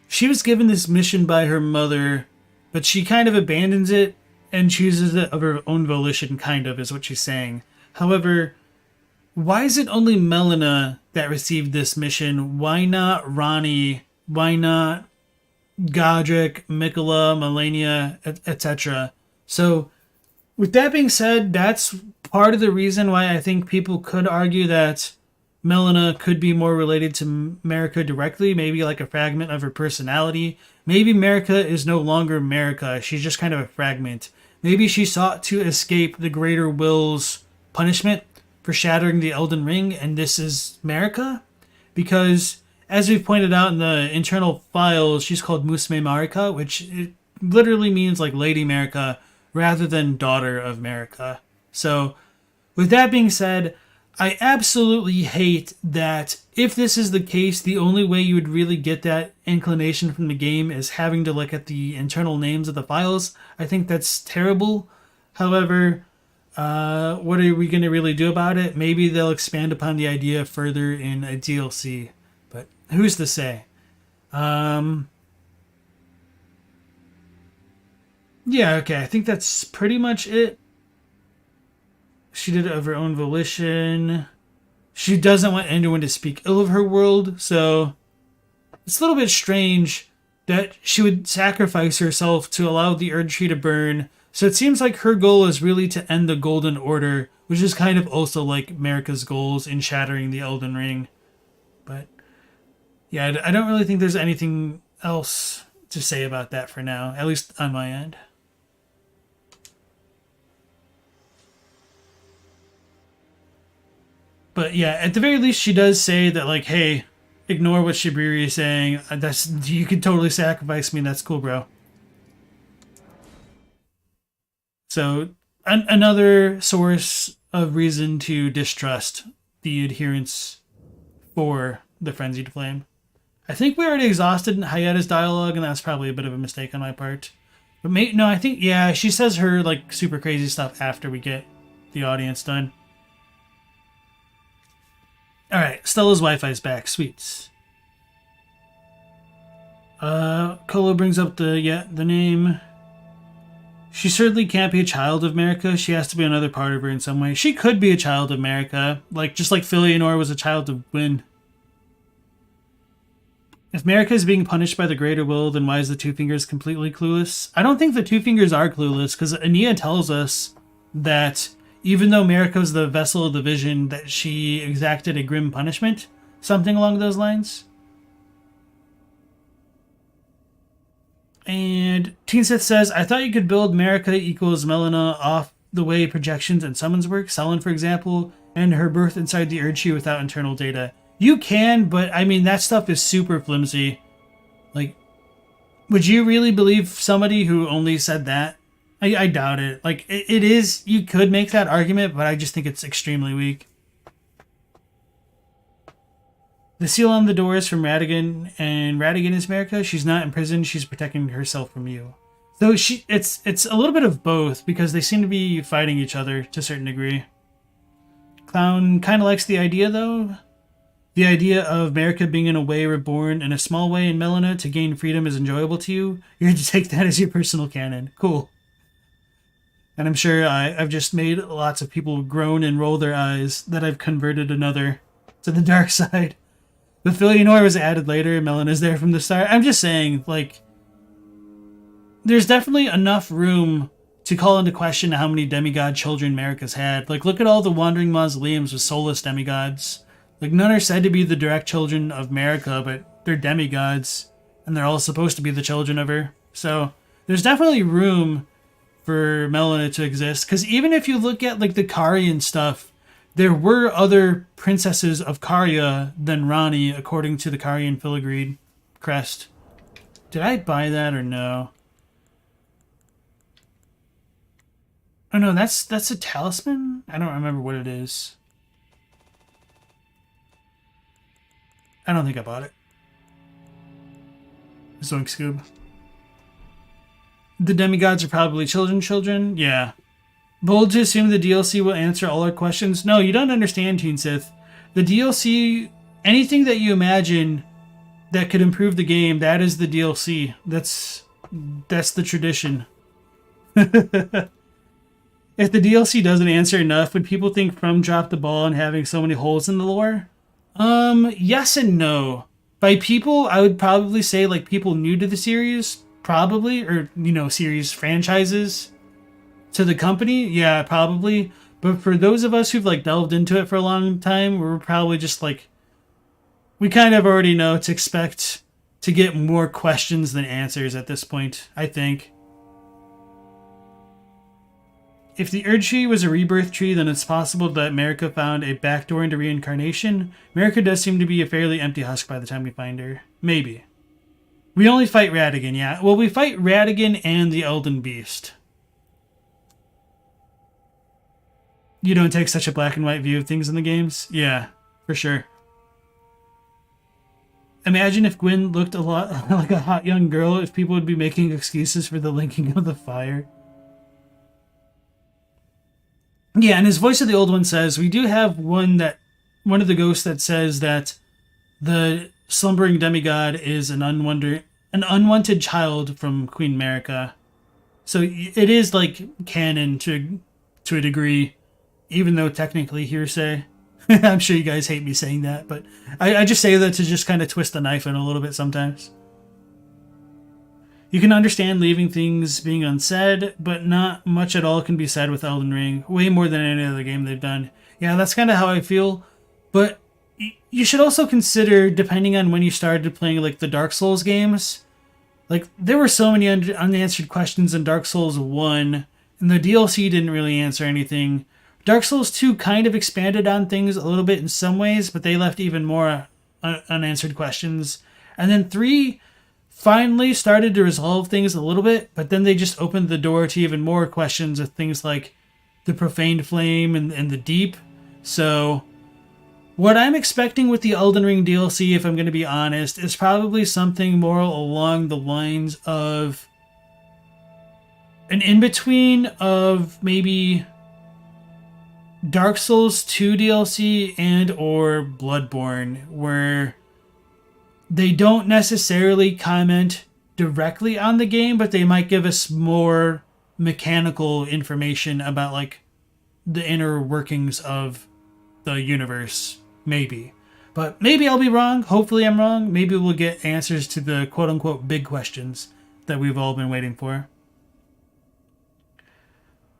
she was given this mission by her mother, but she kind of abandons it and chooses it of her own volition, kind of, is what she's saying. However, why is it only Melina that received this mission? Why not Ronnie? Why not Godric, Mikola, Melania, etc.? So, with that being said, that's part of the reason why I think people could argue that Melina could be more related to Marika directly, maybe like a fragment of her personality. Maybe Marika is no longer Marika, she's just kind of a fragment. Maybe she sought to escape the Greater Will's punishment for shattering the Elden Ring, and this is Marika, because as we've pointed out in the internal files, she's called Musme Marika, which it literally means like Lady Marika rather than Daughter of Marika. So with that being said, I absolutely hate that if this is the case, the only way you would really get that inclination from the game is having to look at the internal names of the files. I think that's terrible. However, what are we going to really do about it? Maybe they'll expand upon the idea further in a DLC, but who's to say? Yeah, okay, I think that's pretty much it. She did it of her own volition. She doesn't want anyone to speak ill of her world, so it's a little bit strange that she would sacrifice herself to allow the Erdtree to burn. So it seems like her goal is really to end the Golden Order, which is kind of also like Marika's goals in shattering the Elden Ring. But yeah, I don't really think there's anything else to say about that for now, at least on my end. But yeah, at the very least, she does say that, like, hey, ignore what Shabriri is saying. You could totally sacrifice me. That's cool, bro. So another source of reason to distrust the adherents for the Frenzied Flame. I think we already exhausted Hyetta's dialogue, and that's probably a bit of a mistake on my part. But no, I think, yeah, she says her, like, super crazy stuff after we get the audience done. Alright, Stella's Wi-Fi's back. Sweet. Kolo brings up the name. She certainly can't be a child of Marika. She has to be another part of her in some way. She could be a child of Marika, just like Filianor was a child of Gwyn. If Marika is being punished by the Greater Will, then why is the Two Fingers completely clueless? I don't think the Two Fingers are clueless, because Ania tells us that even though Marika was the vessel of the vision, that she exacted a grim punishment. Something along those lines. And Teen Sith says, I thought you could build Marika equals Melina off the way projections and summons work. Selen, for example, and her birth inside the Erdtree without internal data. You can, but I mean, that stuff is super flimsy. Like, would you really believe somebody who only said that? I doubt it. Like, it is, you could make that argument, but I just think it's extremely weak. The seal on the door is from Radigan, and Radigan is Marika. She's not in prison, she's protecting herself from you. So it's a little bit of both, because they seem to be fighting each other to a certain degree. Clown kind of likes the idea, though. The idea of Marika being in a way reborn in a small way in Melina to gain freedom is enjoyable to you. You're going to take that as your personal canon. Cool. And I'm sure I've just made lots of people groan and roll their eyes that I've converted another to the dark side. The Filianor was added later, Melina's there from the start. I'm just saying, like, there's definitely enough room to call into question how many demigod children Marika's had. Like, look at all the wandering mausoleums with soulless demigods. Like, none are said to be the direct children of Marika, but they're demigods, and they're all supposed to be the children of her. So, there's definitely room for Melina to exist, because even if you look at, like, the Carian stuff, there were other princesses of Caria than Rani, according to the Carian filigree crest. Did I buy that or no? Oh no, that's a talisman? I don't remember what it is. I don't think I bought it. Zoink Scoob. The demigods are probably children? Yeah. Bold to assume the DLC will answer all our questions? No, you don't understand, Teen Sith. The DLC, anything that you imagine that could improve the game, that is the DLC. That's the tradition. If the DLC doesn't answer enough, would people think From dropped the ball on having so many holes in the lore? Yes and no. By people, I would probably say, like, people new to the series, probably, or, series franchises to the company, yeah, probably. But for those of us who've, like, delved into it for a long time, we're probably just, like, we kind of already know to expect to get more questions than answers at this point, I think. if the Erd Tree was a rebirth tree, then it's possible that Marika found a backdoor into reincarnation. Marika does seem to be a fairly empty husk by the time we find her. Maybe. We only fight Radagon, yeah. Well, we fight Radagon and the Elden Beast. You don't take such a black and white view of things in the games? Yeah, for sure. Imagine if Gwyn looked a lot like a hot young girl, if people would be making excuses for the linking of the fire. Yeah, and his Voice of the Old One says, we do have one of the ghosts that says that the slumbering demigod is an unwanted child from Queen Marika. So it is like canon to a degree, even though technically hearsay. I'm sure you guys hate me saying that, but I just say that to just kind of twist the knife in a little bit sometimes. You can understand leaving things being unsaid, but not much at all can be said with Elden Ring. Way more than any other game they've done. Yeah, that's kind of how I feel. But you should also consider, depending on when you started playing like the Dark Souls games, like there were so many unanswered questions in Dark Souls 1, and the DLC didn't really answer anything. Dark Souls 2 kind of expanded on things a little bit in some ways, but they left even more unanswered questions. And then 3 finally started to resolve things a little bit, but then they just opened the door to even more questions of things like the profaned flame and the deep. So what I'm expecting with the Elden Ring DLC, if I'm going to be honest, is probably something more along the lines of an in-between of maybe Dark Souls 2 DLC and or Bloodborne, where they don't necessarily comment directly on the game, but they might give us more mechanical information about like the inner workings of the universe. Maybe. But maybe I'll be wrong. Hopefully I'm wrong. Maybe we'll get answers to the quote-unquote big questions that we've all been waiting for.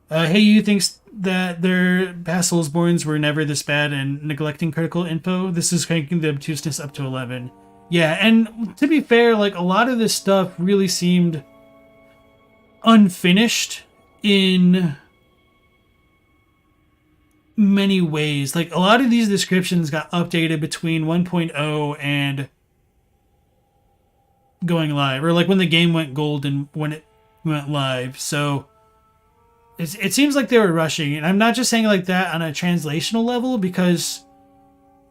Hey, you thinks that their past Soulsborns were never this bad and neglecting critical info? This is cranking the obtuseness up to 11. Yeah, and to be fair, like a lot of this stuff really seemed unfinished in many ways. Like a lot of these descriptions got updated between 1.0 and going live, or like when the game went gold and when it went live. So it seems like they were rushing, and I'm not just saying like that on a translational level, because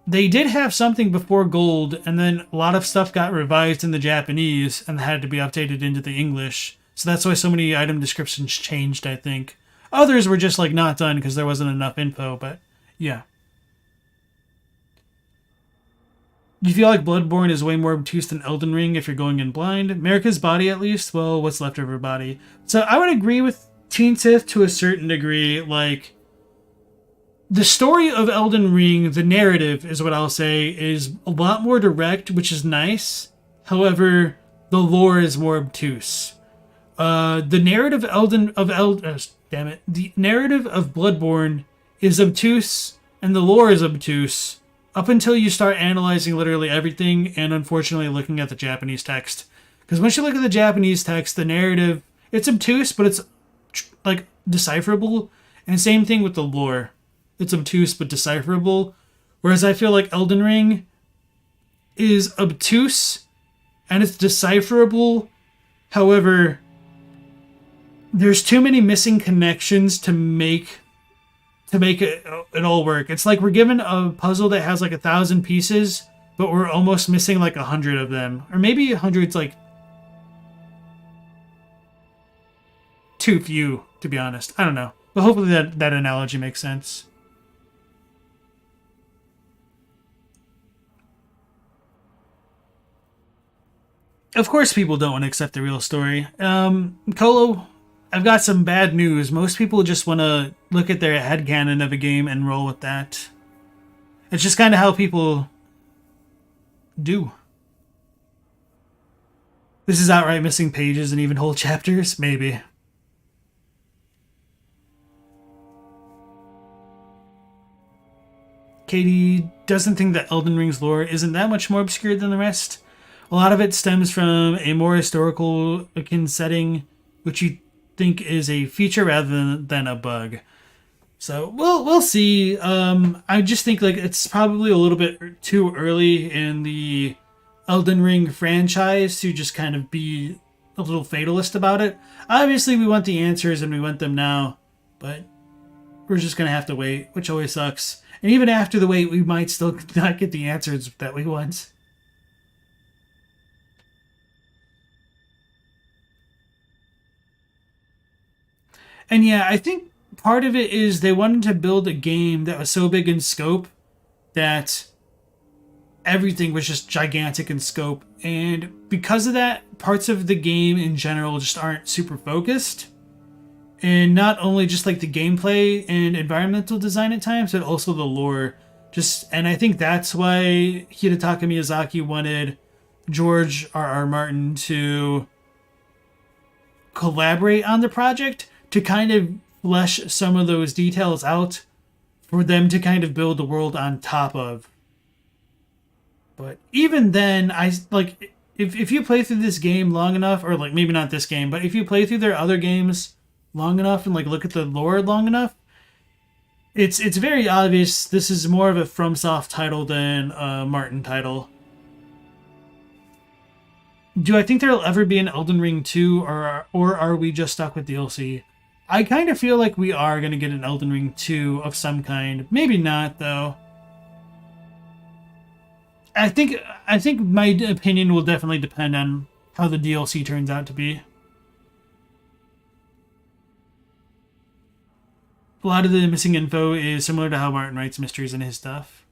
they did have something before gold, and then a lot of stuff got revised in the Japanese and had to be updated into the English. So that's why so many item descriptions changed, I think. Others were just like not done because there wasn't enough info, but yeah. Do you feel like Bloodborne is way more obtuse than Elden Ring if you're going in blind? Marika's body at least? Well, what's left of her body? So I would agree with Teen Sith to a certain degree. Like, the story of Elden Ring, the narrative is what I'll say, is a lot more direct, which is nice. However, the lore is more obtuse. The narrative the narrative of Bloodborne is obtuse, and the lore is obtuse, up until you start analyzing literally everything, and unfortunately looking at the Japanese text. Because once you look at the Japanese text, the narrative, it's obtuse, but it's like decipherable, and same thing with the lore. It's obtuse but decipherable, whereas I feel like Elden Ring is obtuse and it's decipherable. However, there's too many missing connections to make it all work. It's like we're given a puzzle that has like 1,000 pieces, but we're almost missing like 100 of them, or maybe 100's like too few, to be honest. I don't know, but hopefully that analogy makes sense. Of course people don't want to accept the real story. Colo, I've got some bad news. Most people just want to look at their headcanon of a game and roll with that. It's just kind of how people do. This is outright missing pages and even whole chapters? Maybe. Katie doesn't think that Elden Ring's lore isn't that much more obscure than the rest. A lot of it stems from a more historical akin setting, which you think is a feature rather than a bug. So we'll see. I just think like it's probably a little bit too early in the Elden Ring franchise to just kind of be a little fatalist about it. Obviously, we want the answers and we want them now, but we're just gonna have to wait, which always sucks. And even after the wait, we might still not get the answers that we want. And yeah, I think part of it is they wanted to build a game that was so big in scope that everything was just gigantic in scope. And because of that, parts of the game in general just aren't super focused. And not only just like the gameplay and environmental design at times, but also the lore. And I think that's why Hidetaka Miyazaki wanted George R.R. Martin to collaborate on the project to kind of flesh some of those details out for them to kind of build the world on top of. But even then, I like if you play through this game long enough, or like maybe not this game, but if you play through their other games long enough and like look at the lore long enough, it's very obvious this is more of a FromSoft title than a Martin title. Do I think there'll ever be an Elden Ring 2, or are we just stuck with DLC? I kind of feel like we are going to get an Elden Ring 2 of some kind. Maybe not, though. I think my opinion will definitely depend on how the DLC turns out to be. A lot of the missing info is similar to how Martin writes mysteries in his stuff.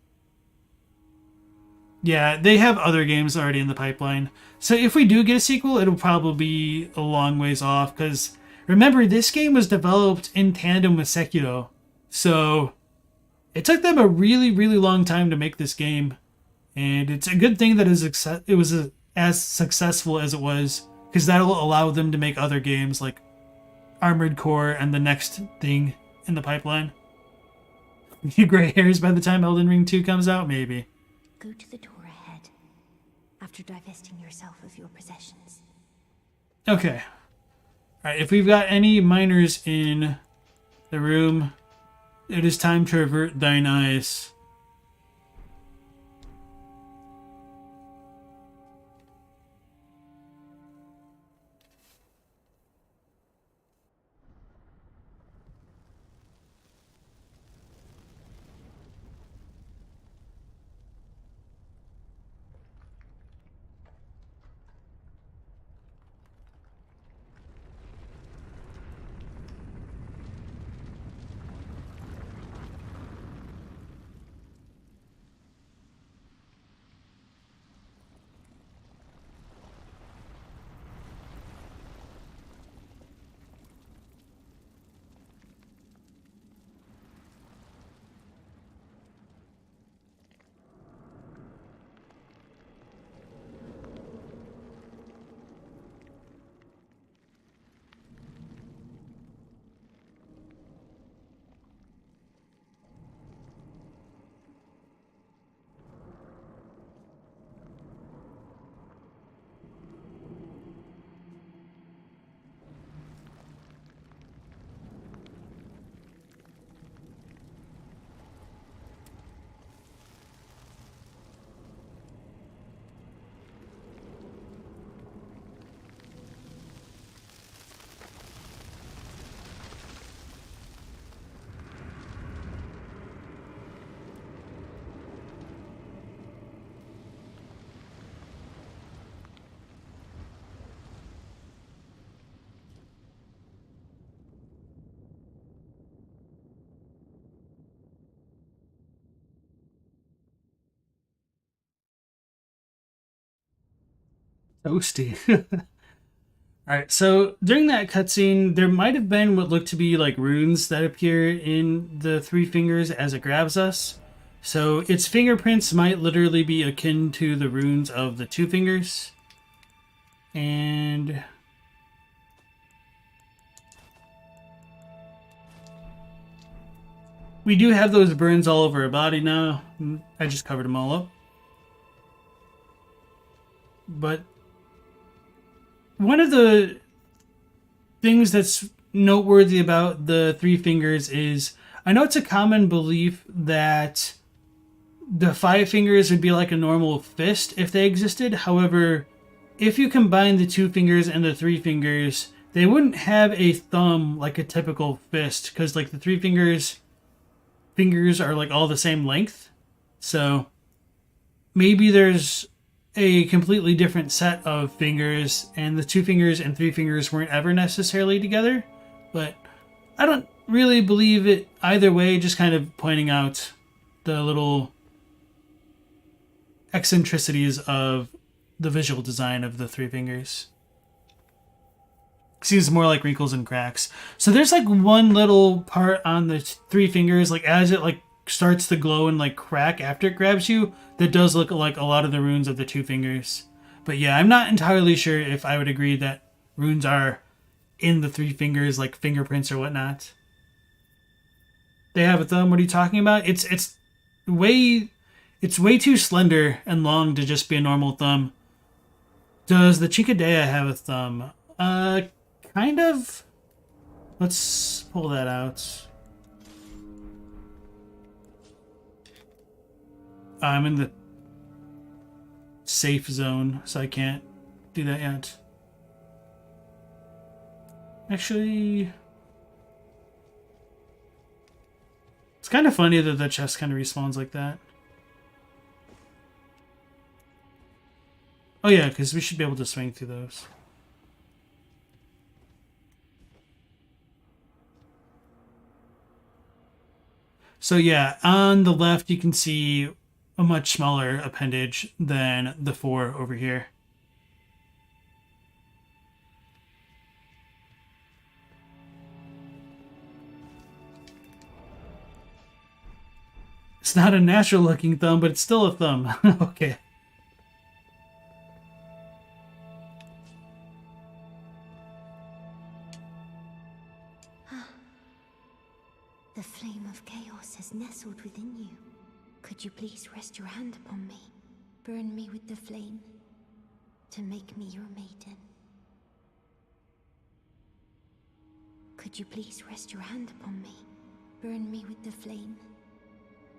Yeah, they have other games already in the pipeline. So if we do get a sequel, it'll probably be a long ways off, because remember, this game was developed in tandem with Sekiro. So it took them a really, really long time to make this game. And it's a good thing that it was as successful as it was, because that'll allow them to make other games like Armored Core and the next thing in the pipeline. Gray hairs by the time Elden Ring 2 comes out, maybe. Go to the door ahead, after divesting yourself of your possessions. Okay. Alright, if we've got any miners in the room, it is time to avert thine eyes. Toasty. Alright, so during that cutscene, there might have been what looked to be like runes that appear in the three fingers as it grabs us. So its fingerprints might literally be akin to the runes of the two fingers. And we do have those burns all over our body now. I just covered them all up. But one of the things that's noteworthy about the three fingers is, I know it's a common belief that the five fingers would be like a normal fist if they existed. However, if you combine the two fingers and the three fingers, they wouldn't have a thumb like a typical fist, because like the three fingers are like all the same length. So maybe there's a completely different set of fingers, and the two fingers and three fingers weren't ever necessarily together. But I don't really believe it either way, just kind of pointing out the little eccentricities of the visual design of the three fingers. Seems more like wrinkles and cracks. So there's like one little part on the three fingers, like as it like starts to glow and like crack after it grabs you, that does look like a lot of the runes of the two fingers. But yeah, I'm not entirely sure if I would agree that runes are in the three fingers, like fingerprints or whatnot. They have a thumb. What are you talking about? It's way too slender and long to just be a normal thumb. Does the Chinkadea have a thumb? Kind of. Let's pull that out. I'm in the safe zone, so I can't do that yet. Actually, it's kind of funny that the chest kind of respawns like that. Oh yeah, because we should be able to swing through those. So yeah, on the left you can see a much smaller appendage than the four over here. It's not a natural looking thumb, but it's still a thumb. Okay. The flame of chaos has nestled within you. Could you please rest your hand upon me? Burn me with the flame to make me your maiden. Could you please rest your hand upon me? Burn me with the flame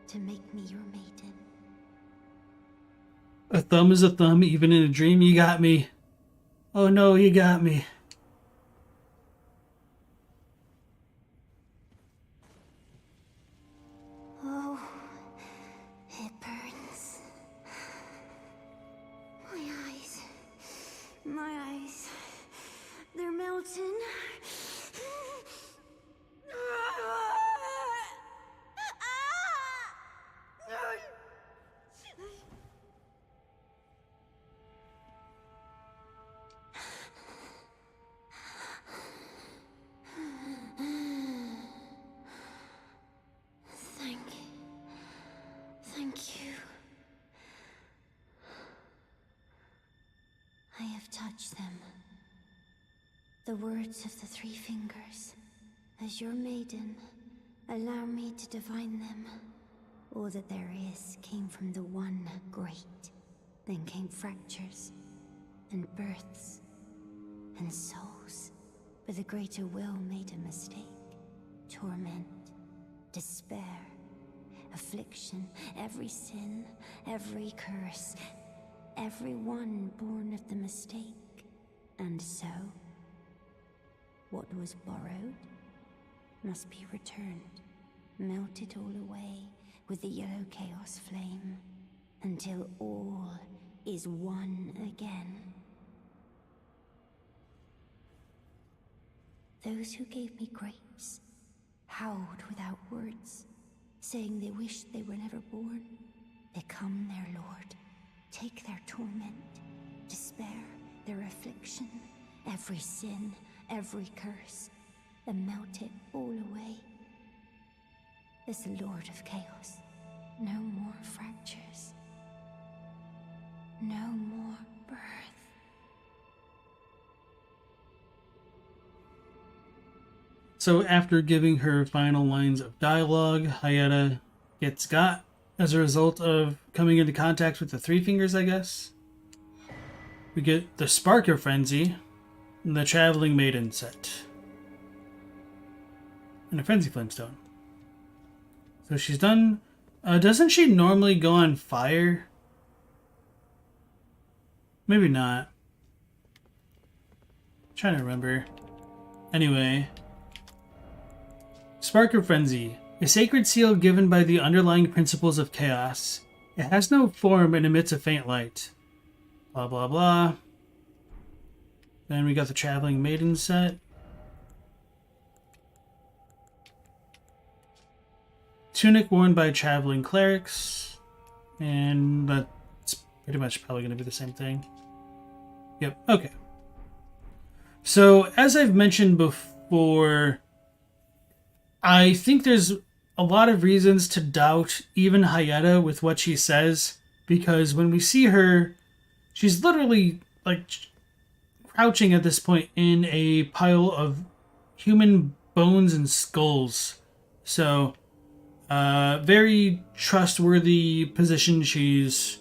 to make me your maiden. A thumb is a thumb, even in a dream. You got me. Oh no, you got me. Oh, it burns. My eyes, they're melting. Thank you. I have touched them. The words of the three fingers. As your maiden, allow me to divine them. All that there is came from the one great. Then came fractures, and births, and souls. But the greater will made a mistake. Torment, despair, affliction, every sin, every curse, every one born of the mistake. And so, what was borrowed must be returned, melted all away with the yellow chaos flame, until all is one again. Those who gave me grapes howled without words, saying they wished they were never born. Become their lord, take their torment, despair, their affliction, every sin, every curse, and melt it all away. As the Lord of Chaos, no more fractures, no more birth. So after giving her final lines of dialogue, Hyetta gets got as a result of coming into contact with the three fingers, I guess. We get the Spark of Frenzy and the Traveling Maiden set. And a Frenzy Flamestone. So she's done... doesn't she normally go on fire? Maybe not. I'm trying to remember. Anyway. Spark of Frenzy. A sacred seal given by the underlying principles of chaos. It has no form and emits a faint light. Blah, blah, blah. Then we got the Traveling Maiden set. Tunic worn by traveling clerics. And that's pretty much probably going to be the same thing. Yep, okay. So, as I've mentioned before, I think there's a lot of reasons to doubt even Hyetta with what she says, because when we see her, she's literally like crouching at this point in a pile of human bones and skulls. So, very trustworthy position she's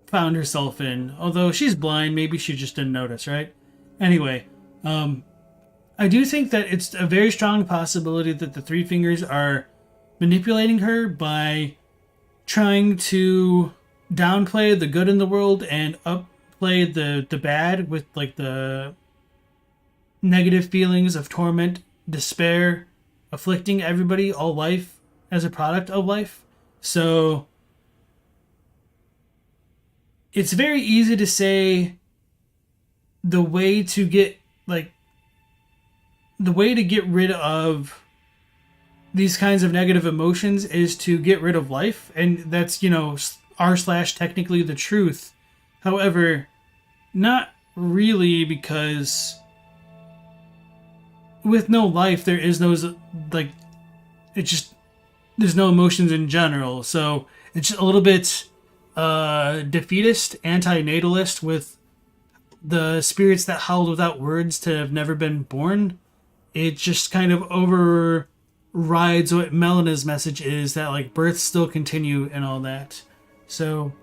found herself in. Although she's blind, maybe she just didn't notice, right? Anyway, I do think that it's a very strong possibility that the Three Fingers are manipulating her by trying to downplay the good in the world and upplay the bad with like the negative feelings of torment, despair, afflicting everybody, all life as a product of life. So it's very easy to say the way to get rid of these kinds of negative emotions is to get rid of life, and that's, r/technically the truth. However, not really, because with no life there is no there's no emotions in general. So it's just a little bit defeatist, anti-natalist, with the spirits that howled without words to have never been born. It just kind of overrides what Melena's message is, that like births still continue and all that. So,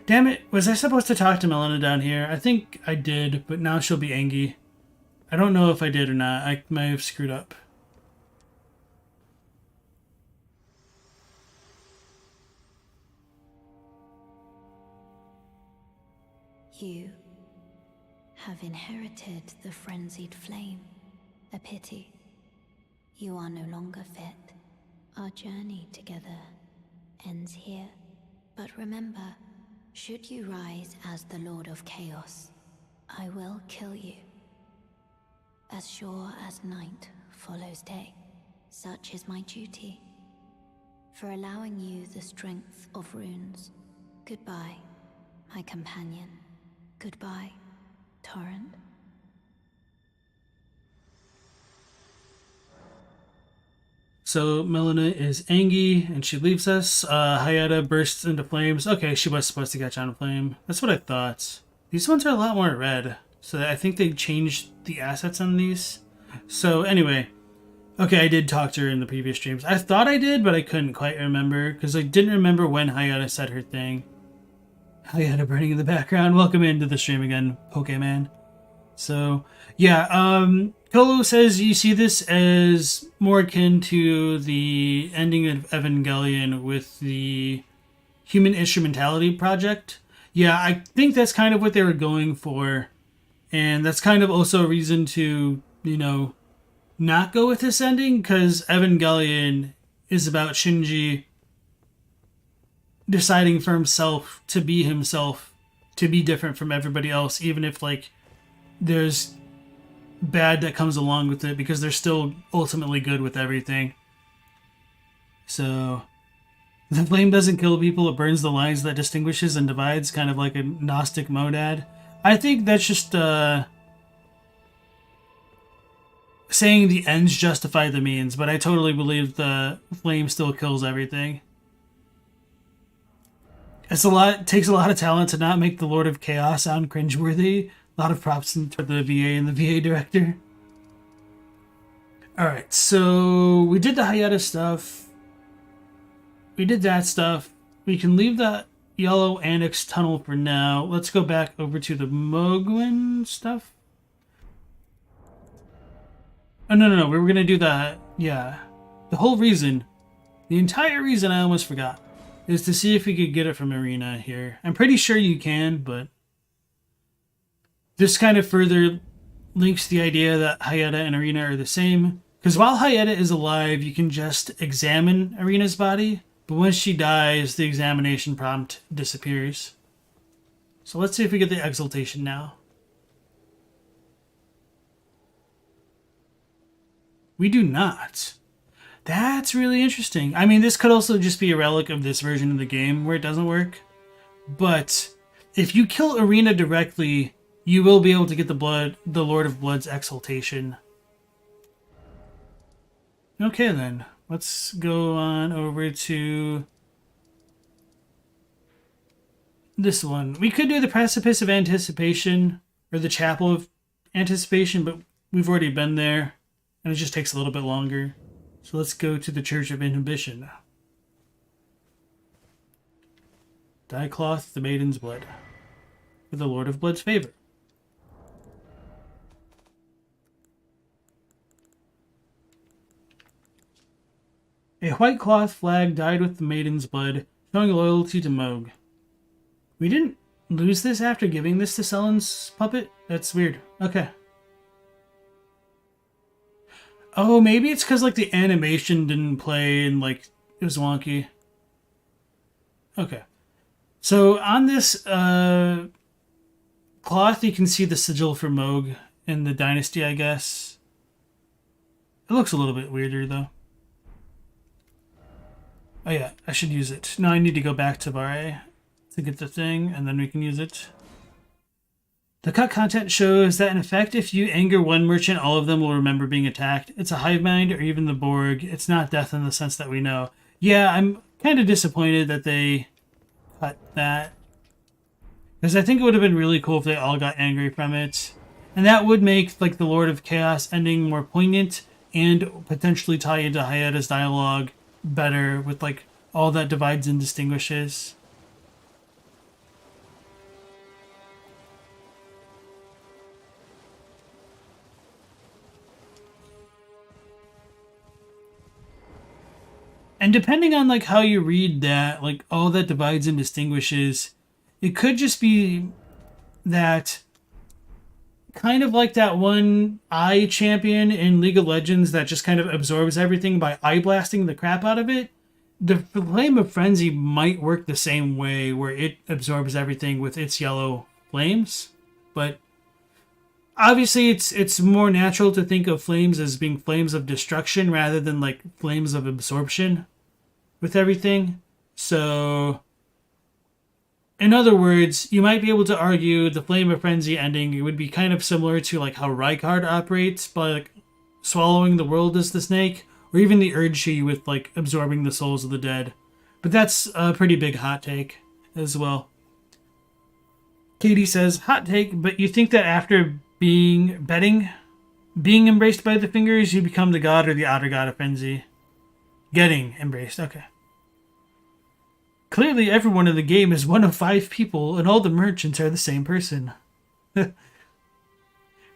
damn it, was I supposed to talk to Melena down here? I think I did, but now she'll be angry. I don't know if I did or not. I might have screwed up. You have inherited the frenzied flame. A pity. You are no longer fit. Our journey together ends here. But remember, should you rise as the Lord of Chaos, I will kill you. As sure as night follows day, such is my duty. For allowing you the strength of runes. Goodbye, my companion. Goodbye, Torrent. So Melena is angry and she leaves us. Hyetta bursts into flames. Okay, she was supposed to catch on flame. That's what I thought. These ones are a lot more red. So I think they changed the assets on these. So anyway. Okay, I did talk to her in the previous streams. I thought I did, but I couldn't quite remember, because I didn't remember when Hyetta said her thing. Hyetta burning in the background. Welcome into the stream again, Pokemon. So, yeah, Kolo says you see this as more akin to the ending of Evangelion with the Human Instrumentality Project. Yeah, I think that's kind of what they were going for. And that's kind of also a reason to, not go with this ending, because Evangelion is about Shinji deciding for himself, to be different from everybody else, even if, there's bad that comes along with it, because they're still ultimately good with everything. So, the flame doesn't kill people, it burns the lines that distinguishes and divides, kind of like a Gnostic monad. I think that's just, saying the ends justify the means, but I totally believe the flame still kills everything. It takes a lot of talent to not make the Lord of Chaos sound cringeworthy. A lot of props to the VA and the VA director. Alright, so we did the Hyetta stuff. We did that stuff. We can leave that yellow annex tunnel for now. Let's go back over to the Mohgwyn stuff. Oh, no. We were going to do that. Yeah. The whole reason, the entire reason I almost forgot, is to see if we could get it from Arena here. I'm pretty sure you can, but this kind of further links the idea that Hyetta and Arena are the same. Because while Hyetta is alive, you can just examine Arena's body, but once she dies, the examination prompt disappears. So let's see if we get the exaltation now. We do not. That's really interesting. I mean, this could also just be a relic of this version of the game where it doesn't work. But if you kill Arena directly, you will be able to get the Lord of Blood's exaltation. Okay then, let's go on over to this one. We could do the Precipice of Anticipation, or the Chapel of Anticipation, but we've already been there, and it just takes a little bit longer. So let's go to the Church of Inhibition. Dye cloth, the Maiden's Blood, for the Lord of Blood's favor. A white cloth flag dyed with the Maiden's Blood, showing loyalty to Mohg. We didn't lose this after giving this to Sellen's puppet? That's weird. Okay. Oh, maybe it's because, like, the animation didn't play and, like, it was wonky. Okay. So, on this cloth, you can see the sigil for Mohg in the Dynasty, I guess. It looks a little bit weirder, though. Oh yeah, I should use it. Now I need to go back to Varré to get the thing, and then we can use it. The cut content shows that in effect, if you anger one merchant, all of them will remember being attacked. It's a hive mind, or even the Borg. It's not death in the sense that we know. Yeah, I'm kind of disappointed that they cut that. Because I think it would have been really cool if they all got angry from it. And that would make, like, the Lord of Chaos ending more poignant, and potentially tie into Hyetta's dialogue better with, like, all that divides and distinguishes. And depending on, like, how you read that, like, all that divides and distinguishes, it could just be that kind of like that one eye champion in League of Legends that just kind of absorbs everything by eye blasting the crap out of it. The Flame of Frenzy might work the same way, where it absorbs everything with its yellow flames. But obviously it's more natural to think of flames as being flames of destruction rather than, like, flames of absorption with everything. So in other words, you might be able to argue the Flame of Frenzy ending would be kind of similar to, like, how Rykard operates by, like, swallowing the world as the snake, or even the Urge with, like, absorbing the souls of the dead. But that's a pretty big hot take as well. Katie says, hot take, but you think that after being embraced by the fingers, you become the god or the outer god of Frenzy? Getting embraced, okay. Clearly, everyone in the game is one of 5 people, and all the merchants are the same person.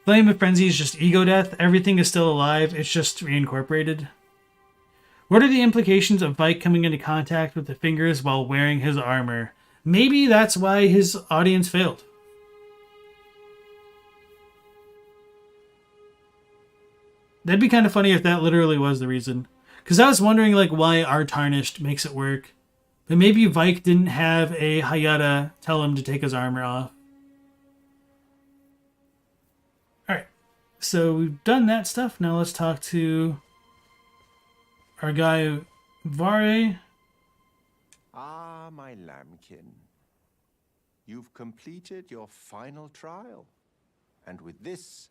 Flame of Frenzy is just ego death. Everything is still alive. It's just reincorporated. What are the implications of Vike coming into contact with the fingers while wearing his armor? Maybe that's why his audience failed. That'd be kind of funny if that literally was the reason. Because I was wondering, like, why our Tarnished makes it work. But maybe Vike didn't have a Hyetta tell him to take his armor off. Alright, so we've done that stuff. Now let's talk to our guy, Varré. Ah, my lambkin. You've completed your final trial. And with this,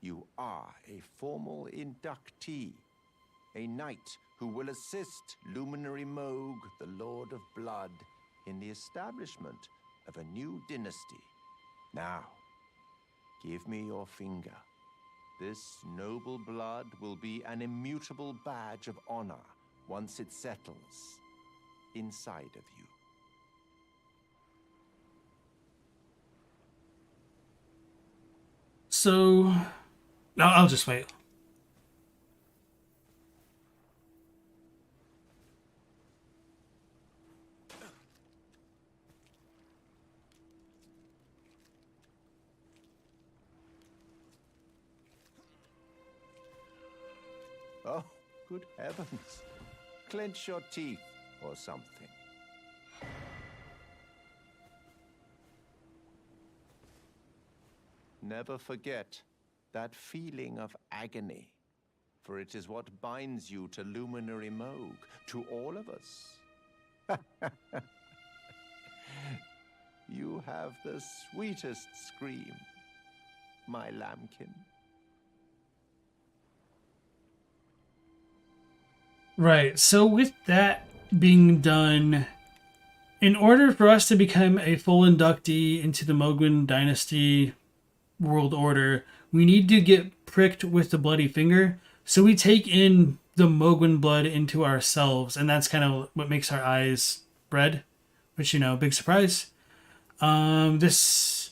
you are a formal inductee. A knight who will assist Luminary Mohg, the Lord of Blood, in the establishment of a new dynasty. Now, give me your finger. This noble blood will be an immutable badge of honor once it settles inside of you. So, I'll just wait. Good heavens. Clench your teeth or something. Never forget that feeling of agony, for it is what binds you to Luminary Mohg, to all of us. You have the sweetest scream, my lambkin. Right, so with that being done, in order for us to become a full inductee into the Mohgwyn Dynasty World Order, we need to get pricked with the bloody finger. So we take in the Mohgwyn blood into ourselves, and that's kind of what makes our eyes red, which, you know, big surprise. This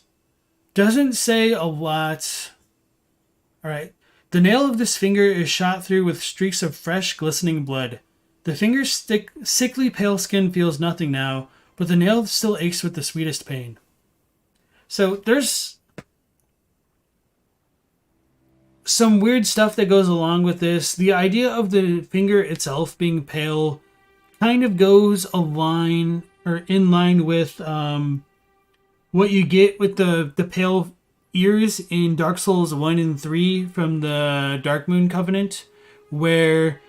doesn't say a lot. All right. The nail of this finger is shot through with streaks of fresh, glistening blood. The finger's sickly pale skin feels nothing now, but the nail still aches with the sweetest pain. So there's some weird stuff that goes along with this. The idea of the finger itself being pale kind of goes in line with what you get with the pale ears in Dark Souls 1 and 3 from the Dark Moon Covenant, where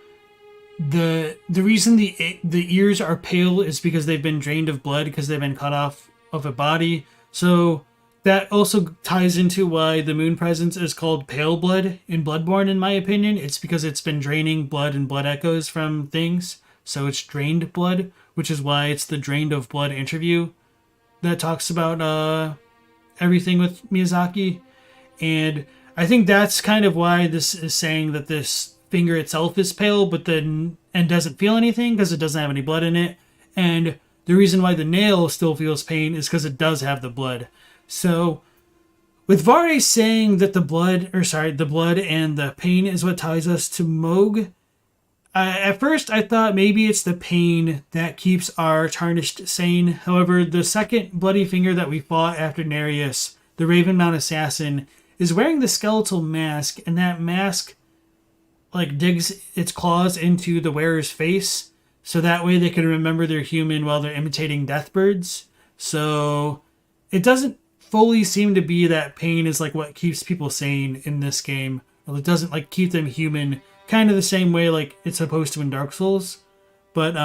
the reason the ears are pale is because they've been drained of blood, because they've been cut off of a body. So that also ties into why the moon presence is called pale blood in Bloodborne, in my opinion. It's because it's been draining blood and blood echoes from things, so it's drained blood, which is why it's the drained of blood interview that talks about everything with Miyazaki. And I think that's kind of why this is saying that this finger itself is pale, and doesn't feel anything because it doesn't have any blood in it. And the reason why the nail still feels pain is because it does have the blood. So with Varré saying that the blood and the pain is what ties us to Mohg, at first I thought maybe it's the pain that keeps our tarnished sane. However, the second bloody finger that we fought after Nereus, the Ravenmount assassin, is wearing the skeletal mask, and that mask digs its claws into the wearer's face, so that way they can remember they're human while they're imitating death birds. So it doesn't fully seem to be that pain is what keeps people sane in this game. Well, it doesn't keep them human, kind of the same way it's supposed to in Dark Souls. But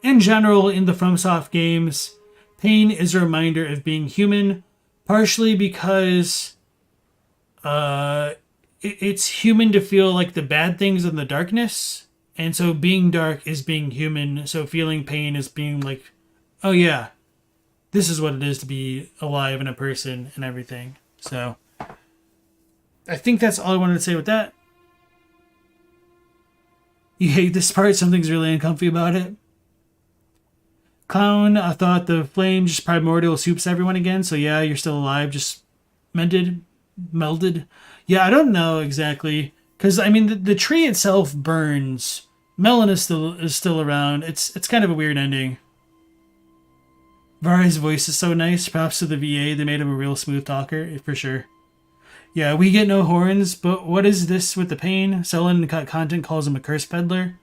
in general, in the FromSoft games, pain is a reminder of being human, partially because it's human to feel the bad things in the darkness, and so being dark is being human, so feeling pain is being oh yeah, this is what it is to be alive and a person and everything. So I think that's all I wanted to say with that. You hate this part? Something's really uncomfy about it? Clown, I thought the flame just primordial soups everyone again, so yeah, you're still alive, just melded. Yeah, I don't know exactly, because I mean the tree itself burns. Melon is still around. It's kind of a weird ending. Varré's voice is so nice. Props to the VA. They made him a real smooth talker, for sure. Yeah, we get no horns, but what is this with the pain? Selling content calls him a curse peddler.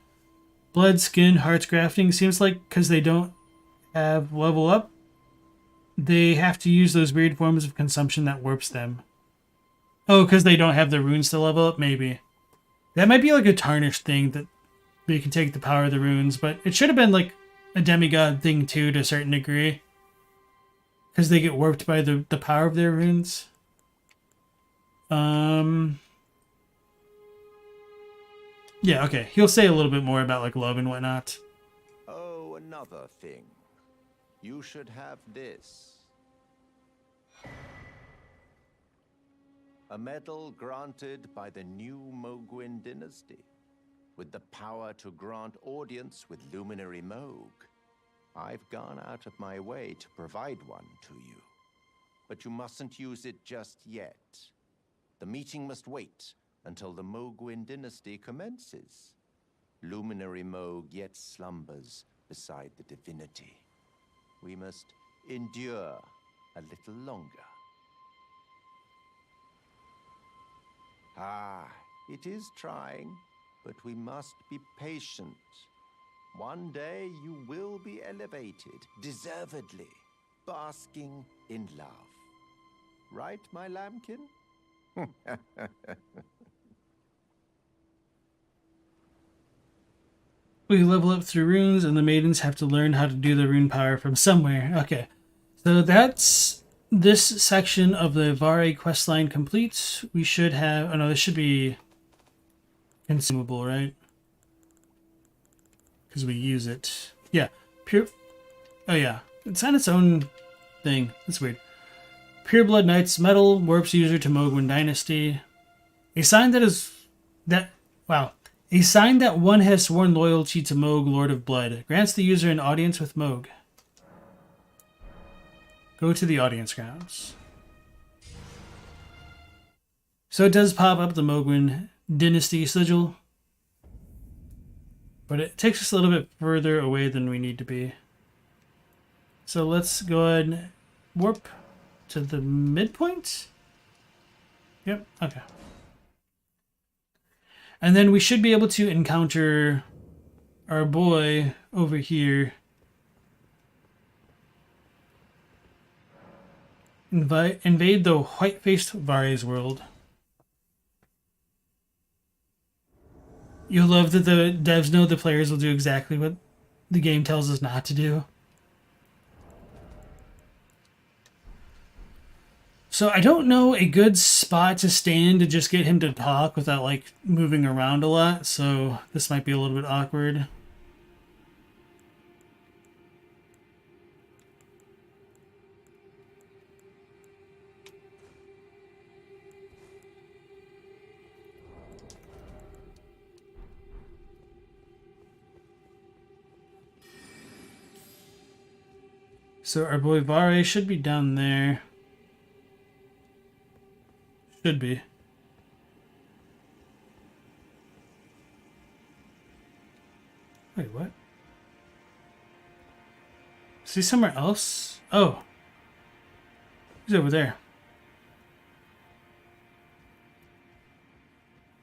Blood, skin, hearts grafting. Seems because they don't have level up, they have to use those weird forms of consumption that warps them. Oh, because they don't have the runes to level up? Maybe. That might be a tarnished thing, that they can take the power of the runes, but it should have been a demigod thing too, to a certain degree. Because they get warped by the power of their runes. Yeah, okay. He'll say a little bit more about love and whatnot. Oh, another thing. You should have this. A medal granted by the new Mohgwyn dynasty, with the power to grant audience with Luminary Mohg. I've gone out of my way to provide one to you, but you mustn't use it just yet. The meeting must wait until the Mohgwyn dynasty commences. Luminary Mohg yet slumbers beside the divinity. We must endure a little longer. Ah, it is trying, but we must be patient. One day you will be elevated, deservedly, basking in love. Right, my lambkin? We level up through runes, and the maidens have to learn how to do the rune power from somewhere. Okay, so that's this section of the Varré questline complete. We should have... Oh no, this should be consumable, right? Because we use it. Yeah, pure... Oh yeah, it's on its own thing. That's weird. Pure Blood Knight's Medal warps user to Mohgwyn Dynasty. A sign that is... Wow. A sign that one has sworn loyalty to Mohg, Lord of Blood. Grants the user an audience with Mohg. Go to the audience grounds. So it does pop up the Mohgwyn Dynasty sigil. But it takes us a little bit further away than we need to be. So let's go ahead and warp to the midpoint. Yep, okay. And then we should be able to encounter our boy over here. Invade the white-faced Varré's world. You'll love that the devs know the players will do exactly what the game tells us not to do. So I don't know a good spot to stand to just get him to talk without like moving around a lot, so this might be a little bit awkward. So our boy Varré should be down there. Should be. Wait, what? Is he somewhere else? Oh. He's over there.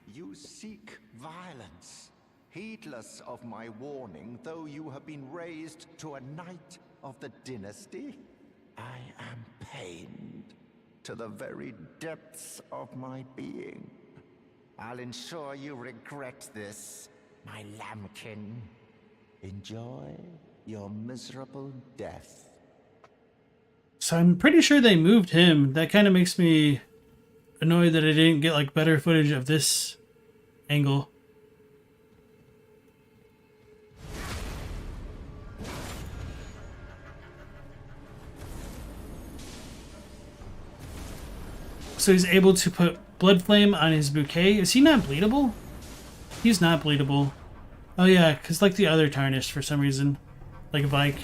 You seek violence, heedless of my warning, though you have been raised to a knight of the dynasty. I am pained to the very depths of my being. I'll ensure you regret this, my lambkin. Enjoy your miserable death. So I'm pretty sure they moved him. That kind of makes me annoyed that I didn't get like better footage of this angle. So he's able to put Blood Flame on his bouquet. Is he not bleedable? He's not bleedable. Oh yeah, because like the other Tarnished for some reason. Like Vike.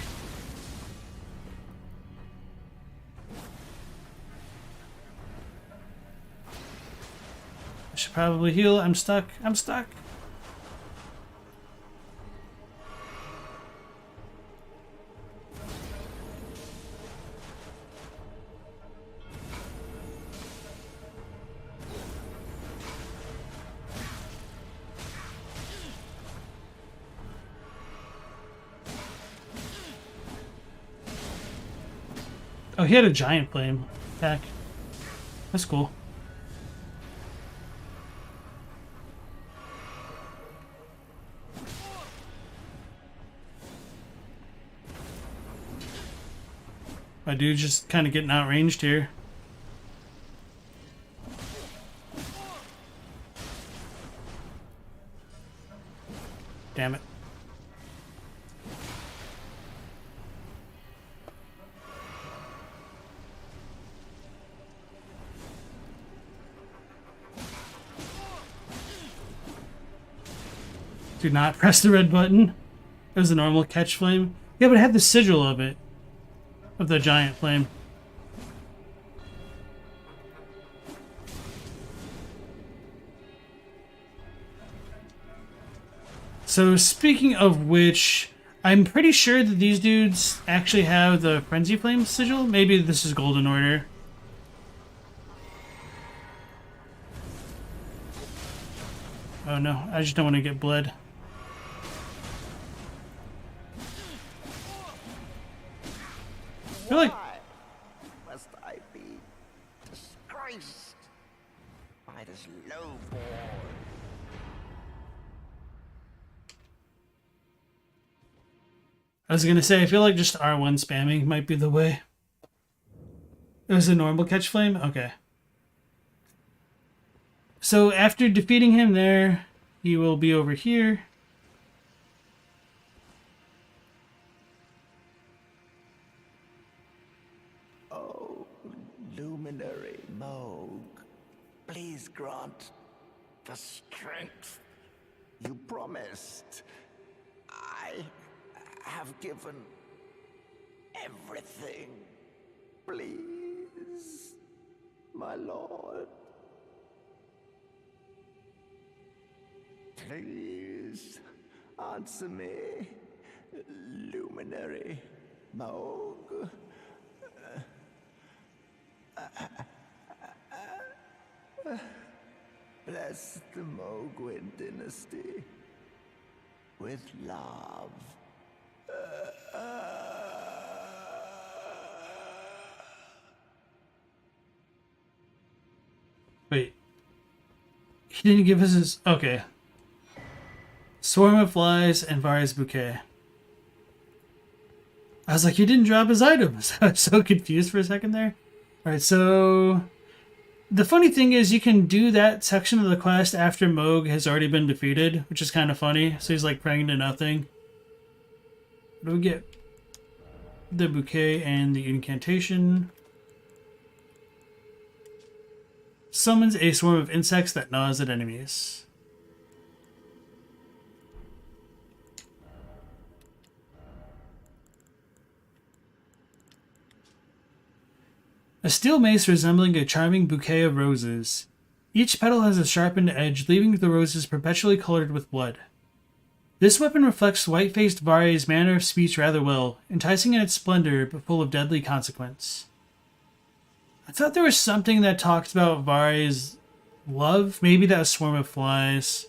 I should probably heal. I'm stuck. I'm stuck. Oh, he had a giant flame attack. That's cool. My dude's just kind of getting outranged here. Damn it. Do not press the red button. It was a normal catch flame. Yeah, but it had the sigil of it. Of the giant flame. So speaking of which, I'm pretty sure that these dudes actually have the Frenzy Flame sigil. Maybe this is Golden Order. Oh no, I just don't want to get bled. I feel like Why must I be disgraced by this lowborn? I was gonna say, I feel like just R1 spamming might be the way. It was a normal catch flame? Okay. So after defeating him there, he will be over here. Oh, luminary Mohg, please grant the strength you promised. I have given everything. Please, my lord. Please, answer me, luminary Mohg. Bless the Mohgwyn dynasty with love. Wait. He didn't give us his... Okay. Swarm of Flies and Varré's Bouquet. I was like, he didn't drop his items. I was so confused for a second there. Alright, so... The funny thing is you can do that section of the quest after Mohg has already been defeated, which is kind of funny. So he's like praying to nothing. What do we get? The bouquet and the incantation. Summons a swarm of insects that gnaws at enemies. A steel mace resembling a charming bouquet of roses. Each petal has a sharpened edge, leaving the roses perpetually colored with blood. This weapon reflects white-faced Varré's manner of speech rather well, enticing in its splendor, but full of deadly consequence. I thought there was something that talked about Varré's love. Maybe that was Swarm of Flies.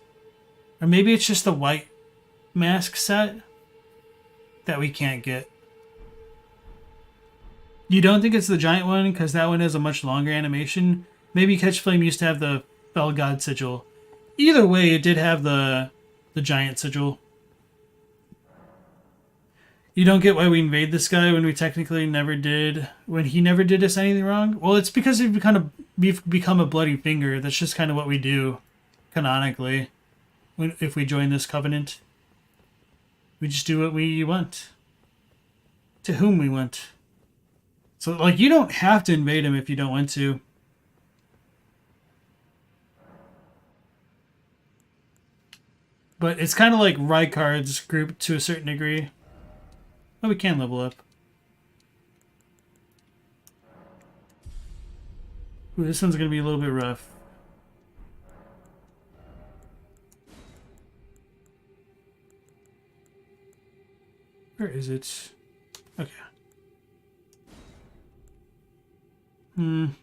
Or maybe it's just the white mask set that we can't get. You don't think it's the giant one because that one has a much longer animation? Maybe Catch Flame used to have the Fell God sigil. Either way, it did have the giant sigil. You don't get why we invade this guy when we technically never did, when he never did us anything wrong? Well, it's because we've become a bloody finger. That's just kind of what we do, canonically, if we join this covenant. We just do what we want. To whom we want. So, like, you don't have to invade him if you don't want to. But it's kind of like Rykard's group to a certain degree. Oh, we can level up. Ooh, this one's going to be a little bit rough. Where is it? Okay. Don't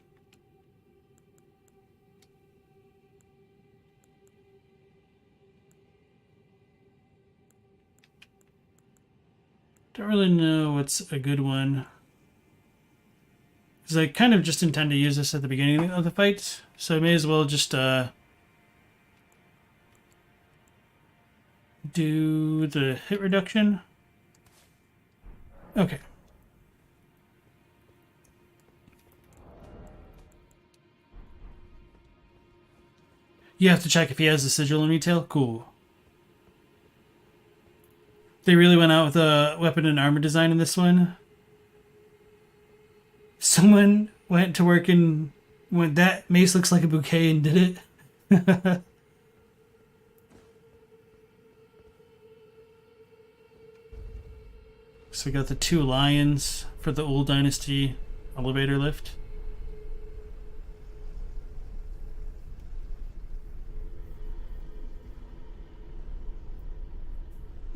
really know what's a good one. Because I kind of just intend to use this at the beginning of the fight, so I may as well just do the hit reduction. Okay. You have to check if he has the sigil in retail? Cool. They really went out with a weapon and armor design in this one. Someone went to work and went, that mace looks like a bouquet, and did it. So we got the 2 lions for the old dynasty elevator lift.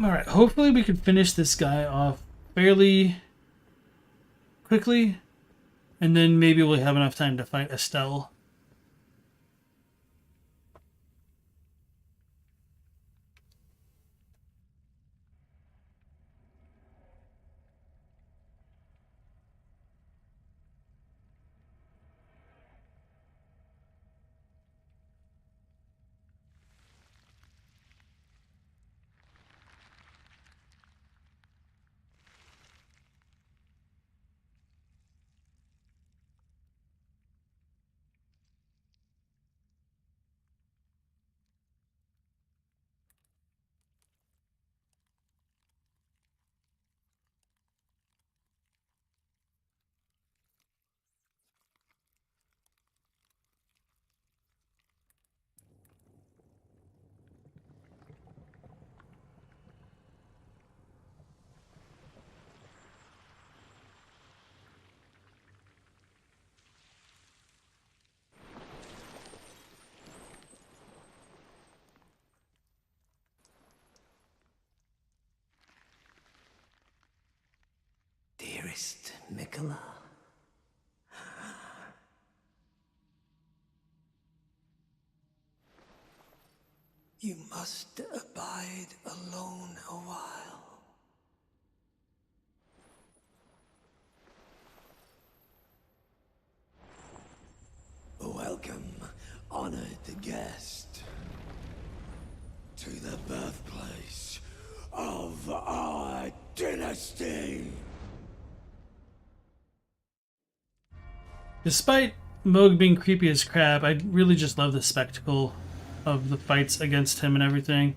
Alright, hopefully we can finish this guy off fairly quickly, and then maybe we'll have enough time to fight Astel. Mikola. You must abide alone a while. Welcome, honored guest, to the birthplace of our dynasty. Despite Mohg being creepy as crap, I really just love the spectacle of the fights against him and everything.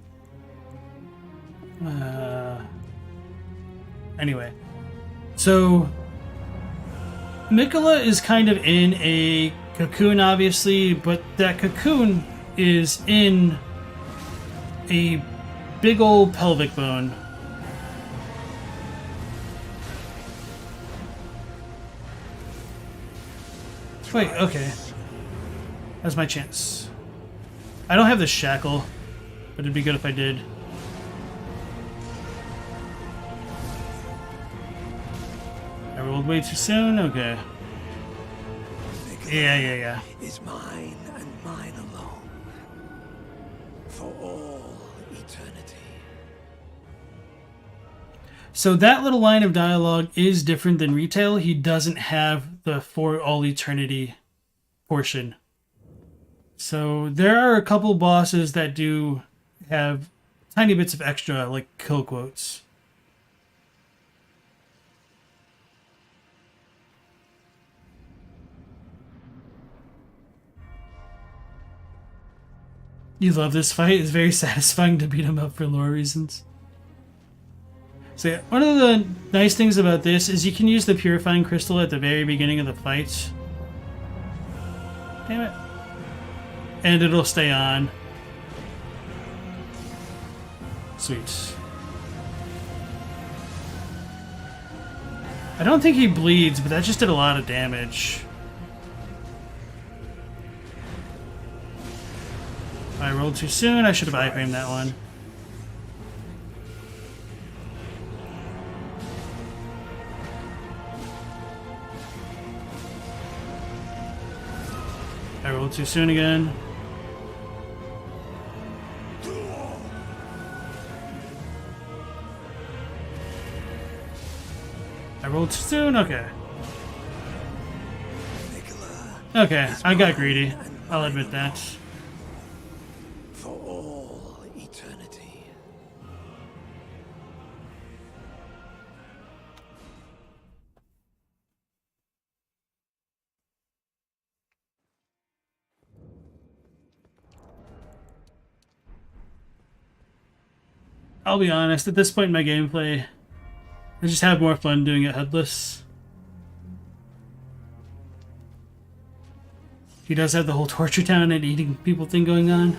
Anyway, so Mikola is kind of in a cocoon, obviously, but that cocoon is in a big old pelvic bone. Wait, okay. That's my chance. I don't have the shackle, but it'd be good if I did. I rolled way too soon? Okay. Yeah. Is mine and mine alone. For all eternity. So that little line of dialogue is different than retail. He doesn't have the for all eternity portion. So there are a couple bosses that do have tiny bits of extra, like kill quotes. You love this fight. It's very satisfying to beat him up for lore reasons. So yeah, one of the nice things about this is you can use the purifying crystal at the very beginning of the fight. Damn it. And it'll stay on. Sweet. I don't think he bleeds, but that just did a lot of damage. I rolled too soon. I should have iframed that one. I rolled too soon again. I rolled too soon? Okay. Okay, I got greedy. I'll admit that. For all eternity. I'll be honest, at this point in my gameplay, I just have more fun doing it headless. He does have the whole torture town and eating people thing going on.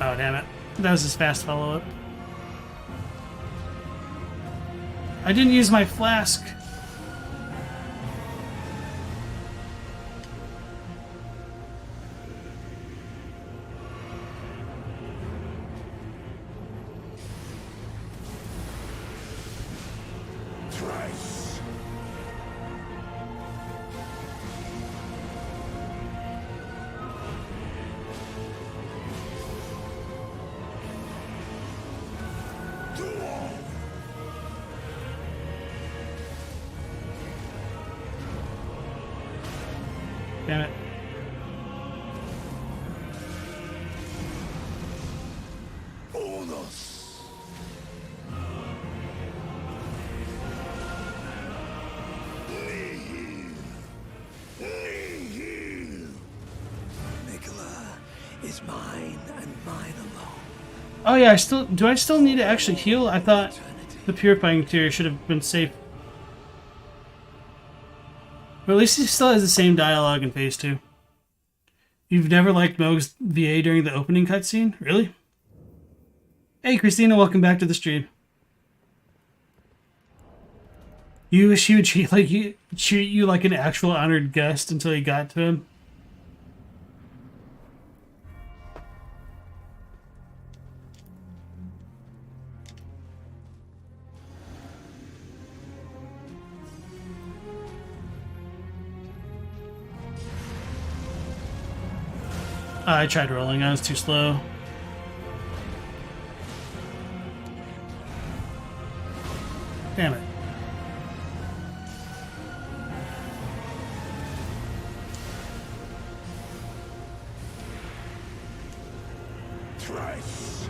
Oh, damn it. That was his fast follow-up. I didn't use my flask. Damn it. Mikola is mine and mine alone. Oh yeah, do I still need to actually heal? I thought the purifying tier should have been safe. But at least he still has the same dialogue in phase 2. You've never liked Mohg's VA during the opening cutscene? Really? Hey Christina, welcome back to the stream. You wish he would treat you like an actual honored guest until you got to him. I tried rolling, I was too slow. Damn it. Thrice.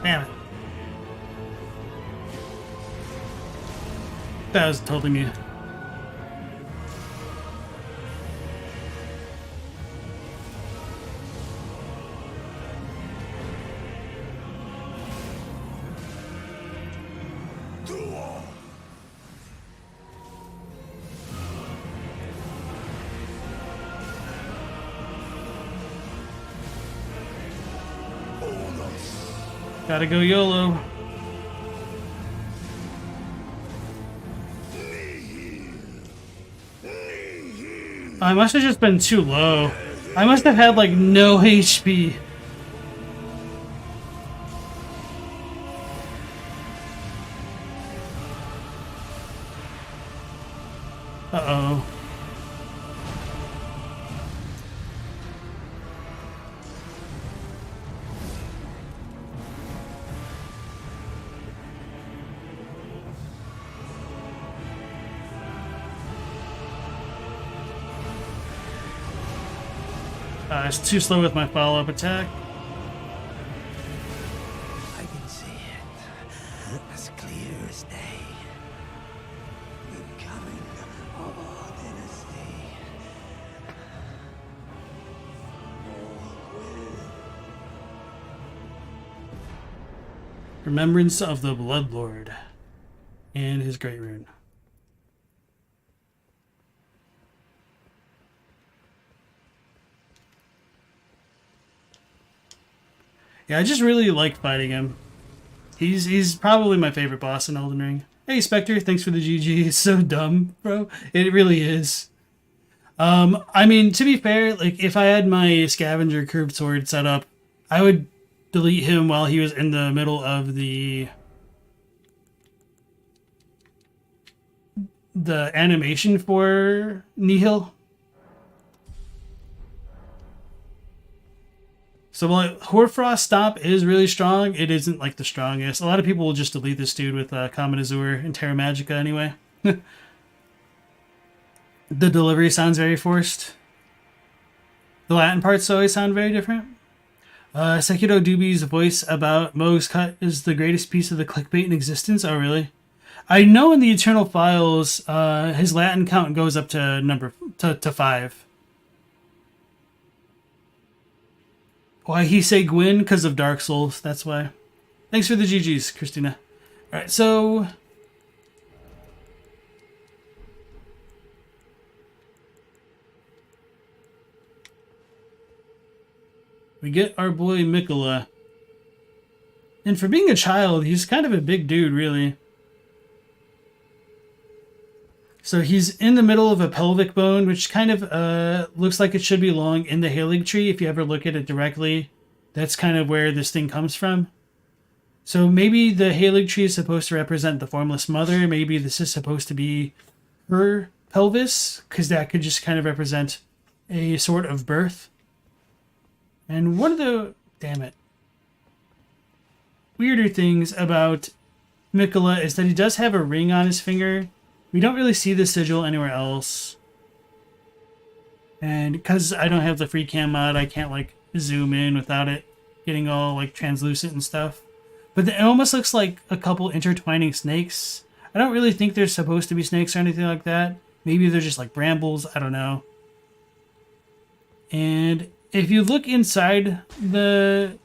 Damn it. That was totally me. Gotta go YOLO. I must have just been too low. I must have had like no HP. Uh-oh. It's too slow with my follow-up attack. I can see it as clear as day. The coming of our dynasty. Remembrance of the Bloodlord and his great rune. Yeah, I just really like fighting him. He's probably my favorite boss in Elden Ring. Hey Spectre, thanks for the GG. It's so dumb, bro. It really is. I mean, to be fair, like if I had my scavenger curved sword set up, I would delete him while he was in the middle of the animation for Nihil. So while Hoarfrost Stomp is really strong, it isn't like the strongest. A lot of people will just delete this dude with Common Azure and Terra Magica anyway. The delivery sounds very forced. The Latin parts always sound very different. Sekiro Doobie's voice about Mohg's cut is the greatest piece of the clickbait in existence. Oh, really? I know in the Eternal Files, his Latin count goes up to 5. Why he say Gwyn? Because of Dark Souls. That's why. Thanks for the GGs, Christina. Alright, so... we get our boy Mikola. And for being a child, he's kind of a big dude, really. So he's in the middle of a pelvic bone, which kind of looks like it should belong in the Haligtree. If you ever look at it directly, that's kind of where this thing comes from. So maybe the Haligtree is supposed to represent the Formless Mother. Maybe this is supposed to be her pelvis, because that could just kind of represent a sort of birth. And one of the, damn it, weirder things about Mikola is that he does have a ring on his finger. We don't really see the sigil anywhere else. And because I don't have the free cam mod, I can't like zoom in without it getting all like translucent and stuff. But it almost looks like a couple intertwining snakes. I don't really think they're supposed to be snakes or anything like that. Maybe they're just like brambles, I don't know. And if you look inside the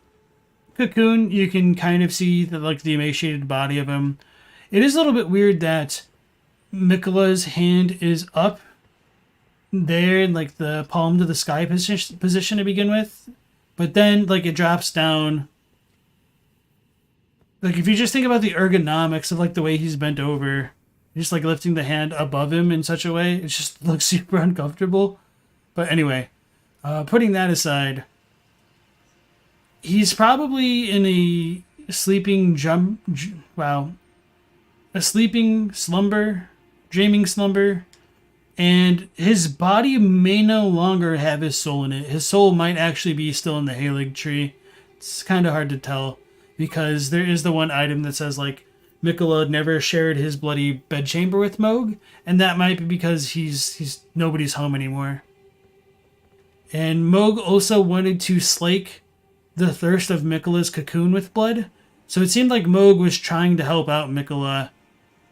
cocoon, you can kind of see the emaciated body of him. It is a little bit weird that Mikola's hand is up there in like the palm to the sky position to begin with, but then like it drops down. Like if you just think about the ergonomics of like the way he's bent over, just like lifting the hand above him in such a way, it just looks super uncomfortable. But anyway, putting that aside, he's probably in a a sleeping slumber, dreaming slumber, and his body may no longer have his soul in it. His soul might actually be still in the Haligtree. It's kind of hard to tell, because there is the one item that says, like, Miquella never shared his bloody bedchamber with Mohg, and that might be because he's nobody's home anymore. And Mohg also wanted to slake the thirst of Miquella's cocoon with blood, so it seemed like Mohg was trying to help out Miquella,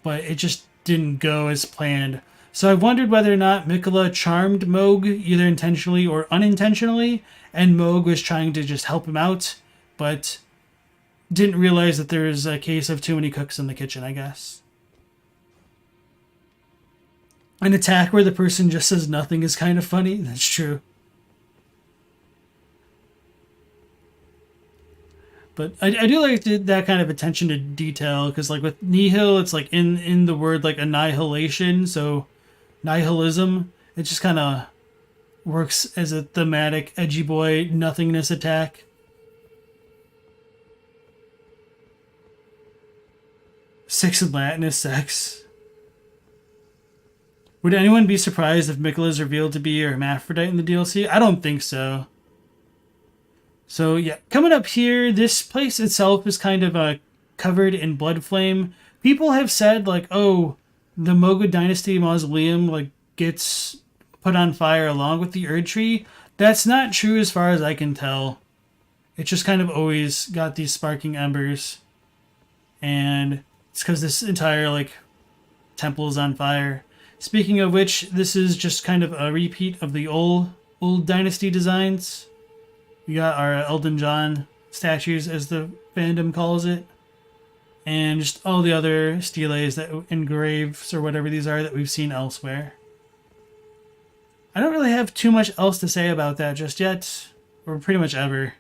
but it just didn't go as planned. So I wondered whether or not Miquella charmed Mohg, either intentionally or unintentionally, and Mohg was trying to just help him out, but didn't realize that there was a case of too many cooks in the kitchen, I guess. An attack where the person just says nothing is kind of funny. That's true. But I do like that kind of attention to detail, because like with nihil, it's like in the word like annihilation, so nihilism, it just kind of works as a thematic edgy boy nothingness attack. Six in Latin is sex. Would anyone be surprised if Miquella is revealed to be a hermaphrodite in the DLC? I don't think so. So yeah, coming up here, this place itself is kind of covered in blood flame. People have said like, oh, the Mohgwyn Dynasty Mausoleum like gets put on fire along with the Erdtree. That's not true as far as I can tell. It's just kind of always got these sparking embers, and it's because this entire like temple is on fire. Speaking of which, this is just kind of a repeat of the old dynasty designs. We got our Elden John statues, as the fandom calls it, and just all the other steles that engraves or whatever these are that we've seen elsewhere. I don't really have too much else to say about that just yet, or pretty much ever.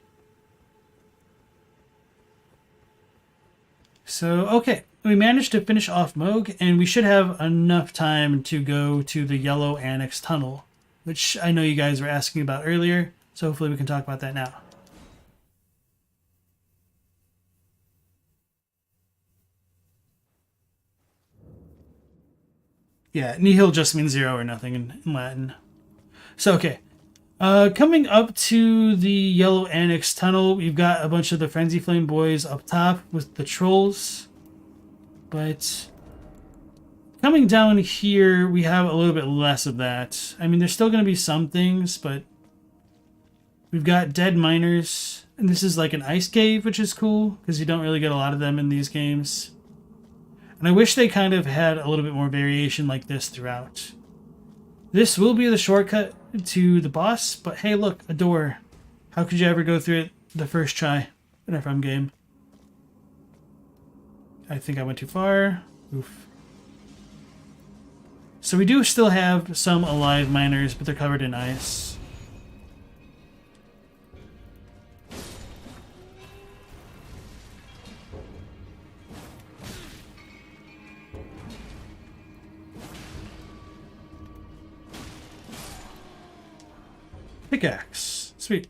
So, okay, we managed to finish off Mohg, and we should have enough time to go to the Yellow Annex Tunnel, which I know you guys were asking about earlier, so hopefully we can talk about that now. Yeah, nihil just means zero or nothing in Latin. So, okay. Coming up to the Yellow Annex Tunnel, we've got a bunch of the Frenzy Flame boys up top with the trolls. But coming down here, we have a little bit less of that. I mean, there's still going to be some things, but we've got dead miners. And this is like an ice cave, which is cool, because you don't really get a lot of them in these games. And I wish they kind of had a little bit more variation like this throughout. This will be the shortcut to the boss, but hey, look, a door. How could you ever go through it the first try in a FROM game? I think I went too far. Oof. So we do still have some alive miners, but they're covered in ice. Pickaxe. Sweet.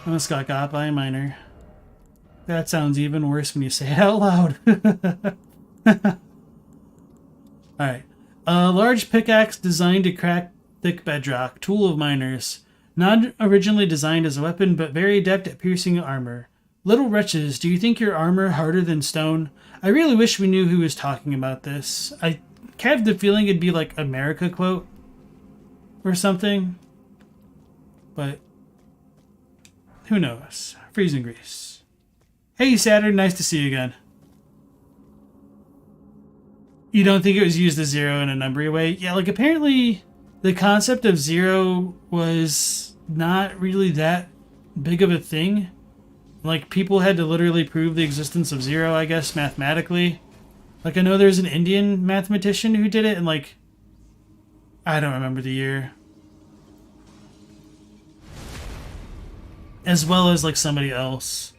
Almost got by a miner. That sounds even worse when you say it out loud. Alright. A large pickaxe designed to crack thick bedrock. Tool of miners. Not originally designed as a weapon, but very adept at piercing armor. Little wretches, do you think your armor harder than stone? I really wish we knew who was talking about this. I have the feeling it'd be like America quote or something, but who knows? Freezing Grease. Hey Saturn, nice to see you again. You don't think it was used as zero in a numbery way? Yeah, like apparently the concept of zero was not really that big of a thing. Like people had to literally prove the existence of zero, I guess, mathematically. Like I know there's an Indian mathematician who did it, and like I don't remember the year. As well as like somebody else.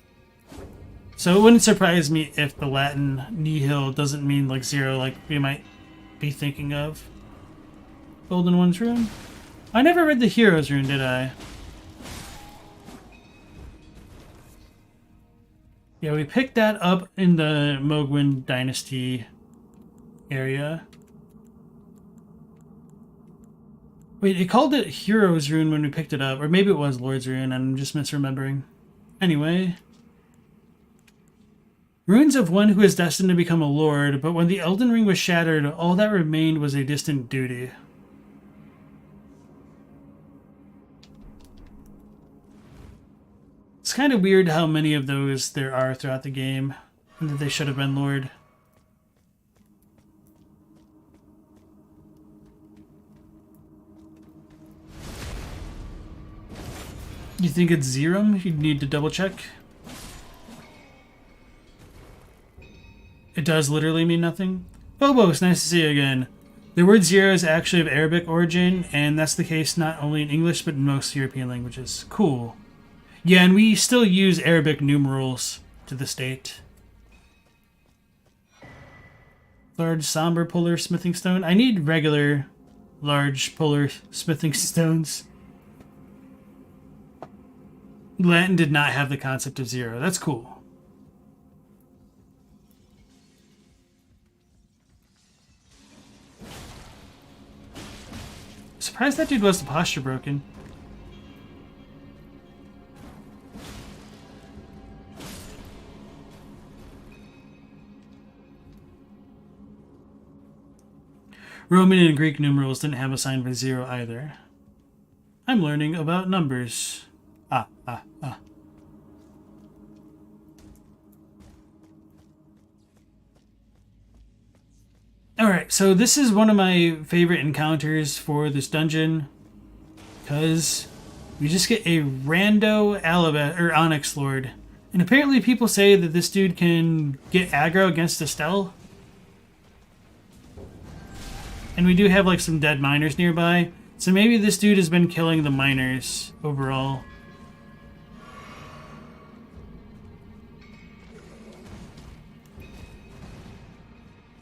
So it wouldn't surprise me if the Latin nihil doesn't mean like zero like we might be thinking of. Golden One's rune? I never read the Hero's rune, did I? Yeah, we picked that up in the Mohgwyn Dynasty area. Wait, it called it Hero's Rune when we picked it up. Or maybe it was Lord's Rune, I'm just misremembering. Anyway. Runes of one who is destined to become a lord, but when the Elden Ring was shattered, all that remained was a distant duty. It's kind of weird how many of those there are throughout the game, and that they should have been lord. You think it's Zerum? You'd need to double check. It does literally mean nothing. Phobos, nice to see you again. The word zero is actually of Arabic origin, and that's the case not only in English but in most European languages. Cool. Yeah, and we still use Arabic numerals to this date. Large somber polar smithing stone. I need regular large polar smithing stones. Latin did not have the concept of zero. That's cool. Surprised that dude was the posture broken. Roman and Greek numerals didn't have a sign for zero either. I'm learning about numbers. Alright, so this is one of my favorite encounters for this dungeon, because we just get a rando Onyx Lord. And apparently people say that this dude can get aggro against Astel. And we do have like some dead miners nearby, so maybe this dude has been killing the miners overall.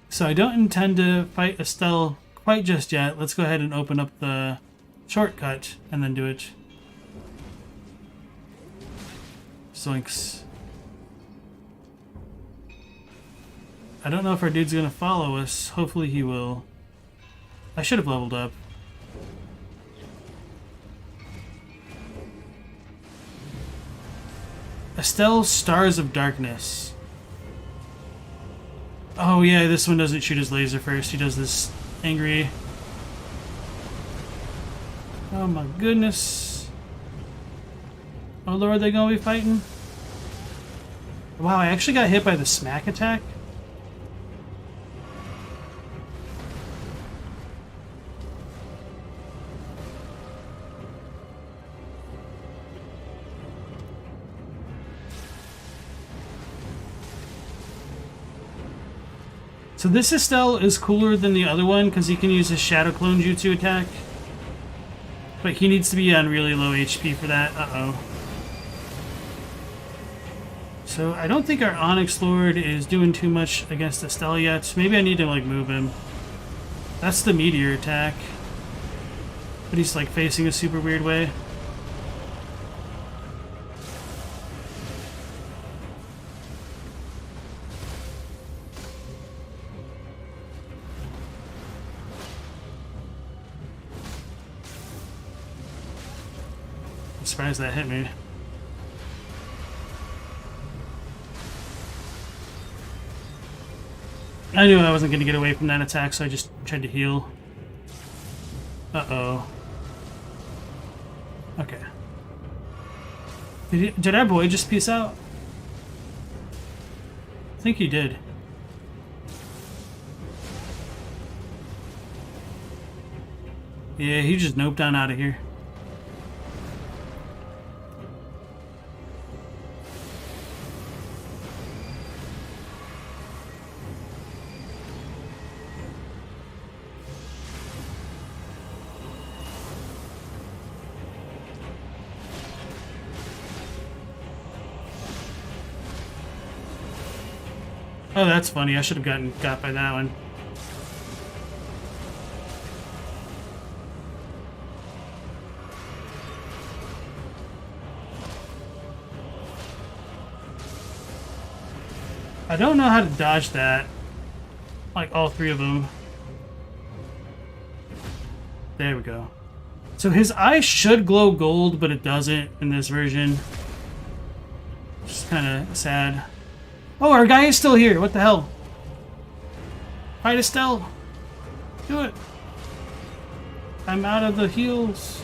So I don't intend to fight Astel quite just yet. Let's go ahead and open up the shortcut and then do it. Zoinks. I don't know if our dude's gonna follow us. Hopefully he will. I should have leveled up. Astel's Stars of Darkness. Oh yeah, this one doesn't shoot his laser first. He does this angry... Oh my goodness. Oh lord, they gonna be fighting? Wow, I actually got hit by the smack attack. So this Astel is cooler than the other one because he can use his Shadow Clone Jutsu attack. But he needs to be on really low HP for that. Uh-oh. So I don't think our Onyx Lord is doing too much against Astel yet. Maybe I need to like move him. That's the meteor attack. But he's like facing a super weird way. I'm surprised that hit me. I knew I wasn't going to get away from that attack, so I just tried to heal. Uh-oh. Okay. Did our boy just peace out? I think he did. Yeah, he just noped on out of here. Oh, that's funny. I should have got by that one. I don't know how to dodge that. Like all three of them. There we go. So his eyes should glow gold, but it doesn't in this version. Just kind of sad. Oh, our guy is still here. What the hell? Fight Astel. Do it. I'm out of the heals.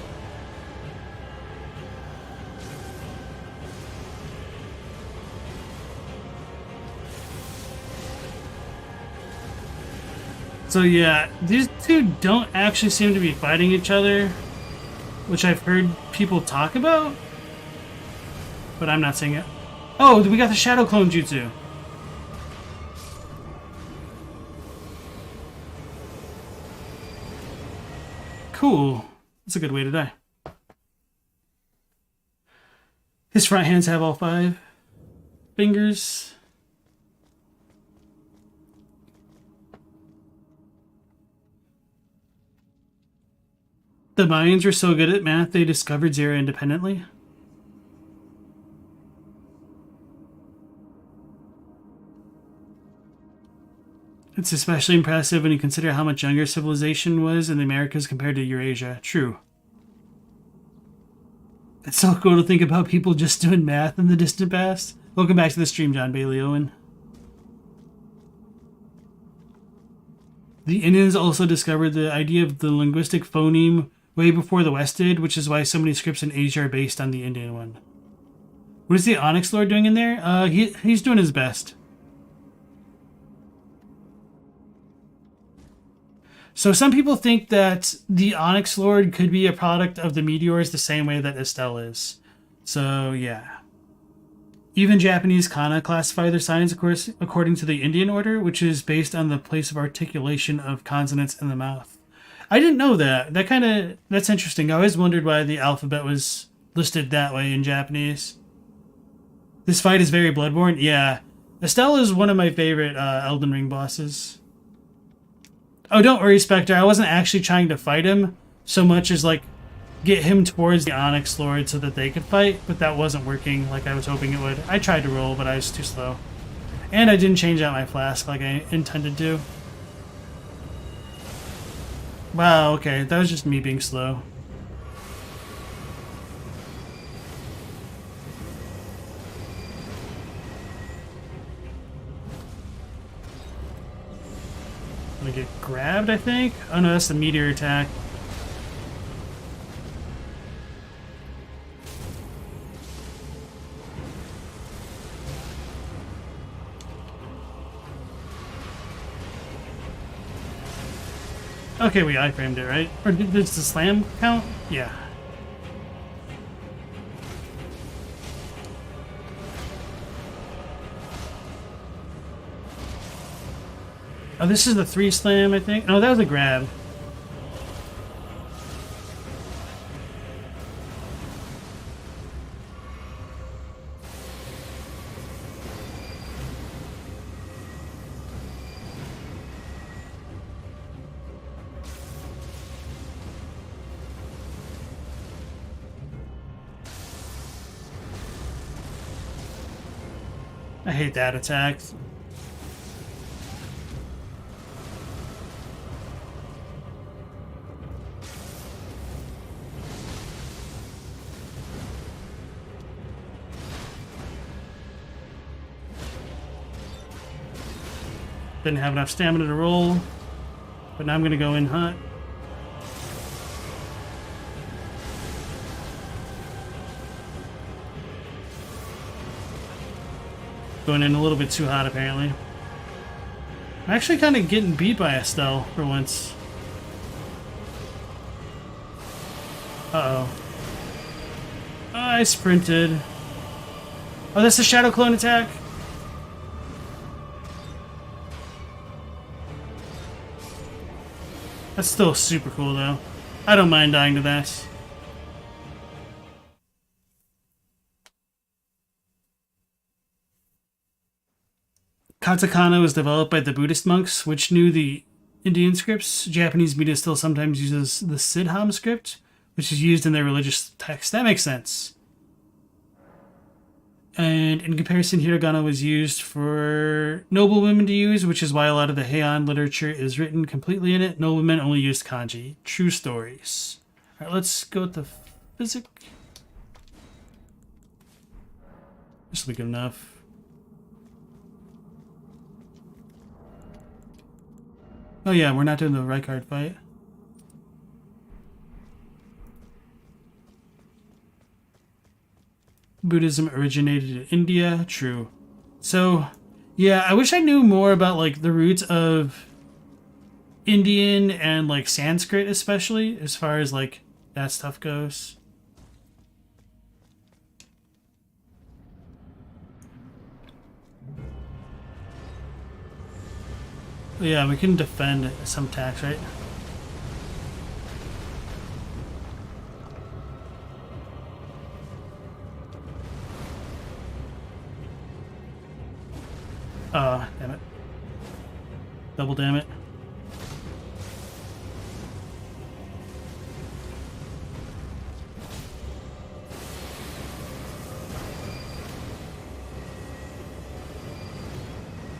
So yeah, these two don't actually seem to be fighting each other, which I've heard people talk about, but I'm not seeing it. Oh, we got the Shadow Clone Jutsu. Cool. That's a good way to die. His front hands have all 5 fingers. The Mayans were so good at math, they discovered zero independently. It's especially impressive when you consider how much younger civilization was in the Americas compared to Eurasia. True. It's so cool to think about people just doing math in the distant past. Welcome back to the stream, John Bailey Owen. The Indians also discovered the idea of the linguistic phoneme way before the West did, which is why so many scripts in Asia are based on the Indian one. What is the Onyx Lord doing in there? He's doing his best. So some people think that the Onyx Lord could be a product of the meteors the same way that Astel is. So yeah. Even Japanese kana classify their signs, of course, according to the Indian order, which is based on the place of articulation of consonants in the mouth. I didn't know that. That's interesting. I always wondered why the alphabet was listed that way in Japanese. This fight is very Bloodborne. Yeah. Astel is one of my favorite Elden Ring bosses. Oh, don't worry, Spectre. I wasn't actually trying to fight him so much as, like, get him towards the Onyx Lord so that they could fight, but that wasn't working like I was hoping it would. I tried to roll, but I was too slow. And I didn't change out my flask like I intended to. Wow, okay. That was just me being slow. I'm gonna get grabbed, I think? Oh no, that's the meteor attack. Okay, we iframed it, right? Or does the slam count? Yeah. Oh, this is the 3 slam, I think. No, that was a grab. I hate that attack. Didn't have enough stamina to roll, but now I'm going to go in hot. Going in a little bit too hot, apparently. I'm actually kind of getting beat by Astel for once. Uh-oh. I sprinted. Oh, that's the Shadow Clone attack? That's still super cool, though. I don't mind dying to that. Katakana was developed by the Buddhist monks, which knew the Indian scripts. Japanese media still sometimes uses the Siddham script, which is used in their religious texts. That makes sense. And in comparison, hiragana was used for noble women to use, which is why a lot of the Heian literature is written completely in it. Noblemen only used kanji. True stories. All right, let's go with the physic. This will be good enough. Oh yeah, we're not doing the right card fight. Buddhism originated in India. True. So, yeah, I wish I knew more about, like, the roots of Indian and, like, Sanskrit, especially, as far as, like, that stuff goes. But yeah, we can defend some attacks, right? Damn it. Double damn it.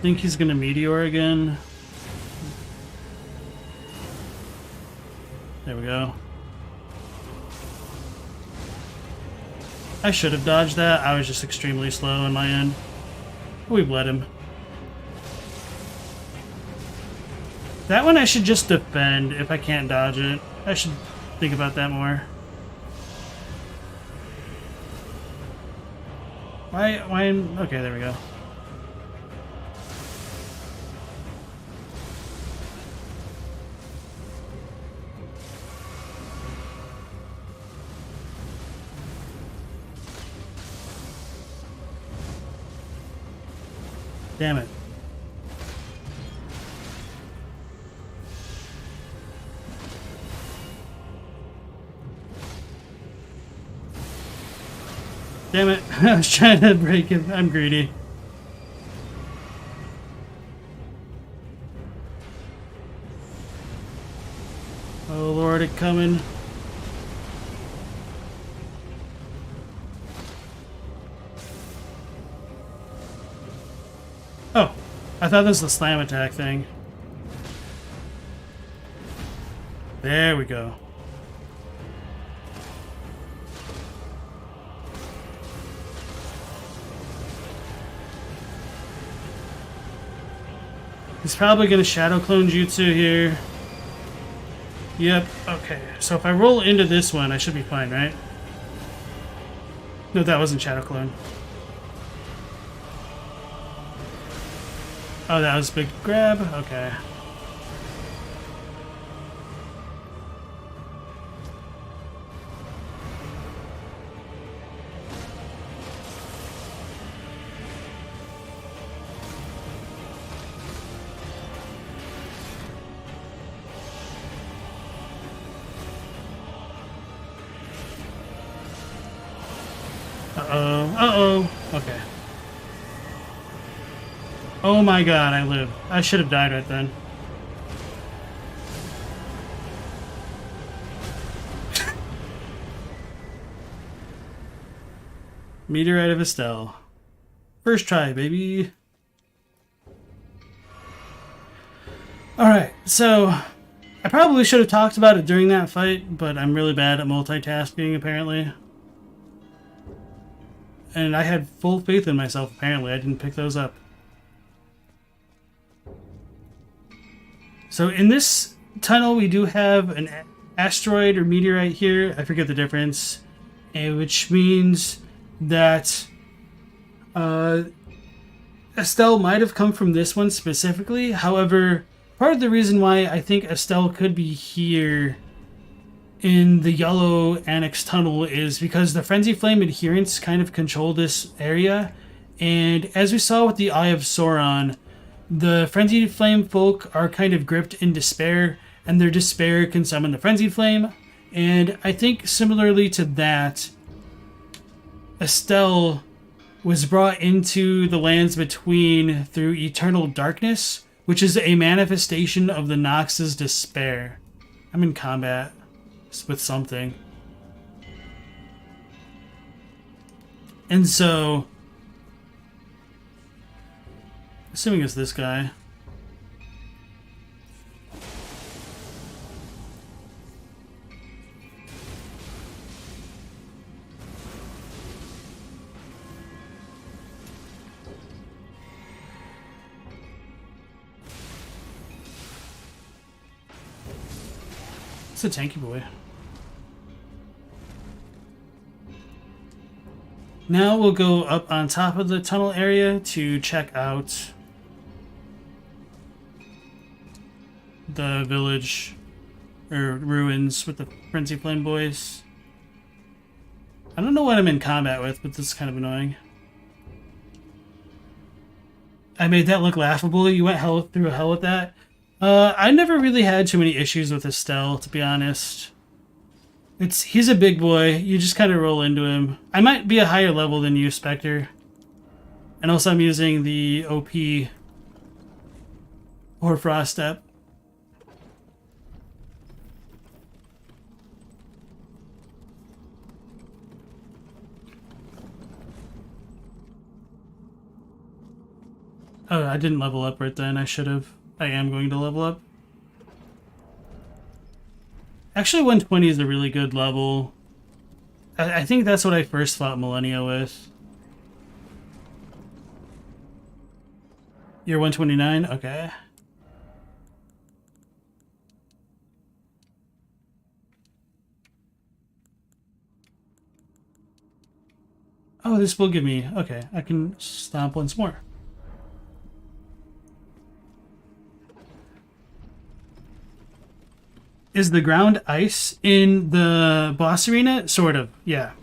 Think he's gonna meteor again. There we go. I should have dodged that. I was just extremely slow on my end. We bled him. That one I should just defend if I can't dodge it. I should think about that more. Why, okay, there we go. Damn it. Damn it. I was trying to break him. I'm greedy. Oh Lord, it coming. Oh, I thought this was the slam attack thing. There we go. He's probably going to Shadow Clone Jutsu here. Yep, okay. So if I roll into this one, I should be fine, right? No, that wasn't Shadow Clone. Oh, that was a big grab? Okay. Okay. Oh my god, I live. I should have died right then. Meteorite of Astel. First try, baby. Alright, so I probably should have talked about it during that fight, but I'm really bad at multitasking, apparently. And I had full faith in myself, apparently. I didn't pick those up. So in this tunnel, we do have an asteroid or meteorite here. I forget the difference. Which means that Astel might have come from this one specifically. However, part of the reason why I think Astel could be here in the yellow annex tunnel is because the Frenzy Flame adherents kind of control this area. And as we saw with the Eye of Sauron, the Frenzied Flame folk are kind of gripped in despair, and their despair can summon the Frenzied Flame. And I think similarly to that, Astel was brought into the lands between through eternal darkness, which is a manifestation of the Nox's despair. I'm in combat with something. And so Assuming it's this guy. It's a tanky boy. Now we'll go up on top of the tunnel area to check out the village or ruins with the Frenzied Flame boys. I don't know what I'm in combat with, but this is kind of annoying. I made that look laughable. You went through hell with that. I never really had too many issues with Astel, to be honest. He's a big boy. You just kind of roll into him. I might be a higher level than you, Spectre. And also I'm using the OP Hoarfrost step. Oh, I didn't level up right then. I should have. I am going to level up. Actually, 120 is a really good level. I think that's what I first fought Millennia with. You're 129? Okay. Oh, this will give me... Okay, I can stomp once more. Is the ground ice in the boss arena? Sort of, yeah.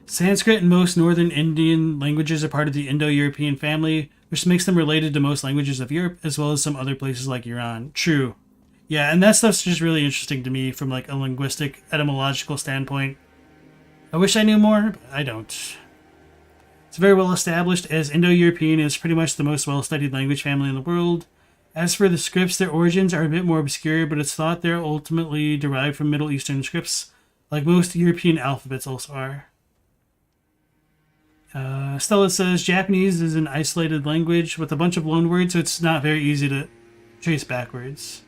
Sanskrit and most northern Indian languages are part of the Indo-European family, which makes them related to most languages of Europe, as well as some other places like Iran. True. Yeah, and that stuff's just really interesting to me from like a linguistic, etymological standpoint. I wish I knew more, but I don't. It's very well established as Indo-European is pretty much the most well-studied language family in the world. As for the scripts, their origins are a bit more obscure, but it's thought they're ultimately derived from Middle Eastern scripts, like most European alphabets also are. Stella says Japanese is an isolated language with a bunch of loanwords, so it's not very easy to trace backwards.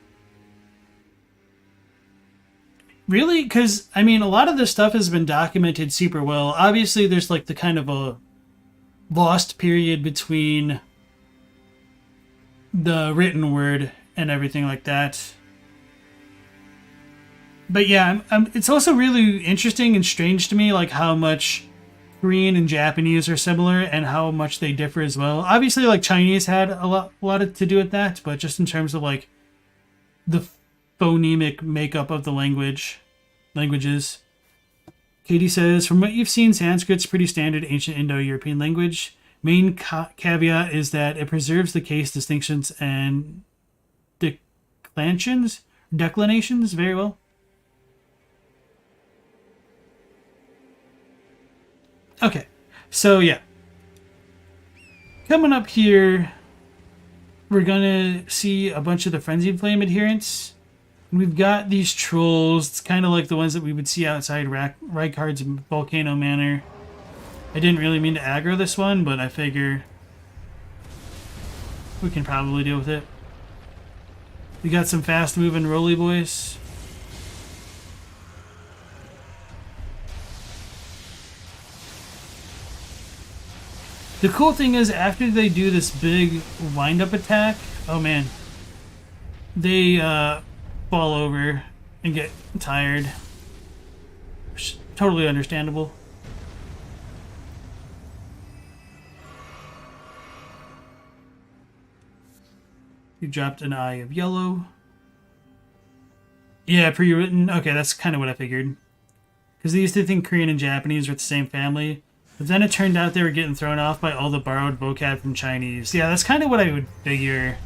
Really? Because, I mean, a lot of this stuff has been documented super well. Obviously, there's like the kind of a lost period between the written word and everything like that. But yeah, it's also really interesting and strange to me, like how much Korean and Japanese are similar and how much they differ as well. Obviously, like Chinese had a lot to do with that, but just in terms of like the phonemic makeup of the languages. Katie says, from what you've seen, Sanskrit's pretty standard ancient Indo-European language. Main caveat is that it preserves the case distinctions and declinations very well. Okay, so yeah. Coming up here, we're gonna see a bunch of the Frenzied Flame adherents. We've got these trolls. It's kind of like the ones that we would see outside Rykard's Volcano Manor. I didn't really mean to aggro this one, but I figure we can probably deal with it. We got some fast-moving roly boys. The cool thing is, after they do this big wind-up attack, oh man, they fall over and get tired. Totally understandable. You dropped an eye of yellow. Yeah, pre-written. Okay, that's kind of what I figured. Because they used to think Korean and Japanese were the same family. But then it turned out they were getting thrown off by all the borrowed vocab from Chinese. Yeah, that's kind of what I would figure.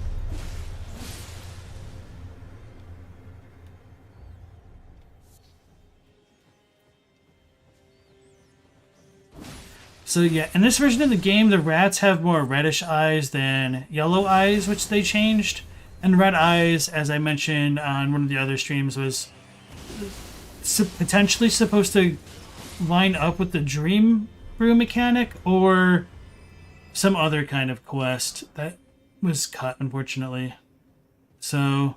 So yeah, in this version of the game, the rats have more reddish eyes than yellow eyes, which they changed. And red eyes, as I mentioned on one of the other streams, was potentially supposed to line up with the Dream Brew mechanic or some other kind of quest that was cut, unfortunately. So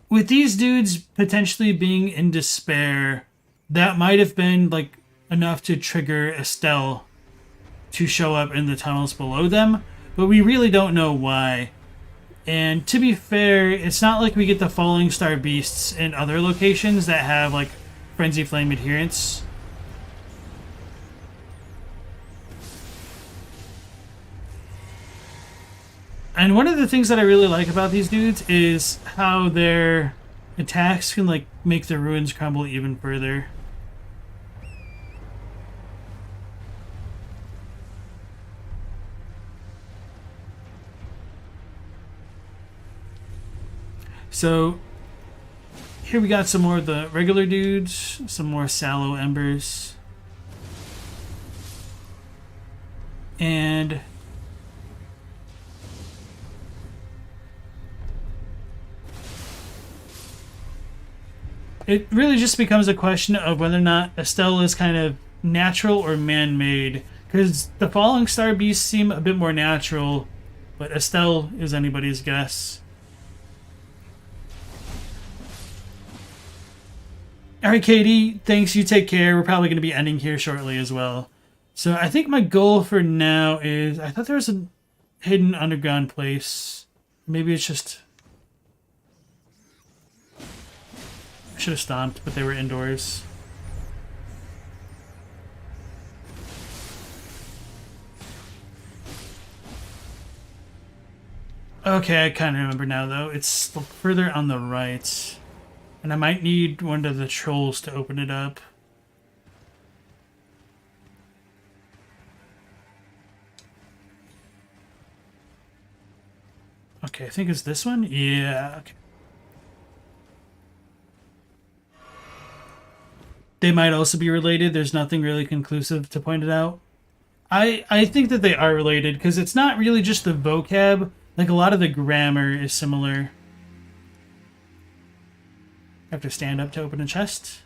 with these dudes potentially being in despair, that might have been like enough to trigger Astel to show up in the tunnels below them, but we really don't know why. And to be fair, it's not like we get the Falling Star Beasts in other locations that have like Frenzy Flame adherence. And one of the things that I really like about these dudes is how their attacks can like make the ruins crumble even further. So here we got some more of the regular dudes, some more sallow embers. And it really just becomes a question of whether or not Astel is kind of natural or man-made. Because the Falling Star Beasts seem a bit more natural, but Astel is anybody's guess. Alright, Katie, thanks. You take care. We're probably going to be ending here shortly as well. So I think my goal for now is... I thought there was a hidden underground place. Maybe it's just... I should have stomped, but they were indoors. Okay, I kind of remember now, though. It's further on the right. And I might need one of the trolls to open it up. Okay, I think it's this one? Yeah, okay. They might also be related. There's nothing really conclusive to point it out. I think that they are related because it's not really just the vocab. Like, a lot of the grammar is similar. I have to stand up to open a chest.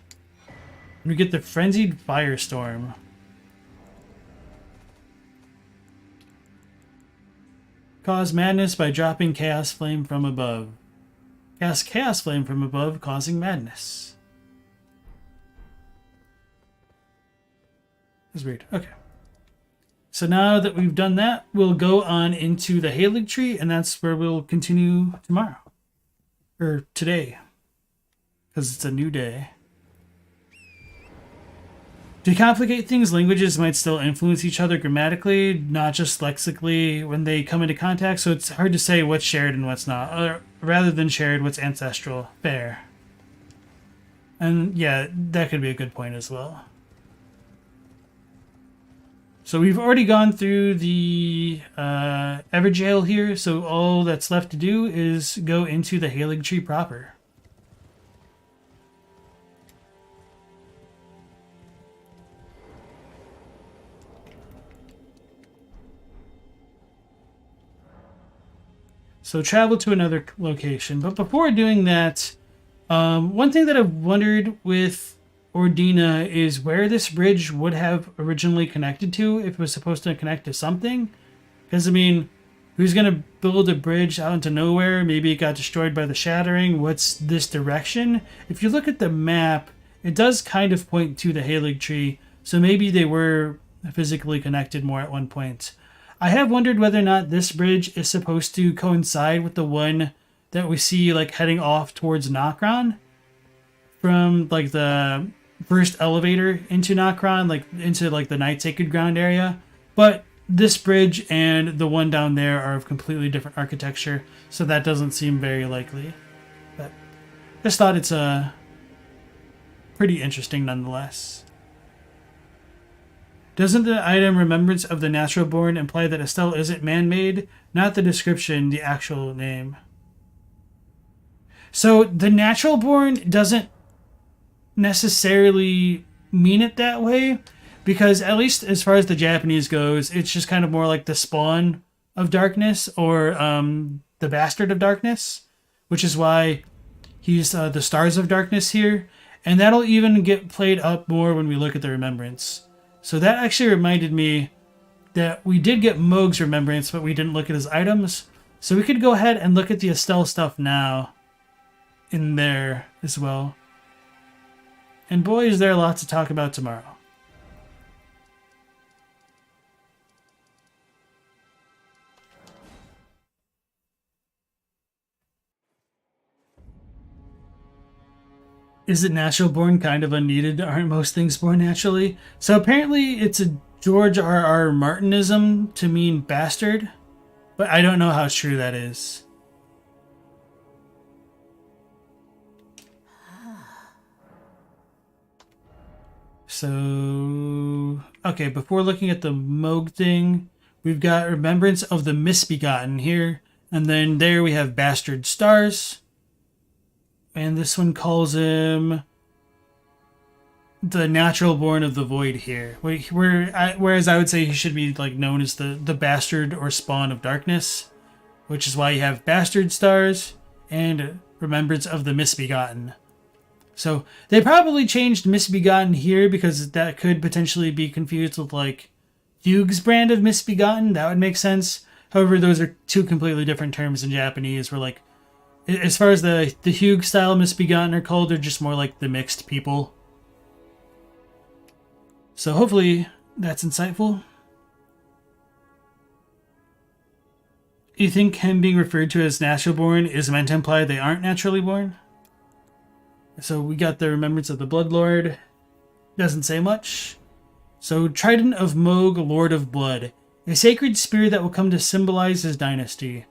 And we get the Frenzied Firestorm. Cause madness by dropping Chaos Flame from above. Cast Chaos Flame from above, causing madness. That's weird. Okay. So now that we've done that, we'll go on into the Haligtree, and that's where we'll continue tomorrow. Or today. Because it's a new day. To complicate things, languages might still influence each other grammatically, not just lexically when they come into contact, so it's hard to say what's shared and what's not. Or rather than shared, what's ancestral. Fair. And yeah, that could be a good point as well. So we've already gone through the Everjail here, so all that's left to do is go into the Haligtree proper. So travel to another location. But before doing that, one thing that I've wondered with Ordina is where this bridge would have originally connected to if it was supposed to connect to something. Because, I mean, who's going to build a bridge out into nowhere? Maybe it got destroyed by the shattering. What's this direction? If you look at the map, it does kind of point to the Haligtree. So maybe they were physically connected more at one point. I have wondered whether or not this bridge is supposed to coincide with the one that we see like heading off towards Nokron from like the first elevator into Nokron, like into like the Night Sacred Ground area. But this bridge and the one down there are of completely different architecture, so that doesn't seem very likely. But just thought it's pretty interesting nonetheless. Doesn't the item Remembrance of the Naturalborn imply that Astel isn't man-made? Not the description, the actual name. So the Naturalborn doesn't necessarily mean it that way, because at least as far as the Japanese goes, it's just kind of more like the spawn of darkness, or the bastard of darkness, which is why he's the Stars of Darkness here. And that'll even get played up more when we look at the remembrance. So that actually reminded me that we did get Mohg's remembrance, but we didn't look at his items. So we could go ahead and look at the Astel stuff now in there as well. And boy, is there a lot to talk about tomorrow. Is it Naturalborn kind of unneeded? Aren't most things born naturally? So apparently it's a George R.R. Martinism to mean bastard, but I don't know how true that is. So, okay, before looking at the Mohg thing, we've got Remembrance of the Misbegotten here, and then there we have Bastard Stars. And this one calls him the Naturalborn of the Void here. Whereas I would say he should be like known as the Bastard or Spawn of Darkness, which is why you have Bastard Stars and Remembrance of the Misbegotten. So they probably changed Misbegotten here because that could potentially be confused with like Hugh's brand of Misbegotten. That would make sense. However, those are two completely different terms in Japanese. Where like, as far as the Hugh style Misbegotten are called, they're just more like the mixed people. So hopefully that's insightful. You think him being referred to as Naturalborn is meant to imply they aren't naturally born? So we got the Remembrance of the Bloodlord. Doesn't say much. So Trident of Mohg, Lord of Blood. A sacred spear that will come to symbolize his dynasty.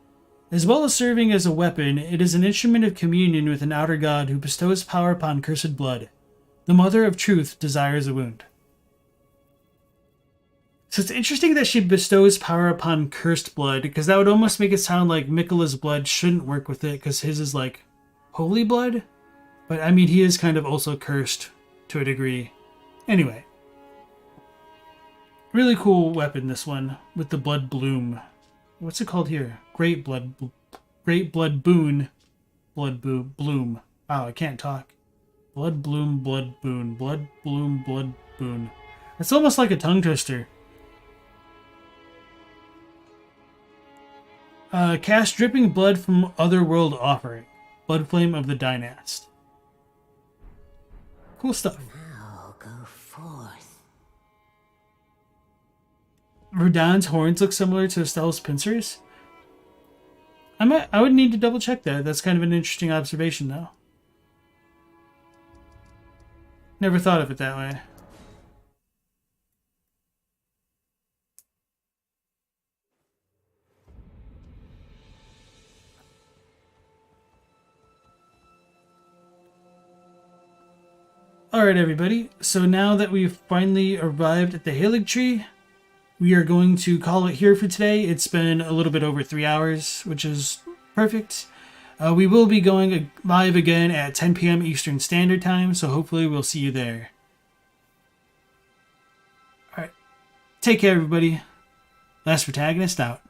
As well as serving as a weapon, it is an instrument of communion with an outer god who bestows power upon cursed blood. The Mother of Truth desires a wound. So it's interesting that she bestows power upon cursed blood, because that would almost make it sound like Miquella's blood shouldn't work with it, because his is like holy blood. But I mean, he is kind of also cursed to a degree. Anyway. Really cool weapon, this one, with the blood bloom. What's it called here? Great blood boon. Bloom. Wow, I can't talk. Blood bloom, blood boon. Blood bloom, blood boon. It's almost like a tongue twister. Cast dripping blood from Otherworld Offering. Blood Flame of the Dynast. Cool stuff. Now go forth. Radahn's horns look similar to Astel's pincers. I would need to double check that. That's kind of an interesting observation, though. Never thought of it that way. Alright everybody, so now that we've finally arrived at the Haligtree, we are going to call it here for today. It's been a little bit over 3 hours, which is perfect. We will be going live again at 10 p.m. Eastern Standard Time, so hopefully we'll see you there. Alright, take care everybody. Last Protagonist out.